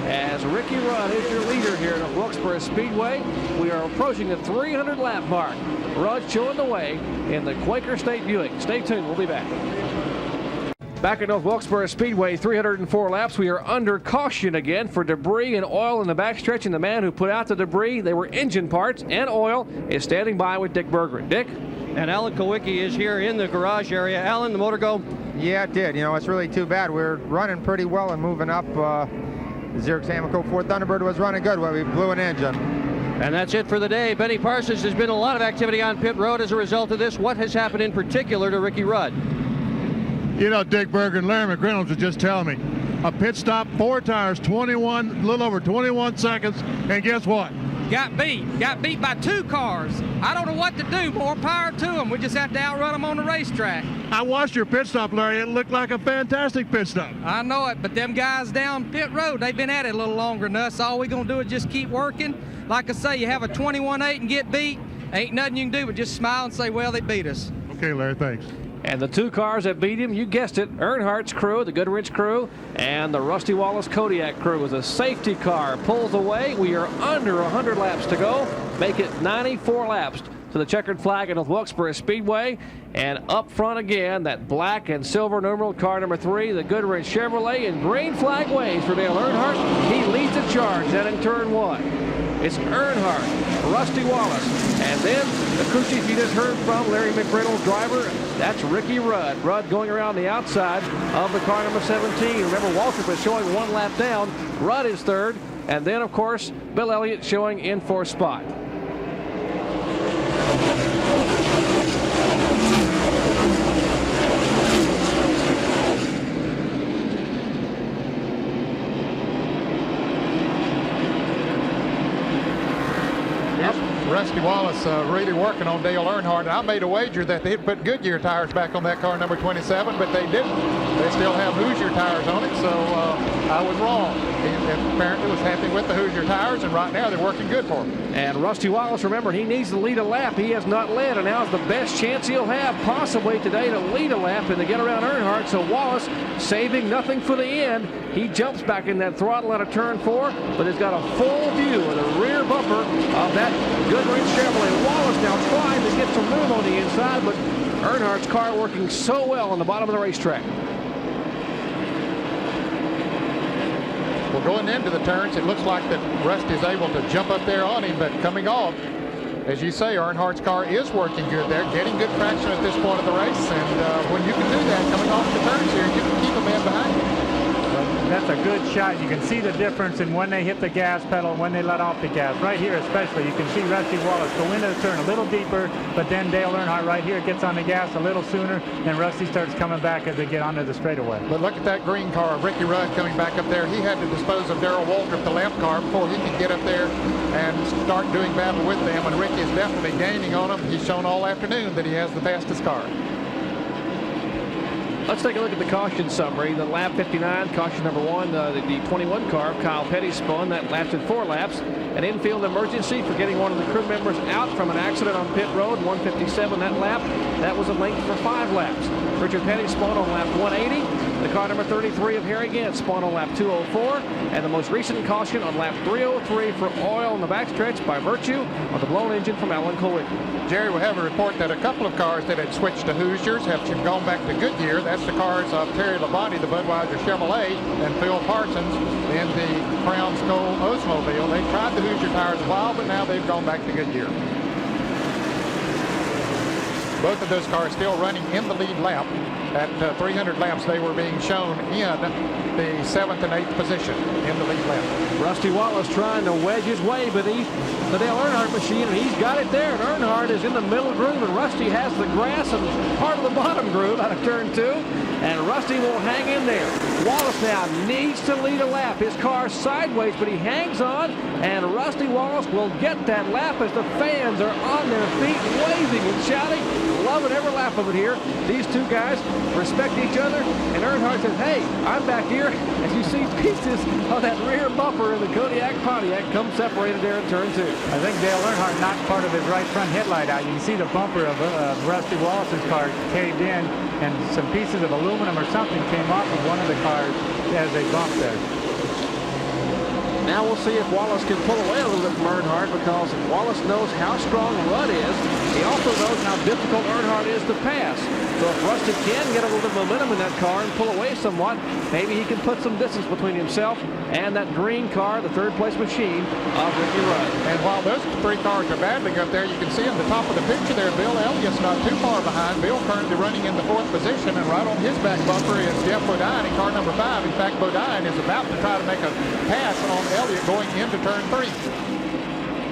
As Ricky Rudd is your leader here at Wilkesboro Speedway, we are approaching the 300 lap mark. Rudd showing the way in the Quaker State Buick. Stay tuned, we'll be back. Back at North Wilkesboro Speedway, 304 laps. We are under caution again for debris and oil in the backstretch, and the man who put out the debris, they were engine parts and oil, is standing by with Dick Berggren. Dick? And Alan Kawicki is here in the garage area. Alan, the motor go? Yeah, it did. You know, it's really too bad. We're running pretty well and moving up. The Xerox Amoco Ford Thunderbird was running good, but we blew an engine. And that's it for the day. Benny Parsons, has been a lot of activity on pit road as a result of this. What has happened in particular to Ricky Rudd? You know, Dick Berggren, Larry McReynolds was just telling me. A pit stop, 4 tires, a little over 21 seconds, and guess what? Got beat by 2 cars. I don't know what to do. More power to them. We just have to outrun them on the racetrack. I watched your pit stop, Larry. It looked like a fantastic pit stop. I know it, but them guys down pit road, they've been at it a little longer than us. All we're going to do is just keep working. Like I say, you have a 21.8 and get beat, ain't nothing you can do but just smile and say, well, they beat us. Okay, Larry, thanks. And the 2 cars that beat him, you guessed it, Earnhardt's crew, the Goodrich crew, and the Rusty Wallace Kodiak crew. As a safety car pulls away, we are under 100 laps to go. Make it 94 laps to the checkered flag at Wilkesboro Speedway. And up front again, that black and silver numeral car number 3, the Goodrich Chevrolet, and green flag waves for Dale Earnhardt. He leads the charge then in turn 1. It's Earnhardt, Rusty Wallace, and then the crew chief you just heard from, Larry McReynolds, driver, that's Ricky Rudd. Rudd going around the outside of the car number 17. Remember, Waltrip is showing 1 lap down. Rudd is 3rd, and then, of course, Bill Elliott showing in 4th spot. Rusty Wallace really working on Dale Earnhardt. And I made a wager that they'd put Goodyear tires back on that car number 27, but they didn't. They still have Hoosier tires on it, so I was wrong. He apparently was happy with the Hoosier tires, and right now they're working good for him. And Rusty Wallace, remember, he needs to lead a lap. He has not led, and now is the best chance he'll have possibly today to lead a lap and to get around Earnhardt. So Wallace saving nothing for the end. He jumps back in that throttle out of turn 4, but has got a full view of the rear bumper of that Goodrich Chevrolet. Wallace now trying to get some room on the inside, but Earnhardt's car working so well on the bottom of the racetrack. Well, going into the turns, it looks like that Rusty's able to jump up there on him, but coming off, as you say, Earnhardt's car is working good there, getting good traction at this point of the race, and when you can do that coming off the turns here, you can keep a man behind you. That's a good shot. You can see the difference in when they hit the gas pedal and when they let off the gas. Right here especially, you can see Rusty Wallace go into the turn a little deeper, but then Dale Earnhardt right here gets on the gas a little sooner, and Rusty starts coming back as they get onto the straightaway. But look at that green car, Ricky Rudd coming back up there. He had to dispose of Darrell Waltrip, the lap car, before he could get up there and start doing battle with them, and Ricky is definitely gaining on him. He's shown all afternoon that he has the fastest car. Let's take a look at the caution summary. The lap 59, caution number 1, the 21 car of Kyle Petty spun. That lasted 4 laps. An infield emergency for getting one of the crew members out from an accident on pit road, 157 that lap. That was a length for 5 laps. Richard Petty spun on lap 180. The car number 33 of Harry Gant spun on lap 204. And the most recent caution on lap 303 for oil in the backstretch by virtue of the blown engine from Alan Kulwicki. Jerry, we have a report that a couple of cars that had switched to Hoosiers have gone back to Goodyear. That's the cars of Terry Labonte, the Budweiser Chevrolet, and Phil Parsons in the Crown Skull Oldsmobile. They tried the Hoosier tires a while, but now they've gone back to Goodyear. Both of those cars still running in the lead lap. At 300 laps, they were being shown in the 7th and 8th position in the lead lap. Rusty Wallace trying to wedge his way beneath the Dale Earnhardt machine, and he's got it there. And Earnhardt is in the middle groove, and Rusty has the grass and part of the bottom groove out of turn 2. And Rusty will hang in there. Wallace now needs to lead a lap. His car's sideways, but he hangs on, and Rusty Wallace will get that lap as the fans are on their feet, waving and shouting, loving every lap of it here. These two guys respect each other, and Earnhardt says, hey, I'm back here. As you see pieces of that rear bumper of the Kodiak Pontiac come separated there in turn 2. I think Dale Earnhardt knocked part of his right front headlight out. You can see the bumper of Rusty Wallace's car caved in, and some pieces of aluminum or something came off of one of the cars as they bumped there. Now we'll see if Wallace can pull away a little bit from Earnhardt, because Wallace knows how strong Rudd is. He also knows how difficult Earnhardt is to pass. So if Rusty can get a little bit of momentum in that car and pull away somewhat, maybe he can put some distance between himself and that green car, the third place machine of Ricky Rudd. And while those 3 cars are battling up there, you can see on the top of the picture there, Bill Elliott's not too far behind. Bill currently running in the 4th position, and right on his back bumper is Jeff Bodine in car number 5. In fact, Bodine is about to try to make a pass on Elliott going into turn 3.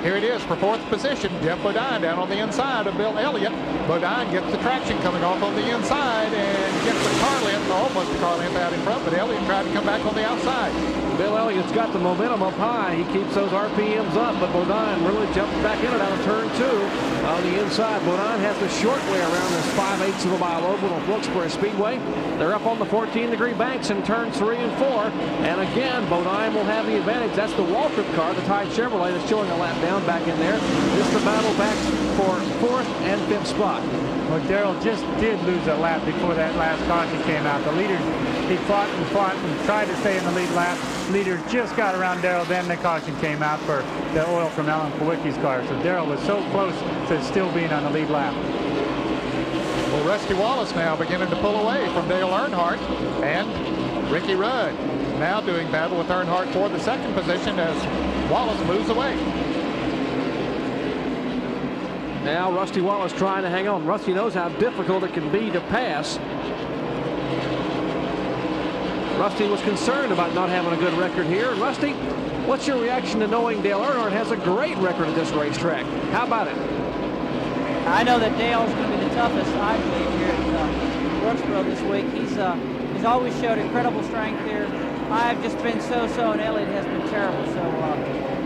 Here it is for 4th position. Jeff Bodine down on the inside of Bill Elliott. Bodine gets the traction coming off on the inside and gets the car length, almost the car length out in front, but Elliott tried to come back on the outside. Bill Elliott's got the momentum up high. He keeps those RPMs up, but Bodine really jumps back in it out of turn 2 on the inside. Bodine has the short way around this 5/8 of a mile oval of Wilkesboro Speedway. They're up on the 14-degree banks in turns 3 and 4. And again, Bodine will have the advantage. That's the Waltrip car, the Tide Chevrolet, that's showing a lap down back in there. This is the battle back for 4th and 5th spot. Well, Darrell just did lose a lap before that last caution came out. The leader, he fought and tried to stay in the lead lap. Leader just got around Darrell, then the caution came out for the oil from Alan Kulwicki's car. So Darrell was so close to still being on the lead lap. Well, Rusty Wallace now beginning to pull away from Dale Earnhardt, and Ricky Rudd now doing battle with Earnhardt for the 2nd position as Wallace moves away. Now Rusty Wallace trying to hang on. Rusty knows how difficult it can be to pass. Rusty was concerned about not having a good record here. Rusty, what's your reaction to knowing Dale Earnhardt has a great record at this racetrack? How about it? I know that Dale's going to be the toughest, I believe, here at Wilkesboro this week. He's always showed incredible strength here. I've just been so-so, and Elliott has been terrible. So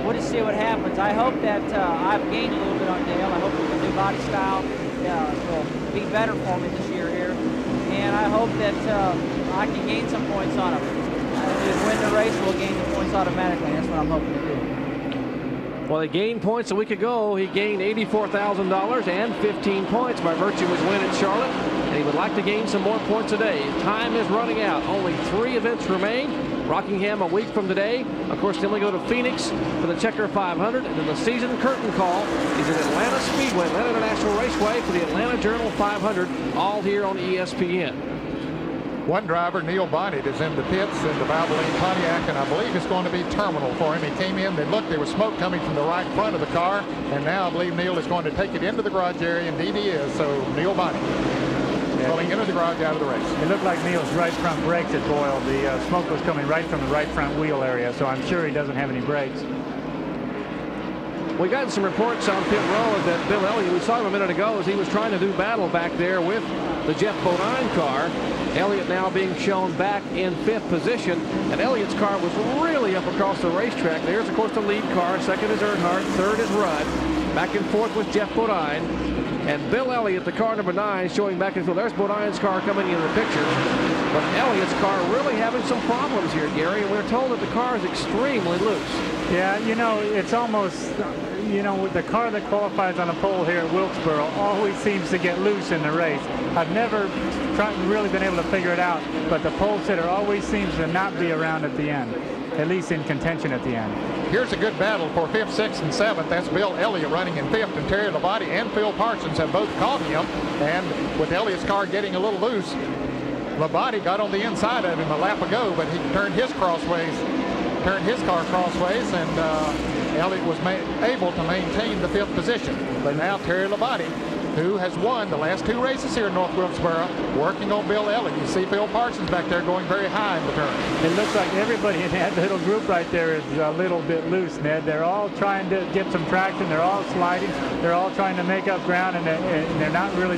we'll just see what happens. I hope that I've gained a little bit on Dale. I hope the new body style will be better for me this year here. And I hope that I can gain some points on him. Just win the race, we'll gain the points automatically. That's what I'm hoping to do. Well, he gained points a week ago. He gained $84,000 and 15 points by virtue of his win at Charlotte, and he would like to gain some more points today. Time is running out. Only 3 events remain. Rockingham a week from today. Of course, then we go to Phoenix for the Checker 500, and then the season curtain call is at Atlanta Speedway, Atlanta International Raceway for the Atlanta Journal 500, all here on ESPN. One driver, Neil Bonnet, is in the pits in the Valvoline Pontiac, and I believe it's going to be terminal for him. He came in, they looked, there was smoke coming from the right front of the car, and now I believe Neil is going to take it into the garage area, indeed he is. So Neil Bonnet going into the garage out of the race. It looked like Neil's right front brakes had boiled. The smoke was coming right from the right front wheel area, so I'm sure he doesn't have any brakes. We got some reports on pit road that Bill Elliott, we saw him a minute ago as he was trying to do battle back there with the Jeff Bodine car. Elliott now being shown back in 5th position, and Elliott's car was really up across the racetrack. There's, of course, the lead car. 2nd is Earnhardt. 3rd is Rudd. Back and forth with Jeff Bodine. And Bill Elliott, the car number 9, showing back and forth. There's Bodine's car coming into the picture. But Elliott's car really having some problems here, Gary, and we're told that the car is extremely loose. Yeah, you know, it's almost, you know, with the car that qualifies on the pole here at Wilkesboro always seems to get loose in the race. I've never really been able to figure it out, but the pole sitter always seems to not be around at the end, at least in contention at the end. Here's a good battle for 5th, 6th, and 7th. That's Bill Elliott running in 5th, and Terry Labonte and Phil Parsons have both caught him. And with Elliott's car getting a little loose, Labonte got on the inside of him a lap ago, but he turned his car crossways, and Elliott was able to maintain the 5th position. But now Terry Labonte, who has won the last 2 races here in North Wilkesboro, working on Bill Elliott. You see Phil Parsons back there going very high in the turn. It looks like everybody in that little group right there is a little bit loose, Ned. They're all trying to get some traction. They're all sliding. They're all trying to make up ground, and they're not really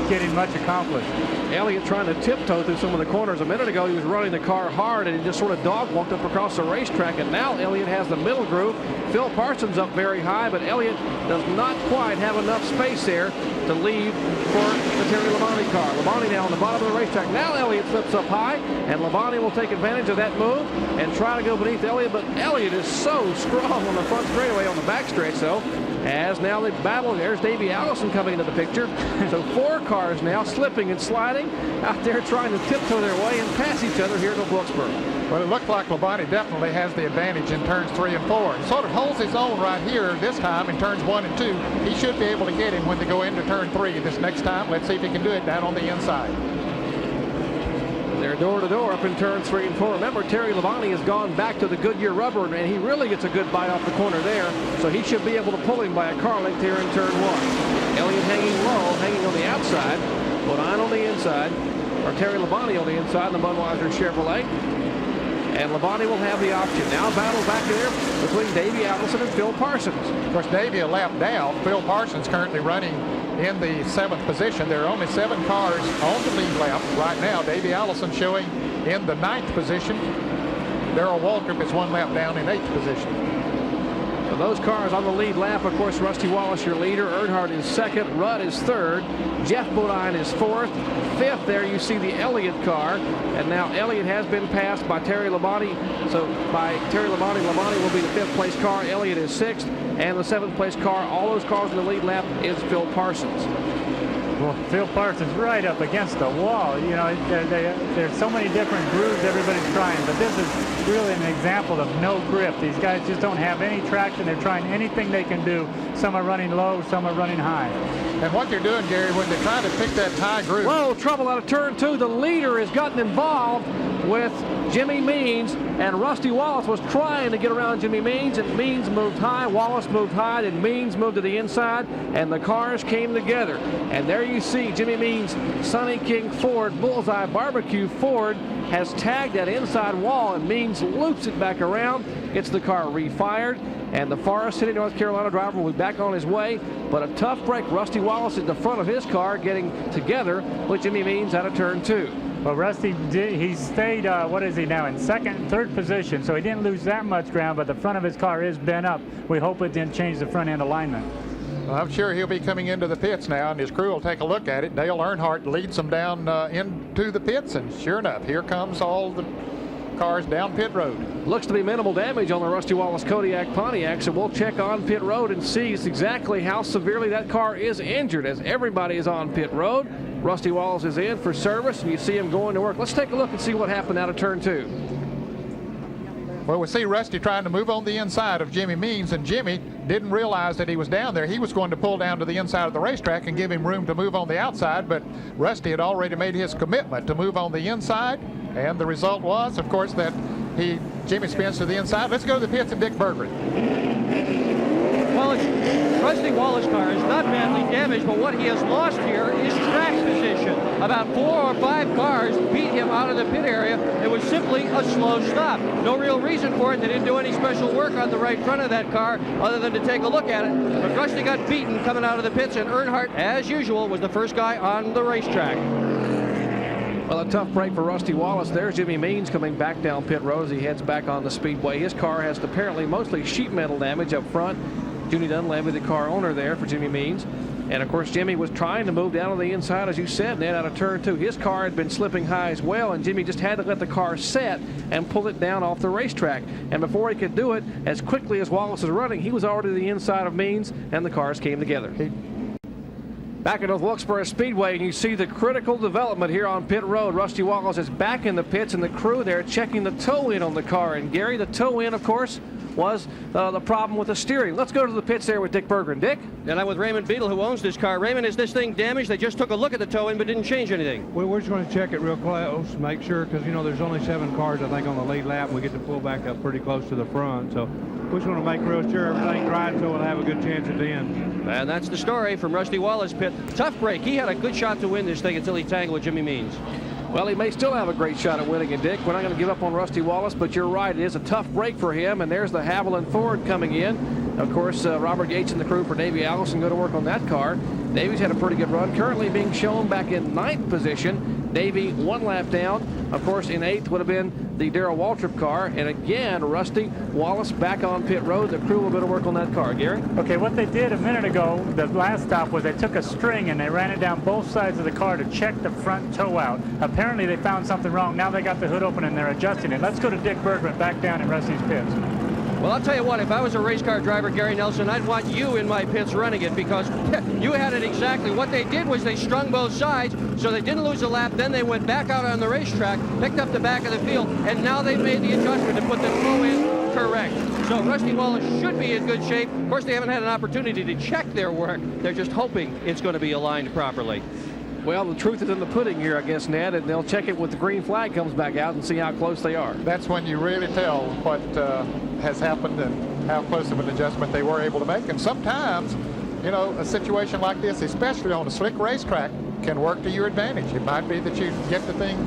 getting much accomplished. Elliott trying to tiptoe through some of the corners. A minute ago, he was running the car hard, and he just sort of dog-walked up across the racetrack, and now Elliott has the middle groove. Phil Parsons up very high, but Elliott does not quite have enough space there to lead for the Terry Labonte car. Labonte now on the bottom of the racetrack. Now Elliott slips up high, and Labonte will take advantage of that move and try to go beneath Elliott, but Elliott is so strong on the front straightaway on the backstretch, though. As now they battle, there's Davey Allison coming into the picture. So 4 cars now slipping and sliding out there trying to tiptoe their way and pass each other here at Wilkesboro. Well, it looked like Labonte definitely has the advantage in turns 3 and 4. And sort of holds his own right here this time in turns 1 and 2. He should be able to get him when they go into turn 3 this next time. Let's see if he can do it down on the inside. They're door to door up in turns 3 and 4. Remember, Terry Labonte has gone back to the Goodyear rubber, and he really gets a good bite off the corner there. So he should be able to pull him by a car length here in turn 1. Elliott hanging low, hanging on the outside. Bodine on the inside, or Terry Labonte on the inside in the Budweiser Chevrolet. And Labonte will have the option. Now battle back there between Davey Allison and Phil Parsons. Of course, Davey a lap down. Phil Parsons currently running in the 7th position. There are only 7 cars on the lead lap right now. Davey Allison showing in the 9th position. Darrell Waltrip is 1 lap down in 8th position. So those cars on the lead lap, of course, Rusty Wallace, your leader. Earnhardt is 2nd. Rudd is 3rd. Jeff Bodine is 4th. 5th there you see the Elliott car. And now Elliott has been passed by Terry Labonte. So by Terry Labonte, Labonte will be the 5th place car. Elliott is 6th. And the 7th place car, all those cars in the lead lap, is Phil Parsons. Well, Phil Parsons right up against the wall. You know, there's so many different grooves everybody's trying, but this is really an example of no grip. These guys just don't have any traction. They're trying anything they can do. Some are running low, some are running high. And what they're doing, Gary, when they're trying to pick that high groove. Whoa, trouble out of turn 2. The leader has gotten involved with Jimmy Means, and Rusty Wallace was trying to get around Jimmy Means, and Means moved high, Wallace moved high, and Means moved to the inside, and the cars came together. And there you see Jimmy Means, Sonny King Ford, Bullseye Barbecue Ford has tagged that inside wall, and Means loops it back around, gets the car refired, and the Forest City, North Carolina driver will be back on his way. But a tough break. Rusty Wallace at the front of his car getting together with Jimmy Means out of turn 2. Well, Rusty, he stayed, what is he now, in 2nd and 3rd position, so he didn't lose that much ground, but the front of his car is bent up. We hope it didn't change the front end alignment. Well, I'm sure he'll be coming into the pits now, and his crew will take a look at it. Dale Earnhardt leads them down into the pits, and sure enough, here comes all the cars down pit road. Looks to be minimal damage on the Rusty Wallace Kodiak Pontiac, so we'll check on pit road and see exactly how severely that car is injured as everybody is on pit road. Rusty Wallace is in for service, and you see him going to work. Let's take a look and see what happened out of turn 2. Well, we see Rusty trying to move on the inside of Jimmy Means, and Jimmy didn't realize that he was down there. He was going to pull down to the inside of the racetrack and give him room to move on the outside, but Rusty had already made his commitment to move on the inside, and the result was, of course, that Jimmy spins to the inside. Let's go to the pits and Dick Berggren. Well, Rusty Wallace's car is not badly damaged, but what he has lost here is track position. About 4 or 5 cars beat him out of the pit area. It was simply a slow stop. No real reason for it. They didn't do any special work on the right front of that car other than to take a look at it. But Rusty got beaten coming out of the pits, and Earnhardt, as usual, was the first guy on the racetrack. Well, a tough break for Rusty Wallace. There's Jimmy Means coming back down pit road as he heads back on the speedway. His car has apparently mostly sheet metal damage up front. Junie Dunleavy, the car owner there for Jimmy Means. And of course, Jimmy was trying to move down on the inside, as you said, Ned, out of turn 2. His car had been slipping high as well, and Jimmy just had to let the car set and pull it down off the racetrack. And before he could do it, as quickly as Wallace was running, he was already to the inside of Means, and the cars came together. Back at Wilkesboro Speedway, and you see the critical development here on pit road. Rusty Wallace is back in the pits, and the crew there checking the toe-in on the car. And Gary, the toe-in, of course, was the problem with the steering. Let's go to the pits there with Dick Berggren. Dick? And I'm with Raymond Beadle, who owns this car. Raymond, is this thing damaged? They just took a look at the toe-in but didn't change anything. Well, we're just going to check it real close, make sure, because, you know, there's only 7 cars, I think, on the lead lap. We get to pull back up pretty close to the front. So we just want to make real sure everything's right so we'll have a good chance at the end. And that's the story from Rusty Wallace pit. Tough break. He had a good shot to win this thing until he tangled with Jimmy Means. Well, he may still have a great shot at winning it, Dick. We're not going to give up on Rusty Wallace, but you're right. It is a tough break for him, and there's the Haviland Ford coming in. Of course, Robert Yates and the crew for Davey Allison go to work on that car. Davey's had a pretty good run, currently being shown back in 9th position. Davey 1 lap down. Of course, in 8th would have been the Darrell Waltrip car. And again, Rusty Wallace back on pit road. The crew will go to work on that car. Gary? Okay, what they did a minute ago, the last stop, was they took a string and they ran it down both sides of the car to check the front toe out. Apparently they found something wrong. Now they got the hood open and they're adjusting it. Let's go to Dick Berggren back down in Rusty's pits. Well, I'll tell you what, if I was a race car driver, Gary Nelson, I'd want you in my pits running it, because you had it exactly. What they did was they strung both sides, so they didn't lose a lap. Then they went back out on the racetrack, picked up the back of the field, and now they've made the adjustment to put the toe in correct. So Rusty Wallace should be in good shape. Of course, they haven't had an opportunity to check their work. They're just hoping it's going to be aligned properly. Well, the truth is in the pudding here, I guess, Ned, and they'll check it when the green flag comes back out and see how close they are. That's when you really tell what has happened and how close of an adjustment they were able to make. And sometimes, you know, a situation like this, especially on a slick racetrack, can work to your advantage. It might be that you get the thing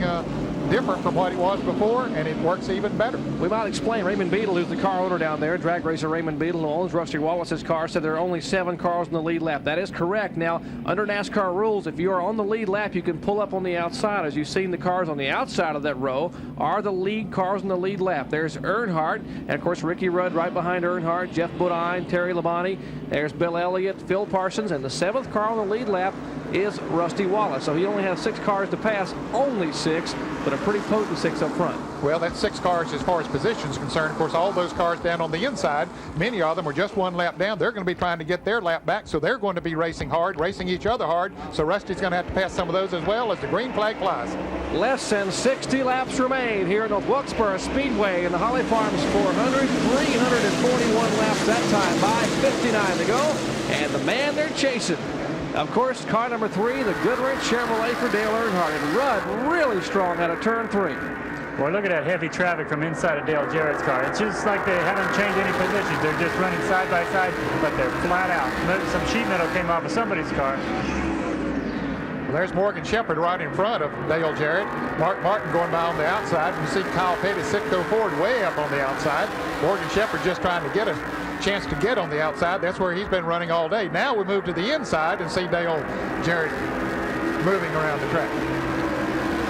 different from what it was before, and it works even better. We might explain. Raymond Beadle, who's the car owner down there, drag racer Raymond Beadle, who owns Rusty Wallace's car, said there are only 7 cars in the lead lap. That is correct. Now, under NASCAR rules, if you are on the lead lap, you can pull up on the outside. As you've seen, the cars on the outside of that row are the lead cars in the lead lap. There's Earnhardt, and of course Ricky Rudd right behind Earnhardt, Jeff Bodine, Terry Labonte. There's Bill Elliott, Phil Parsons, and the 7th car on the lead lap is Rusty Wallace. So he only has 6 cars to pass, only 6, but a pretty potent 6 up front. Well, that's 6 cars as far as position is concerned. Of course, all those cars down on the inside, many of them are just 1 lap down. They're going to be trying to get their lap back, so they're going to be racing hard, racing each other hard. So Rusty's going to have to pass some of those as well as the green flag flies. Less than 60 laps remain here at Wilkesboro Speedway in the Holly Farms 400. 341 laps that time by 59 to go. And the man they're chasing, of course, car number 3, the Goodrich Chevrolet for Dale Earnhardt. And Rudd really strong out of turn 3. Boy, look at that heavy traffic from inside of Dale Jarrett's car. It's just like they haven't changed any positions. They're just running side by side, but they're flat out. Some sheet metal came off of somebody's car. Well, there's Morgan Shepherd right in front of Dale Jarrett. Mark Martin going by on the outside. You see Kyle Petty, Sitco Ford way up on the outside. Morgan Shepherd just trying to get a chance to get on the outside. That's where he's been running all day. Now we move to the inside and see Dale Jarrett moving around the track.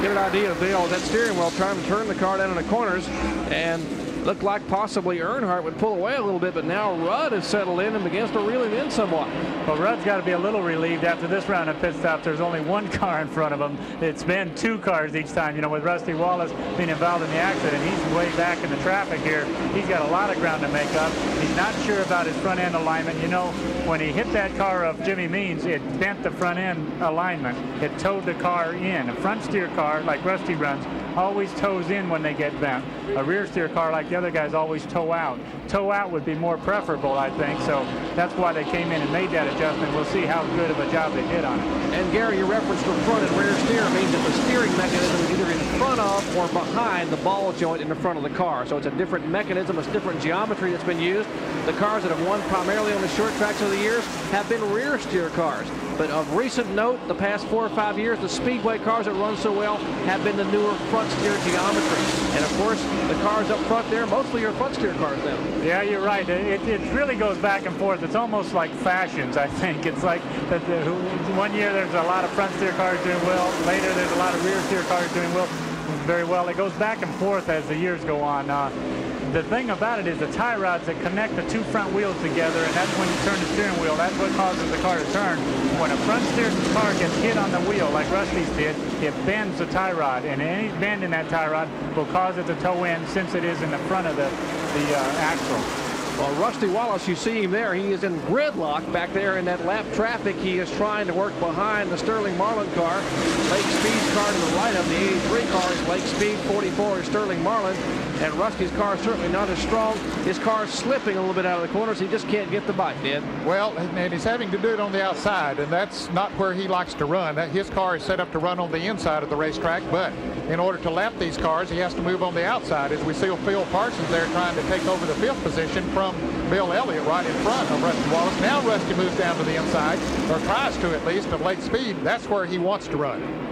Get an idea of Dale, that steering wheel trying to turn the car down in the corners, and Looked like possibly Earnhardt would pull away a little bit, but now Rudd has settled in and begins to reel him in somewhat. Well, Rudd's got to be a little relieved after this round of pit stops. There's only one car in front of him. It's been 2 cars each time. You know, with Rusty Wallace being involved in the accident, he's way back in the traffic here. He's got a lot of ground to make up. He's not sure about his front end alignment. You know, when he hit that car of Jimmy Means, it bent the front end alignment. It towed the car in. A front steer car, like Rusty runs, always tows in when they get bent. A rear steer car, like the other guys, always tow out. Tow out would be more preferable, I think, so that's why they came in and made that adjustment. We'll see how good of a job they did on it. And Gary, your reference to front and rear steer means that the steering mechanism is either in front of or behind the ball joint in the front of the car. So it's a different mechanism, it's different geometry that's been used. The cars that have won primarily on the short tracks over the years have been rear steer cars. But of recent note, the past 4 or 5 years, the Speedway cars that run so well have been the newer front steer geometry. And of course, the cars up front there, mostly are front steer cars now. Yeah, you're right. It really goes back and forth. It's almost like fashions, I think. It's like that one year there's a lot of front steer cars doing well. Later there's a lot of rear steer cars doing very well. It goes back and forth as the years go on. The thing about it is the tie rods that connect the 2 front wheels together, and that's when you turn the steering wheel. That's what causes the car to turn. When a front steer car gets hit on the wheel, like Rusty's did, it bends the tie rod, and any bend in that tie rod will cause it to tow in since it is in the front of the axle. Well, Rusty Wallace, you see him there. He is in gridlock back there in that lap traffic. He is trying to work behind the Sterling Marlin car. Lake Speed's car to the right of the 83 car is Lake Speed. 44 is Sterling Marlin. And Rusty's car is certainly not as strong. His car is slipping a little bit out of the corner, so he just can't get the bite, Ned. Well, and he's having to do it on the outside, and that's not where he likes to run. His car is set up to run on the inside of the racetrack, but in order to lap these cars, he has to move on the outside, as we see Phil Parsons there trying to take over the 5th position from Bill Elliott right in front of Rusty Wallace. Now Rusty moves down to the inside, or tries to at least, of Lake Speed. That's where he wants to run.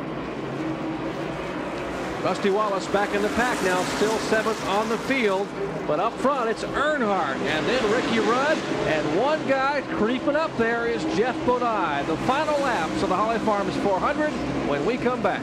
Rusty Wallace back in the pack now, still 7th on the field. But up front, it's Earnhardt, and then Ricky Rudd, and one guy creeping up there is Jeff Bodine. The final laps of the Holly Farms 400 when we come back.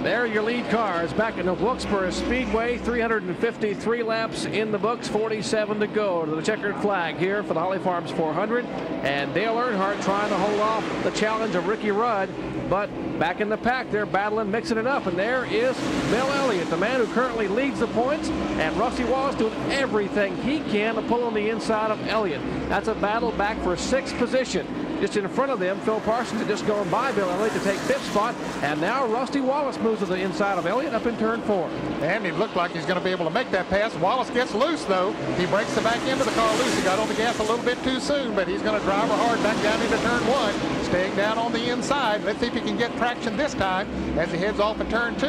There are your lead cars back in the Wilkesboro Speedway. 353 laps in the books, 47 to go to the checkered flag here for the Holly Farms 400. And Dale Earnhardt trying to hold off the challenge of Ricky Rudd. But back in the pack, they're battling, mixing it up. And there is Bill Elliott, the man who currently leads the points. And Rusty Wallace doing everything he can to pull on the inside of Elliott. That's a battle back for 6th position. Just in front of them, Phil Parsons had just gone by Bill Elliott to take 5th spot. And now Rusty Wallace moves to the inside of Elliott up in turn 4. And it looked like he's going to be able to make that pass. Wallace gets loose, though. He breaks the back end of the car loose. He got on the gas a little bit too soon, but he's going to drive her hard back down into turn 1, staying down on the inside. Let's see if he can get traction this time as he heads off in turn 2.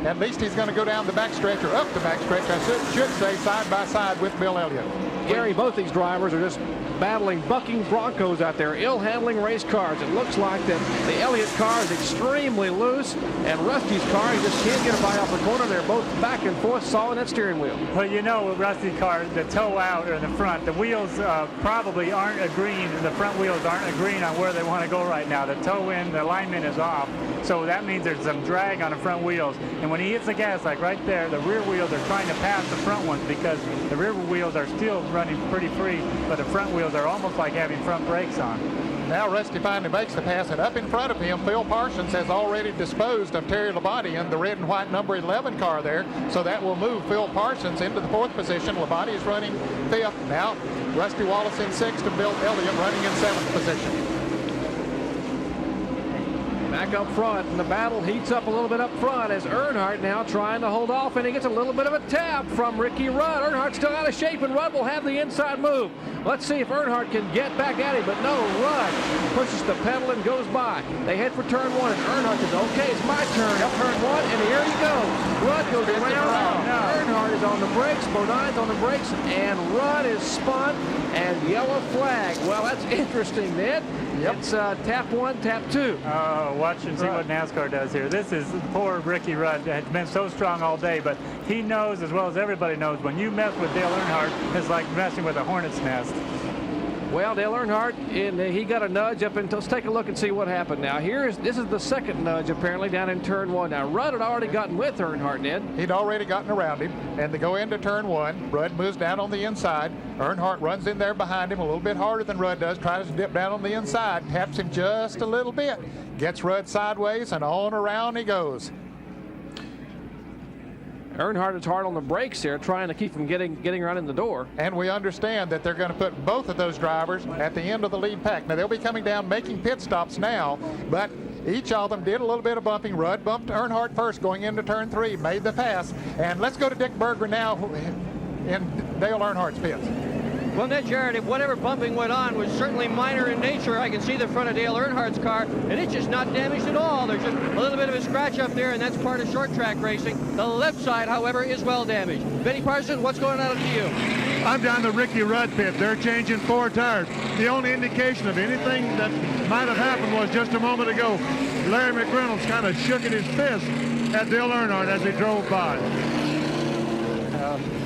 At least he's going to go down the backstretch, or up the backstretch, I should say, side by side with Bill Elliott. Gary, both these drivers are just battling bucking Broncos out there, ill-handling race cars. It looks like that the Elliott car is extremely loose, and Rusty's car, he just can't get it by off the corner. They're both back and forth, sawing that steering wheel. Well, you know, with Rusty's car, the toe out or the front, the wheels probably aren't agreeing. The front wheels aren't agreeing on where they want to go right now. The toe in, the alignment is off. So that means there's some drag on the front wheels. And when he hits the gas, like right there, the rear wheels are trying to pass the front ones because the rear wheels are still running pretty free, but the front wheels are almost like having front brakes on. Now Rusty finally makes the pass, and up in front of him, Phil Parsons has already disposed of Terry Labonte in the red and white number 11 car there. So that will move Phil Parsons into the 4th position. Labonte is running 5th. Now Rusty Wallace in 6th and Bill Elliott running in 7th position. Back up front, and the battle heats up a little bit up front as Earnhardt now trying to hold off, and he gets a little bit of a tap from Ricky Rudd. Earnhardt still out of shape, and Rudd will have the inside move. Let's see if Earnhardt can get back at him, but no, Rudd pushes the pedal and goes by. They head for turn 1, and Earnhardt says, okay, it's my turn. Up turn 1, and here he goes. Rudd goes around. Earnhardt is on the brakes, Bodine's on the brakes, and Rudd is spun, and yellow flag. Well, that's interesting, Ned. Yep. It's tap 1, tap 2. Watch and see what NASCAR does here. This is poor Ricky Rudd. Has been so strong all day, but he knows as well as everybody knows when you mess with Dale Earnhardt, it's like messing with a hornet's nest. Well, Dale Earnhardt, and he got a nudge up until. Let's take a look and see what happened. Now, this is the second nudge apparently down in turn 1. Now, Rudd had already gotten with Earnhardt, Ned. He'd already gotten around him, and they go into turn 1. Rudd moves down on the inside. Earnhardt runs in there behind him a little bit harder than Rudd does, tries to dip down on the inside, taps him just a little bit, gets Rudd sideways, and on around he goes. Earnhardt is hard on the brakes here, trying to keep him getting around in the door. And we understand that they're going to put both of those drivers at the end of the lead pack. Now, they'll be coming down making pit stops now, but each of them did a little bit of bumping. Rudd bumped Earnhardt first going into turn 3, made the pass. And let's go to Dick Berger now in Dale Earnhardt's pits. Well, Ned Jarrett, if whatever bumping went on was certainly minor in nature, I can see the front of Dale Earnhardt's car, and it's just not damaged at all. There's just a little bit of a scratch up there, and that's part of short track racing. The left side, however, is well damaged. Benny Parsons, what's going on to you? I'm down the Ricky Rudd pit. They're changing 4 tires. The only indication of anything that might have happened was just a moment ago, Larry McReynolds kind of shook at his fist at Dale Earnhardt as he drove by.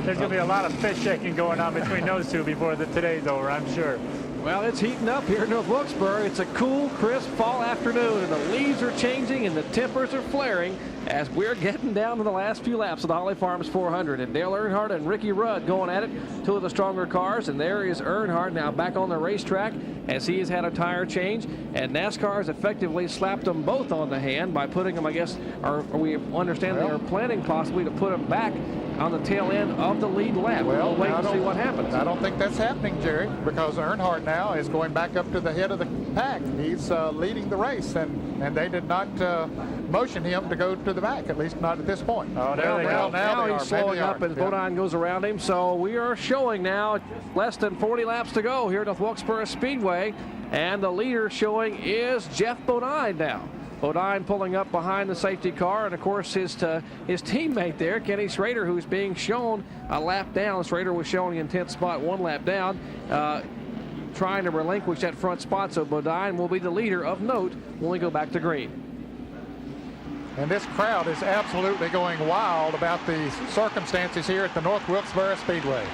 There's going to be a lot of fist shaking going on between those two before today's over, I'm sure. Well, it's heating up here in North Wilkesboro. It's a cool, crisp fall afternoon, and the leaves are changing and the tempers are flaring as we're getting down to the last few laps of the Holly Farms 400. And Dale Earnhardt and Ricky Rudd going at it, 2 of the stronger cars. And there is Earnhardt now back on the racetrack as he has had a tire change. And NASCAR has effectively slapped them both on the hand by putting them, I guess, or we understand they are planning possibly to put them back on the tail end of the lead lap. We'll wait and see what happens. I don't think that's happening, Jerry, because Earnhardt now is going back up to the head of the pack. He's leading the race, and they did not motion him to go to the back, at least not at this point. Oh, now he's slowing up as Bodine goes around him. So we are showing now less than 40 laps to go here at North Wilkesboro Speedway, and the leader showing is Jeff Bodine now. Bodine pulling up behind the safety car, and of course his teammate there, Kenny Schrader, who's being shown a lap down. Schrader was showing in 10th spot, 1 lap down, trying to relinquish that front spot. So Bodine will be the leader of note when we go back to green. And this crowd is absolutely going wild about the circumstances here at the North Wilkesboro Speedway.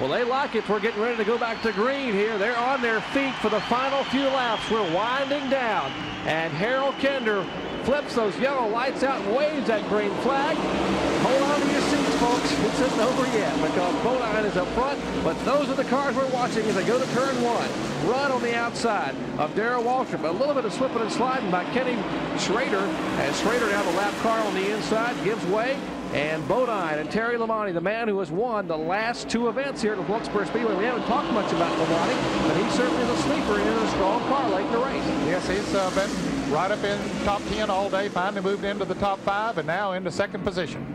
Well, they like it. We're getting ready to go back to green here. They're on their feet for the final few laps. We're winding down. And Harold Kender flips those yellow lights out and waves that green flag. Hold on to your seats, folks. This isn't over yet because Bodine is up front. But those are the cars we're watching as they go to turn 1. Rudd on the outside of Darrell Waltrip. A little bit of slipping and sliding by Kenny Schrader. And Schrader now the lap car on the inside gives way. And Bodine and Terry Labonte, the man who has won the last 2 events here at Wilkesboro Speedway. We haven't talked much about Labonte, but he certainly is a sleeper in a strong car late in the race. Yes, he's been right up in top 10 all day, finally moved into the top 5, and now into 2nd position.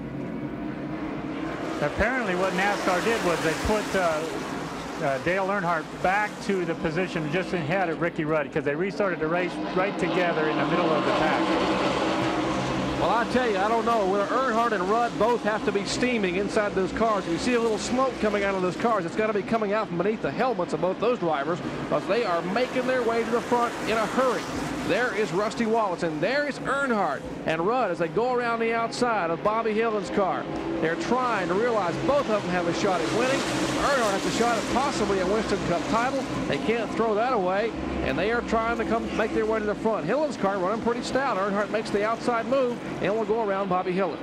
Apparently what NASCAR did was they put Dale Earnhardt back to the position just ahead of Ricky Rudd because they restarted the race right together in the middle of the pack. Well, I tell you, I don't know. Where Earnhardt and Rudd both have to be steaming inside those cars. If you see a little smoke coming out of those cars, it's got to be coming out from beneath the helmets of both those drivers because they are making their way to the front in a hurry. There is Rusty Wallace, and there is Earnhardt and Rudd as they go around the outside of Bobby Hillen's car. They're trying to realize both of them have a shot at winning. Earnhardt has a shot at possibly a Winston Cup title. They can't throw that away, and they are trying to make their way to the front. Hillen's car running pretty stout. Earnhardt makes the outside move, and will go around Bobby Hillen.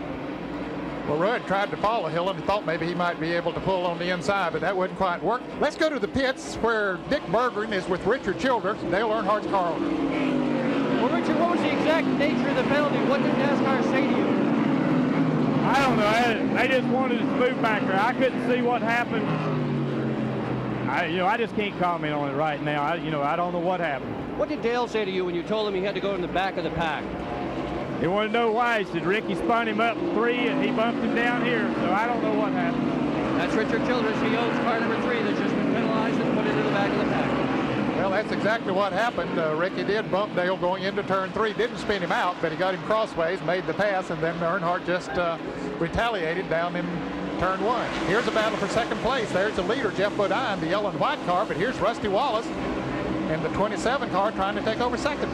Well, Rudd tried to follow Hillen and thought maybe he might be able to pull on the inside, but that wouldn't quite work. Let's go to the pits where Dick Berggren is with Richard Childress, Dale Earnhardt's car owner. Well, Richard, what was the exact nature of the penalty? What did NASCAR say to you? I don't know. They just wanted us to move back there. I couldn't see what happened. I just can't comment on it right now. I don't know what happened. What did Dale say to you when you told him he had to go in the back of the pack? He wanted to know why. He said Ricky spun him up 3 and he bumped him down here. So I don't know what happened. That's Richard Childress. He owns car number 3 that's just been penalized and put into the back of the pack. Well, that's exactly what happened. Ricky did bump Dale going into turn 3. Didn't spin him out, but he got him crossways, made the pass, and then Earnhardt just retaliated down in turn 1. Here's a battle for 2nd place. There's the leader, Jeff Bodine, the yellow and white car, but here's Rusty Wallace in the 27 car trying to take over 2nd.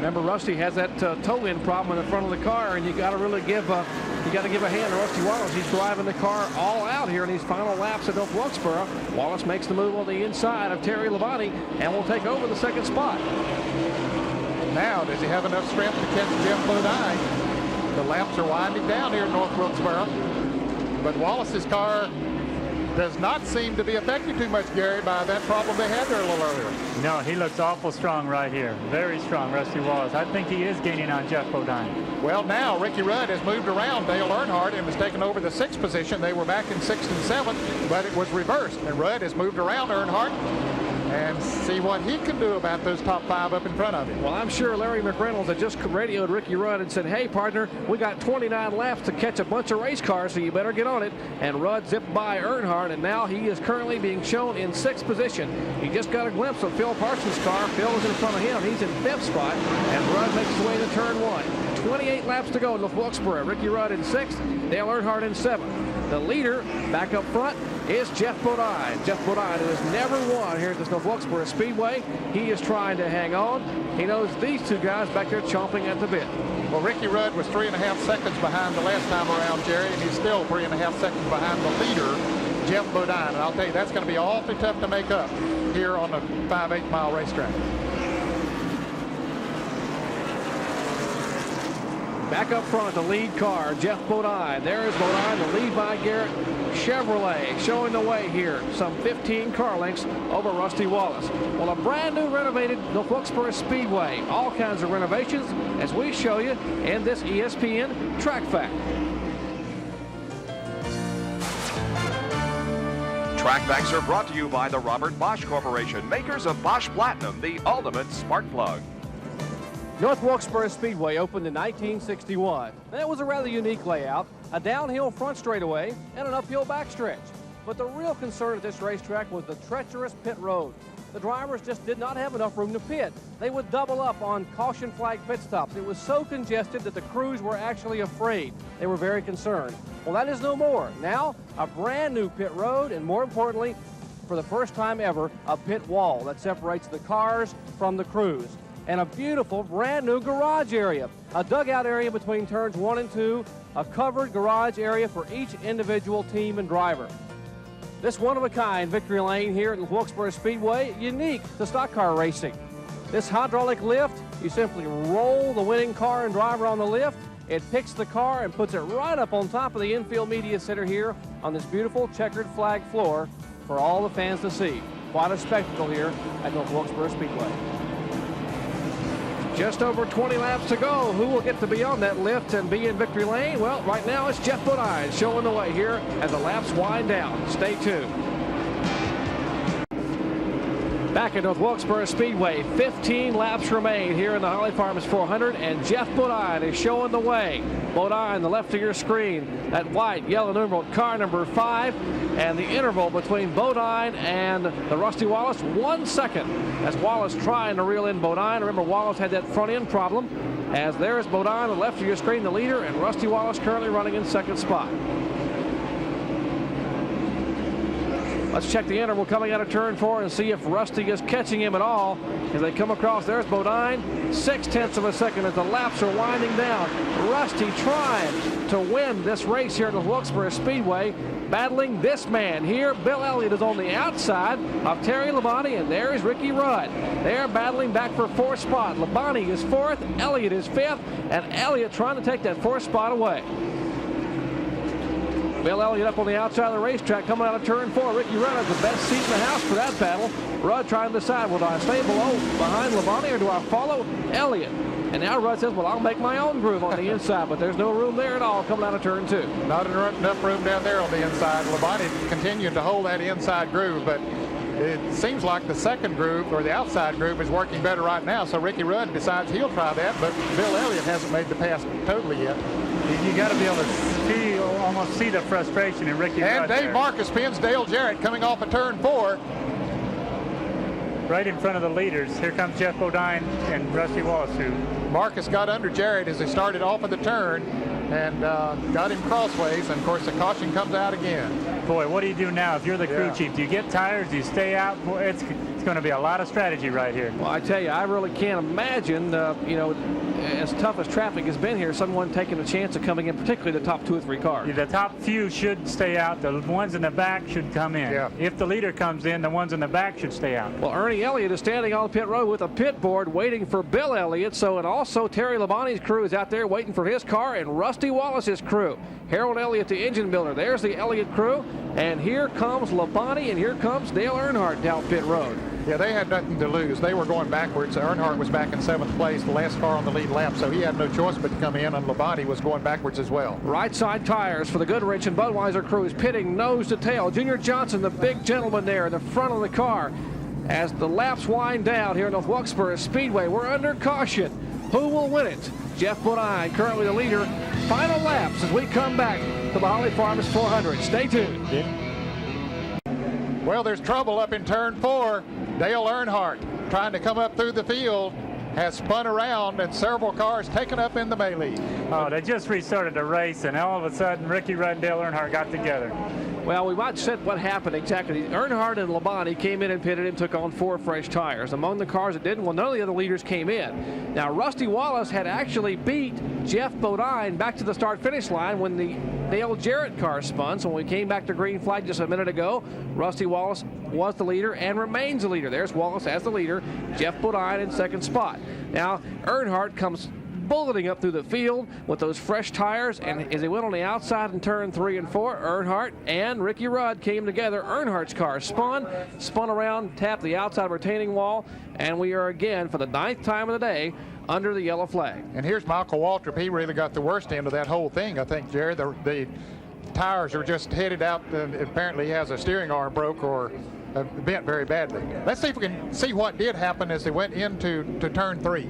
Remember, Rusty has that toe-in problem in the front of the car, and you got to really give a hand to Rusty Wallace. He's driving the car all out here in these final laps at North Wilkesboro. Wallace makes the move on the inside of Terry Labonte and will take over the second spot. Now, does he have enough strength to catch Jeff Bodine? The laps are winding down here in North Wilkesboro, but Wallace's car does not seem to be affected too much, Gary, by that problem they had there a little earlier. No, he looks awful strong right here. Very strong, Rusty Wallace. I think he is gaining on Jeff Bodine. Well, now Ricky Rudd has moved around Dale Earnhardt and has taken over the 6th position. They were back in 6th and 7th, but it was reversed. And Rudd has moved around Earnhardt and see what he can do about those top 5 up in front of him. Well, I'm sure Larry McReynolds had just radioed Ricky Rudd and said, hey, partner, we got 29 laps to catch a bunch of race cars, so you better get on it. And Rudd zipped by Earnhardt, and now he is currently being shown in 6th position. He just got a glimpse of Phil Parsons' car. Phil is in front of him. He's in 5th spot, and Rudd makes his way to turn 1. 28 laps to go in North Wilkesboro. Ricky Rudd in 6th, Dale Earnhardt in 7th. The leader back up front is Jeff Bodine. Jeff Bodine, who has never won here at this North Wilkesboro Speedway. He is trying to hang on. He knows these two guys back there chomping at the bit. Well, Ricky Rudd was 3.5 seconds behind the last time around, Jerry, and he's still 3.5 seconds behind the leader, Jeff Bodine. And I'll tell you, that's going to be awfully tough to make up here on the 5/8 mile racetrack. Back up front, the lead car, Jeff Bodine. There is Bodine, the lead by Garrett Chevrolet, showing the way here. Some 15 car lengths over Rusty Wallace. Well, a brand new renovated North Wilkesboro Speedway. All kinds of renovations as we show you in this ESPN Track Fact. Track Facts are brought to you by the Robert Bosch Corporation, makers of Bosch Platinum, the ultimate spark plug. North Wilkesboro Speedway opened in 1961. That was a rather unique layout, a downhill front straightaway and an uphill backstretch. But the real concern at this racetrack was the treacherous pit road. The drivers just did not have enough room to pit. They would double up on caution flag pit stops. It was so congested that the crews were actually afraid. They were very concerned. Well, that is no more. Now, a brand new pit road, and more importantly, for the first time ever, a pit wall that separates the cars from the crews. And a beautiful brand new garage area, a dugout area between turns 1 and 2, a covered garage area for each individual team and driver. This one-of-a-kind victory lane here at Wilkesboro Speedway, unique to stock car racing. This hydraulic lift, you simply roll the winning car and driver on the lift, it picks the car and puts it right up on top of the infield media center here on this beautiful checkered flag floor for all the fans to see. Quite a spectacle here at North Wilkesboro Speedway. Just over 20 laps to go. Who will get to be on that lift and be in victory lane? Well, right now it's Jeff Bodine showing the way here as the laps wind down. Stay tuned. Back at North Wilkesboro Speedway, 15 laps remain here in the Holly Farms 400, and Jeff Bodine is showing the way. Bodine, the left of your screen, that white, yellow numeral car number 5, and the interval between Bodine and the Rusty Wallace, 1 second. As Wallace trying to reel in Bodine. Remember, Wallace had that front end problem. As there is Bodine, the left of your screen, the leader, and Rusty Wallace currently running in 2nd spot. Let's check the interval coming out of turn 4 and see if Rusty is catching him at all. As they come across, there's Bodine, 0.6 of a second as the laps are winding down. Rusty trying to win this race here at the Wilkesboro Speedway, battling this man here. Bill Elliott is on the outside of Terry Labonte, and there is Ricky Rudd. They're battling back for 4th spot. Labonte is 4th, Elliott is 5th, and Elliott trying to take that 4th spot away. Bill Elliott up on the outside of the racetrack coming out of turn 4. Ricky Rudd has the best seat in the house for that battle. Rudd trying to decide, well, do I stay behind Labonte or do I follow Elliott? And now Rudd says, well, I'll make my own groove on the inside, but there's no room there at all coming out of turn 2. Not enough room down there on the inside. Labonte continuing to hold that inside groove, but it seems like the second groove or the outside groove is working better right now, so Ricky Rudd decides he'll try that, but Bill Elliott hasn't made the pass totally yet. You got to be able to almost see the frustration in Ricky Rudd. And Dave there. Marcus pins Dale Jarrett coming off of turn 4. Right in front of the leaders. Here comes Jeff Bodine and Rusty Wallace, who Marcus got under Jared as he started off of the turn and got him crossways, and of course the caution comes out again. Boy, what do you do now if you're the crew chief? Do you get tires? Do you stay out? Boy, it's going to be a lot of strategy right here. Well, I tell you, I really can't imagine, you know, as tough as traffic has been here, someone taking a chance of coming in, particularly the top 2 or 3 cars. The top few should stay out. The ones in the back should come in. Yeah. If the leader comes in, the ones in the back should stay out. Well, Ernie Elliott is standing on pit road with a pit board waiting for Bill Elliott. So, and also Terry Labonte's crew is out there waiting for his car, and Rusty Wallace's crew. Harold Elliott, the engine builder. There's the Elliott crew. And here comes Labonte, and here comes Dale Earnhardt down pit road. Yeah, they had nothing to lose. They were going backwards. Earnhardt was back in 7th place, the last car on the lead lap, so he had no choice but to come in, and Labonte was going backwards as well. Right side tires for the Goodrich and Budweiser crews, pitting nose to tail. Junior Johnson, the big gentleman there in the front of the car. As the laps wind down here in the Wilkesboro Speedway, we're under caution. Who will win it? Jeff Bodine, currently the leader. Final laps as we come back to the Holly Farms 400. Stay tuned. Well, there's trouble up in turn 4. Dale Earnhardt, trying to come up through the field, has spun around, and several cars taken up in the melee. Oh, they just restarted the race, and all of a sudden, Ricky Rudd and Dale Earnhardt got together. Well, we might say what happened exactly. Earnhardt and Labonte came in and pitted and took on 4 fresh tires. Among the cars that didn't, well, none of the other leaders came in. Now, Rusty Wallace had actually beat Jeff Bodine back to the start-finish line when the Dale Jarrett car spun. So when we came back to green flag just a minute ago, Rusty Wallace was the leader and remains the leader. There's Wallace as the leader, Jeff Bodine in 2nd spot. Now, Earnhardt comes bulleting up through the field with those fresh tires, and as he went on the outside in turn 3 and 4, Earnhardt and Ricky Rudd came together. Earnhardt's car spun around, tapped the outside retaining wall, and we are again, for the 9th time of the day, under the yellow flag. And here's Michael Waltrip. He really got the worst end of that whole thing, I think, Jerry. The tires are just headed out, and apparently he has a steering arm broke or bent very badly. Let's see if we can see what did happen as they went into turn 3.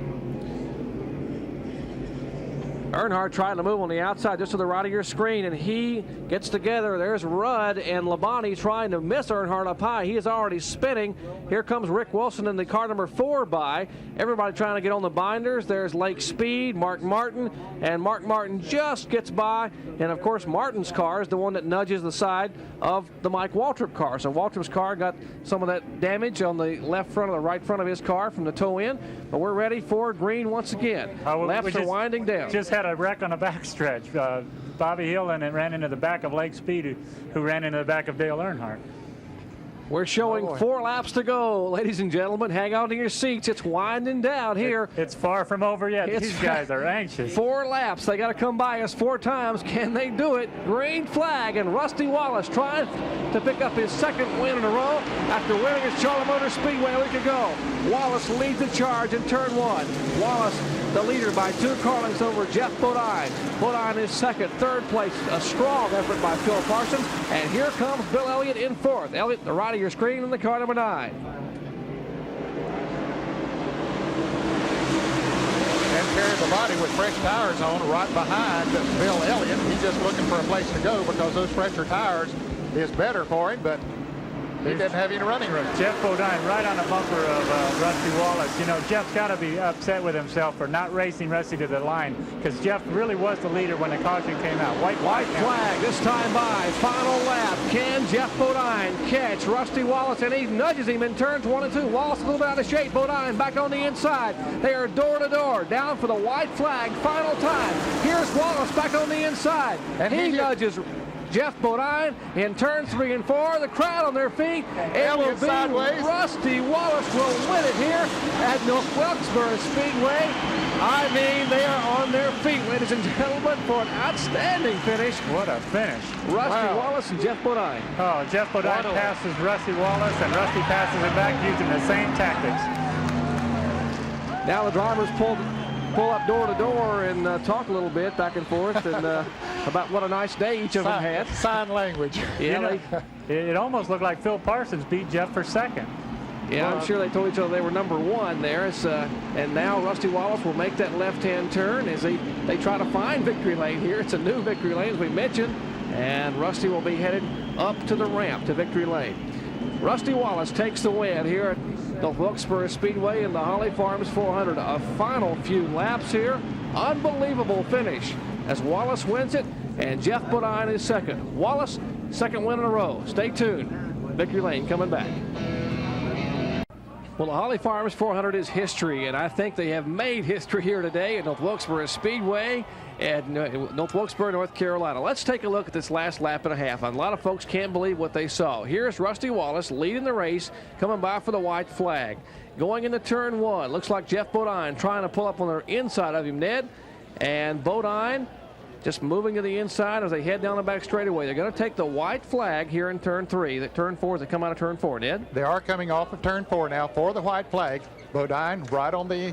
Earnhardt trying to move on the outside just to the right of your screen, and he gets together. There's Rudd and Labonte trying to miss Earnhardt up high. He is already spinning. Here comes Rick Wilson in the car number 4 by. Everybody trying to get on the binders. There's Lake Speed, Mark Martin, and Mark Martin just gets by. And of course, Martin's car is the one that nudges the side of the Mike Waltrip car. So Waltrip's car got some of that damage on the left front or the right front of his car from the toe in. But we're ready for green once again. Laps are winding down. Just had a wreck on the backstretch. Bobby Hill and it ran into the back of Lake Speed, who ran into the back of Dale Earnhardt. We're showing 4 laps to go, ladies and gentlemen. Hang on to your seats. It's winding down here. It's far from over yet. These guys are anxious. 4 laps. They got to come by us 4 times. Can they do it? Green flag, and Rusty Wallace trying to pick up his 2nd win in a row after winning at Charlotte Motor Speedway a week ago. Wallace leads the charge in turn 1. Wallace, the leader by 2 car lengths over Jeff Bodine. Bodine is 2nd. 3rd place, a strong effort by Phil Parsons. And here comes Bill Elliott in 4th. Elliott, the right of your screen, in the car number 9. And Terry Labonte with fresh tires on right behind Bill Elliott. He's just looking for a place to go because those fresher tires is better for him, but he didn't have any running room. Jeff Bodine right on the bumper of Rusty Wallace. You know, Jeff's got to be upset with himself for not racing Rusty to the line, because Jeff really was the leader when the caution came out. White flag this time by. Final lap. Can Jeff Bodine catch Rusty Wallace? And he nudges him in turns 1 and 2. Wallace a little bit out of shape. Bodine back on the inside. They are door to door. Down for the white flag. Final time. Here's Wallace back on the inside. And he nudges Jeff Bodine in turns 3 and 4. The crowd on their feet. It will be sideways. Rusty Wallace will win it here at Wilkesboro Speedway. I mean, they are on their feet, ladies and gentlemen, for an outstanding finish. What a finish. Rusty Wallace and Jeff Bodine. Oh, Jeff Bodine passes Rusty Wallace, and Rusty passes him back using the same tactics. Now the drivers pull up door to door and talk a little bit back and forth and about what a nice day each of them had. Sign language. Yeah, it almost looked like Phil Parsons beat Jeff for 2nd. Yeah, I'm sure they told each other they were number 1 there. And now Rusty Wallace will make that left-hand turn as they try to find victory lane here. It's a new victory lane, as we mentioned, and Rusty will be headed up to the ramp to victory lane. Rusty Wallace takes the win here at North Wilkesboro Speedway in the Holly Farms 400. A final few laps here. Unbelievable finish as Wallace wins it and Jeff Bodine is second. Wallace, second win in a row. Stay tuned. Victory Lane coming back. Well, the Holly Farms 400 is history, and I think they have made history here today at North Wilkesboro Speedway at North Wilkesboro, North Carolina. Let's take a look at this last lap and a half. A lot of folks can't believe what they saw. Here's Rusty Wallace leading the race, coming by for the white flag. Going into turn one, looks like Jeff Bodine trying to pull up on the inside of him, Ned. And Bodine just moving to the inside as they head down the back straightaway. They're going to take the white flag here in turn three. The turn four as they come out of turn four, Ned. They are coming off of turn four now for the white flag. Bodine right on the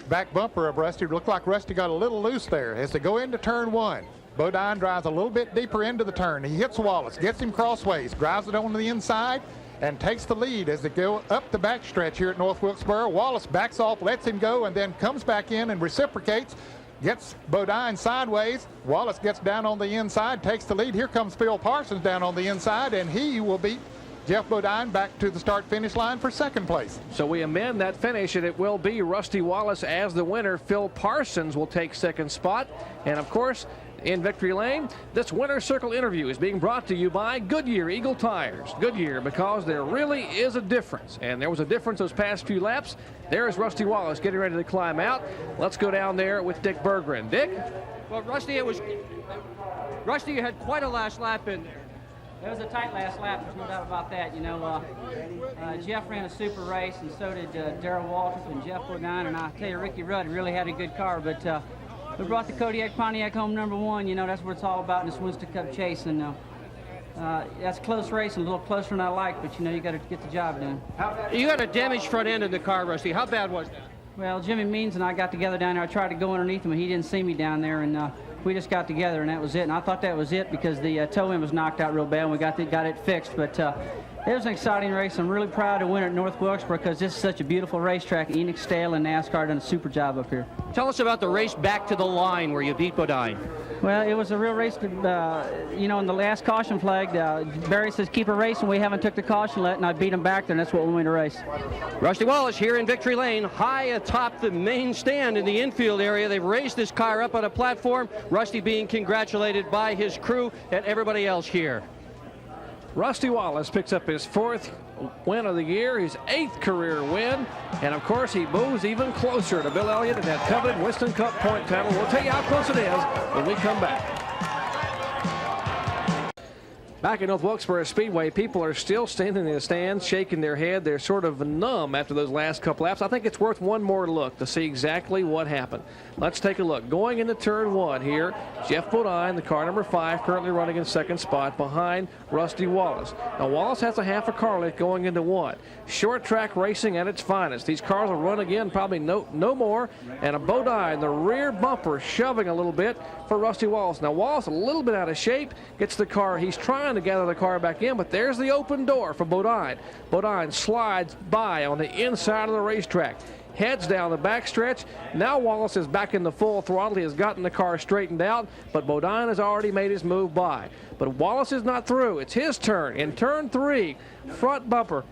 back bumper of Rusty. Looked like Rusty got a little loose there as they go into turn one. Bodine drives a little bit deeper into the turn. He hits Wallace, gets him crossways, drives it on the inside, and takes the lead as they go up the back stretch here at North Wilkesboro. Wallace backs off, lets him go, and then comes back in and reciprocates. Gets Bodine sideways. Wallace gets down on the inside, takes the lead. Here comes Phil Parsons down on the inside, and he will beat Jeff Bodine back to the start-finish line for second place. So we amend that finish, and it will be Rusty Wallace as the winner. Phil Parsons will take second spot. And, of course, in Victory Lane, this Winner's Circle interview is being brought to you by Goodyear Eagle Tires. Goodyear, because there really is a difference. And there was a difference those past few laps. There is Rusty Wallace getting ready to climb out. Let's go down there with Dick Berggren. Dick? Well, Rusty had quite a last lap in there. It was a tight last lap, there's no doubt about that. You know, Jeff ran a super race, and so did Darrell Waltrip and Jeff Bodine, and I tell you, Ricky Rudd really had a good car, but we brought the Kodiak Pontiac home #1. You know, that's what it's all about in this Winston Cup chase, and that's a close race and a little closer than I like, but you know, you got to get the job done. You had a damaged front end in the car, Rusty. How bad was that? Well, Jimmy Means and I got together down there. I tried to go underneath him, and he didn't see me down there, and we just got together, and that was it. And I thought that was it because the toe end was knocked out real bad, and we got it fixed. But it was an exciting race. I'm really proud to win at North Wilkesboro because this is such a beautiful racetrack. Enoch Stale and NASCAR done a super job up here. Tell us about the race back to the line where you beat Bodine. Well, it was a real race. You know, in the last caution flag, Barry says keep a race, and we haven't took the caution yet, and I beat him back there, and that's what we win the race. Rusty Wallace here in Victory Lane, high atop the main stand in the infield area. They've raised this car up on a platform. Rusty being congratulated by his crew and everybody else here. Rusty Wallace picks up his 4th win of the year, his 8th career win, and of course he moves even closer to Bill Elliott and that coveted Winston Cup point title. We'll tell you how close it is when we come back. Back at North Wilkesboro Speedway, people are still standing in the stands, shaking their head. They're sort of numb after those last couple laps. I think it's worth one more look to see exactly what happened. Let's take a look. Going into turn one here, Jeff Bodine, the car number 5, currently running in second spot behind Rusty Wallace. Now, Wallace has a half a car length going into one. Short track racing at its finest. These cars will run again, probably no more. And a Bodine, the rear bumper, shoving a little bit for Rusty Wallace. Now, Wallace a little bit out of shape, gets the car. He's trying to gather the car back in, but there's the open door for Bodine. Bodine slides by on the inside of the racetrack, heads down the backstretch. Now Wallace is back in the full throttle. He has gotten the car straightened out, but Bodine has already made his move by. But Wallace is not through. It's his turn. In turn 3, front bumper,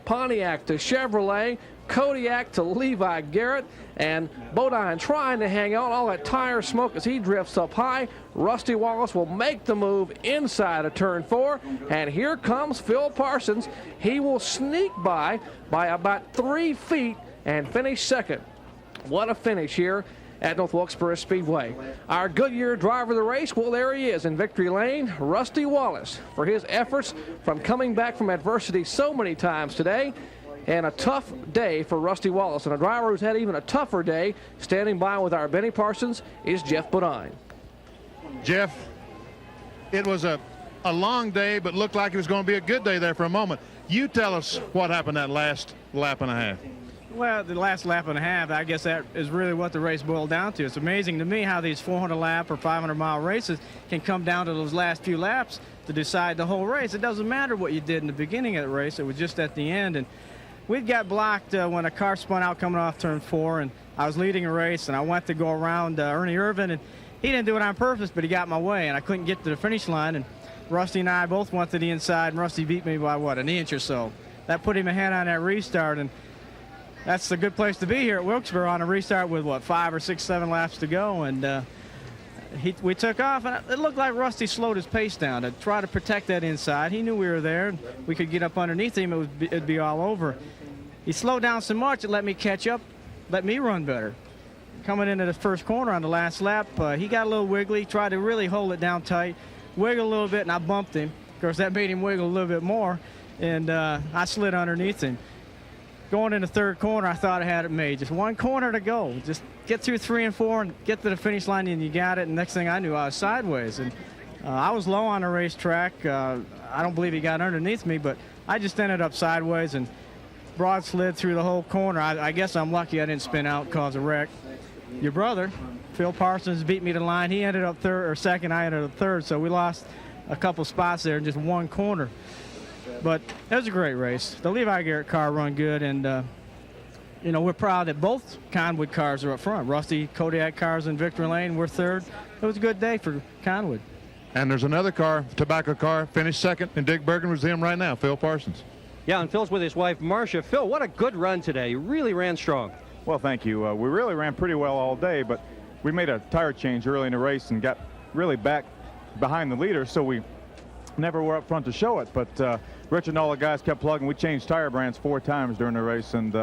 Pontiac to Chevrolet, Kodiak to Levi Garrett, and Bodine trying to hang on. All that tire smoke as he drifts up high. Rusty Wallace will make the move inside of turn 4, and here comes Phil Parsons. He will sneak by about 3 feet and finish second. What a finish here at North Wilkesboro Speedway. Our Goodyear driver of the race, well, there he is in Victory Lane, Rusty Wallace, for his efforts from coming back from adversity so many times today. And a tough day for Rusty Wallace. And a driver who's had even a tougher day, standing by with our Benny Parsons, is Jeff Bodine. Jeff, it was a long day, but looked like it was going to be a good day there for a moment. You tell us what happened that last lap and a half. Well, the last lap and a half, I guess that is really what the race boiled down to. It's amazing to me how these 400-lap or 500-mile races can come down to those last few laps to decide the whole race. It doesn't matter what you did in the beginning of the race. It was just at the end. And we got blocked when a car spun out coming off turn 4, and I was leading a race, and I went to go around Ernie Irvin, and he didn't do it on purpose, but he got my way, and I couldn't get to the finish line. And Rusty and I both went to the inside, and Rusty beat me by, what, an inch or so. That put him ahead on that restart, and that's a good place to be here at Wilkesboro on a restart with, what, 5 or 6, 7 laps to go. And we took off, and it looked like Rusty slowed his pace down to try to protect that inside. He knew we were there, and we could get up underneath him. It'd be all over. He slowed down so much it let me catch up, let me run better. Coming into the first corner on the last lap, he got a little wiggly, tried to really hold it down tight, wiggle a little bit, and I bumped him. Of course, that made him wiggle a little bit more, and I slid underneath him. Going in the third corner, I thought I had it made. Just one corner to go. Just get through 3 and 4 and get to the finish line, and you got it. And next thing I knew, I was sideways. And I was low on the racetrack. I don't believe he got underneath me, but I just ended up sideways and broad slid through the whole corner. I guess I'm lucky I didn't spin out and cause a wreck. Your brother, Phil Parsons, beat me to the line. He ended up second. I ended up third. So we lost a couple spots there in just one corner. But it was a great race. The Levi Garrett car run good, and you know, we're proud that both Conwood cars are up front. Rusty Kodiak cars in Victory Lane, we're third. It was a good day for Conwood. And there's another car, tobacco car, finished second in Dick Bergen with him right now, Phil Parsons. Yeah, and Phil's with his wife, Marcia. Phil, what a good run today. You really ran strong. Well, thank you. We really ran pretty well all day, but we made a tire change early in the race and got really back behind the leader, so we never were up front to show it. But Richard and all the guys kept plugging. We changed tire brands 4 times during the race, and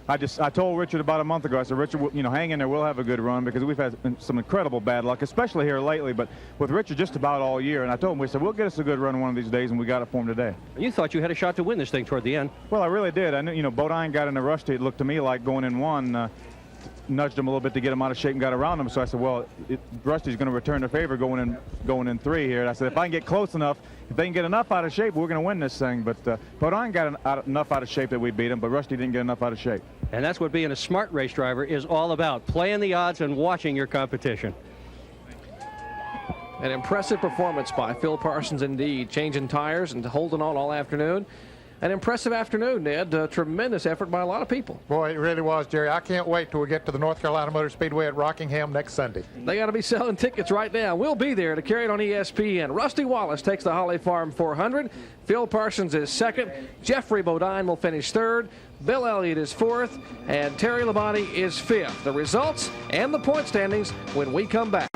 I told Richard about a month ago, I said, Richard, you know, hang in there, we'll have a good run, because we've had some incredible bad luck, especially here lately, but with Richard just about all year. And I told him, we said, we'll get us a good run one of these days, and we got it for him today. You thought you had a shot to win this thing toward the end. Well, I really did. I knew, you know, Bodine got in a Rusty. It looked to me like going in one, nudged him a little bit to get him out of shape and got around him. So I said, well, Rusty's going to return the favor going in 3 here. And I said, if I can get close enough, if they can get enough out of shape, we're going to win this thing. But Bodine got enough out of shape that we beat him, but Rusty didn't get enough out of shape. And that's what being a smart race driver is all about, playing the odds and watching your competition. An impressive performance by Phil Parsons indeed, changing tires and holding on all afternoon. An impressive afternoon, Ned. Tremendous effort by a lot of people. Boy, it really was, Jerry. I can't wait till we get to the North Carolina Motor Speedway at Rockingham next Sunday. They got to be selling tickets right now. We'll be there to carry it on ESPN. Rusty Wallace takes the Holly Farm 400. Phil Parsons is second. Jeffrey Bodine will finish third. Bill Elliott is fourth. And Terry Labonte is fifth. The results and the point standings when we come back.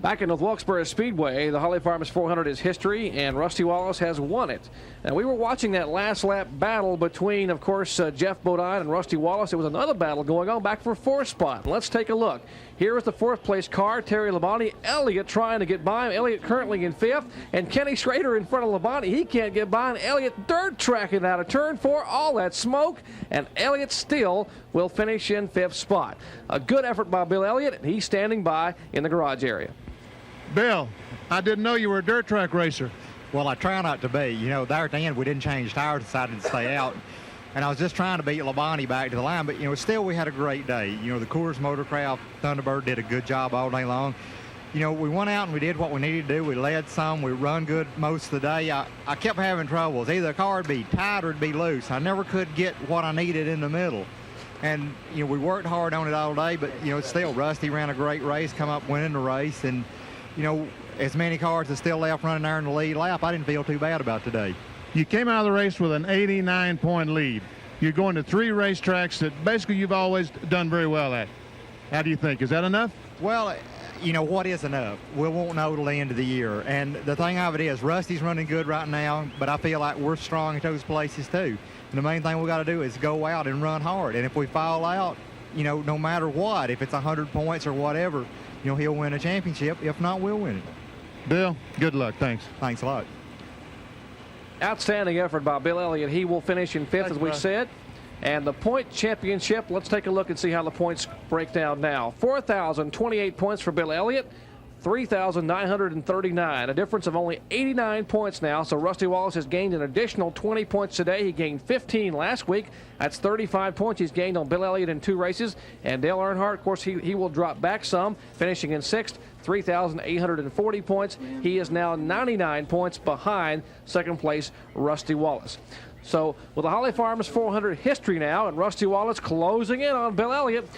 Back in the Wilkesboro Speedway, the Holly Farms 400 is history, and Rusty Wallace has won it. And we were watching that last lap battle between, of course, Jeff Bodine and Rusty Wallace. It was another battle going on back for 4th spot. Let's take a look. Here is the 4th place car, Terry Labonte. Elliott trying to get by him. Elliott currently in 5th, and Kenny Schrader in front of Labonte. He can't get by, and Elliott dirt tracking out of turn 4. All that smoke, and Elliott still will finish in 5th spot. A good effort by Bill Elliott, and he's standing by in the garage area. Bill, I didn't know you were a dirt track racer. Well, I try not to be. You know, there at the end, we didn't change tires, decided to stay out. And I was just trying to beat Labonte back to the line. But, you know, still we had a great day. You know, the Coors Motorcraft Thunderbird did a good job all day long. You know, we went out and we did what we needed to do. We led some. We run good most of the day. I kept having troubles. Either the car would be tight or it'd be loose. I never could get what I needed in the middle. And, you know, we worked hard on it all day. But, you know, still, Rusty ran a great race, come up winning the race. And, you know, as many cars as still left running there in the lead lap, I didn't feel too bad about today. You came out of the race with an 89-point lead. You're going to 3 racetracks that basically you've always done very well at. How do you think? Is that enough? Well, you know, what is enough? We won't know till the end of the year. And the thing of it is, Rusty's running good right now, but I feel like we're strong at those places too. And the main thing we got to do is go out and run hard. And if we fall out, you know, no matter what, if it's 100 points or whatever, you know, he'll win a championship. If not, we'll win it. Bill, good luck. Thanks. Thanks a lot. Outstanding effort by Bill Elliott. He will finish in 5th, as we said. And the point championship, let's take a look and see how the points break down now. 4,028 points for Bill Elliott. 3,939, a difference of only 89 points now. So Rusty Wallace has gained an additional 20 points today. He gained 15 last week. That's 35 points he's gained on Bill Elliott in 2 races. And Dale Earnhardt, of course, he will drop back some, finishing in 6th, 3,840 points. He is now 99 points behind 2nd place Rusty Wallace. So with the Holly Farms 400 history now, and Rusty Wallace closing in on Bill Elliott,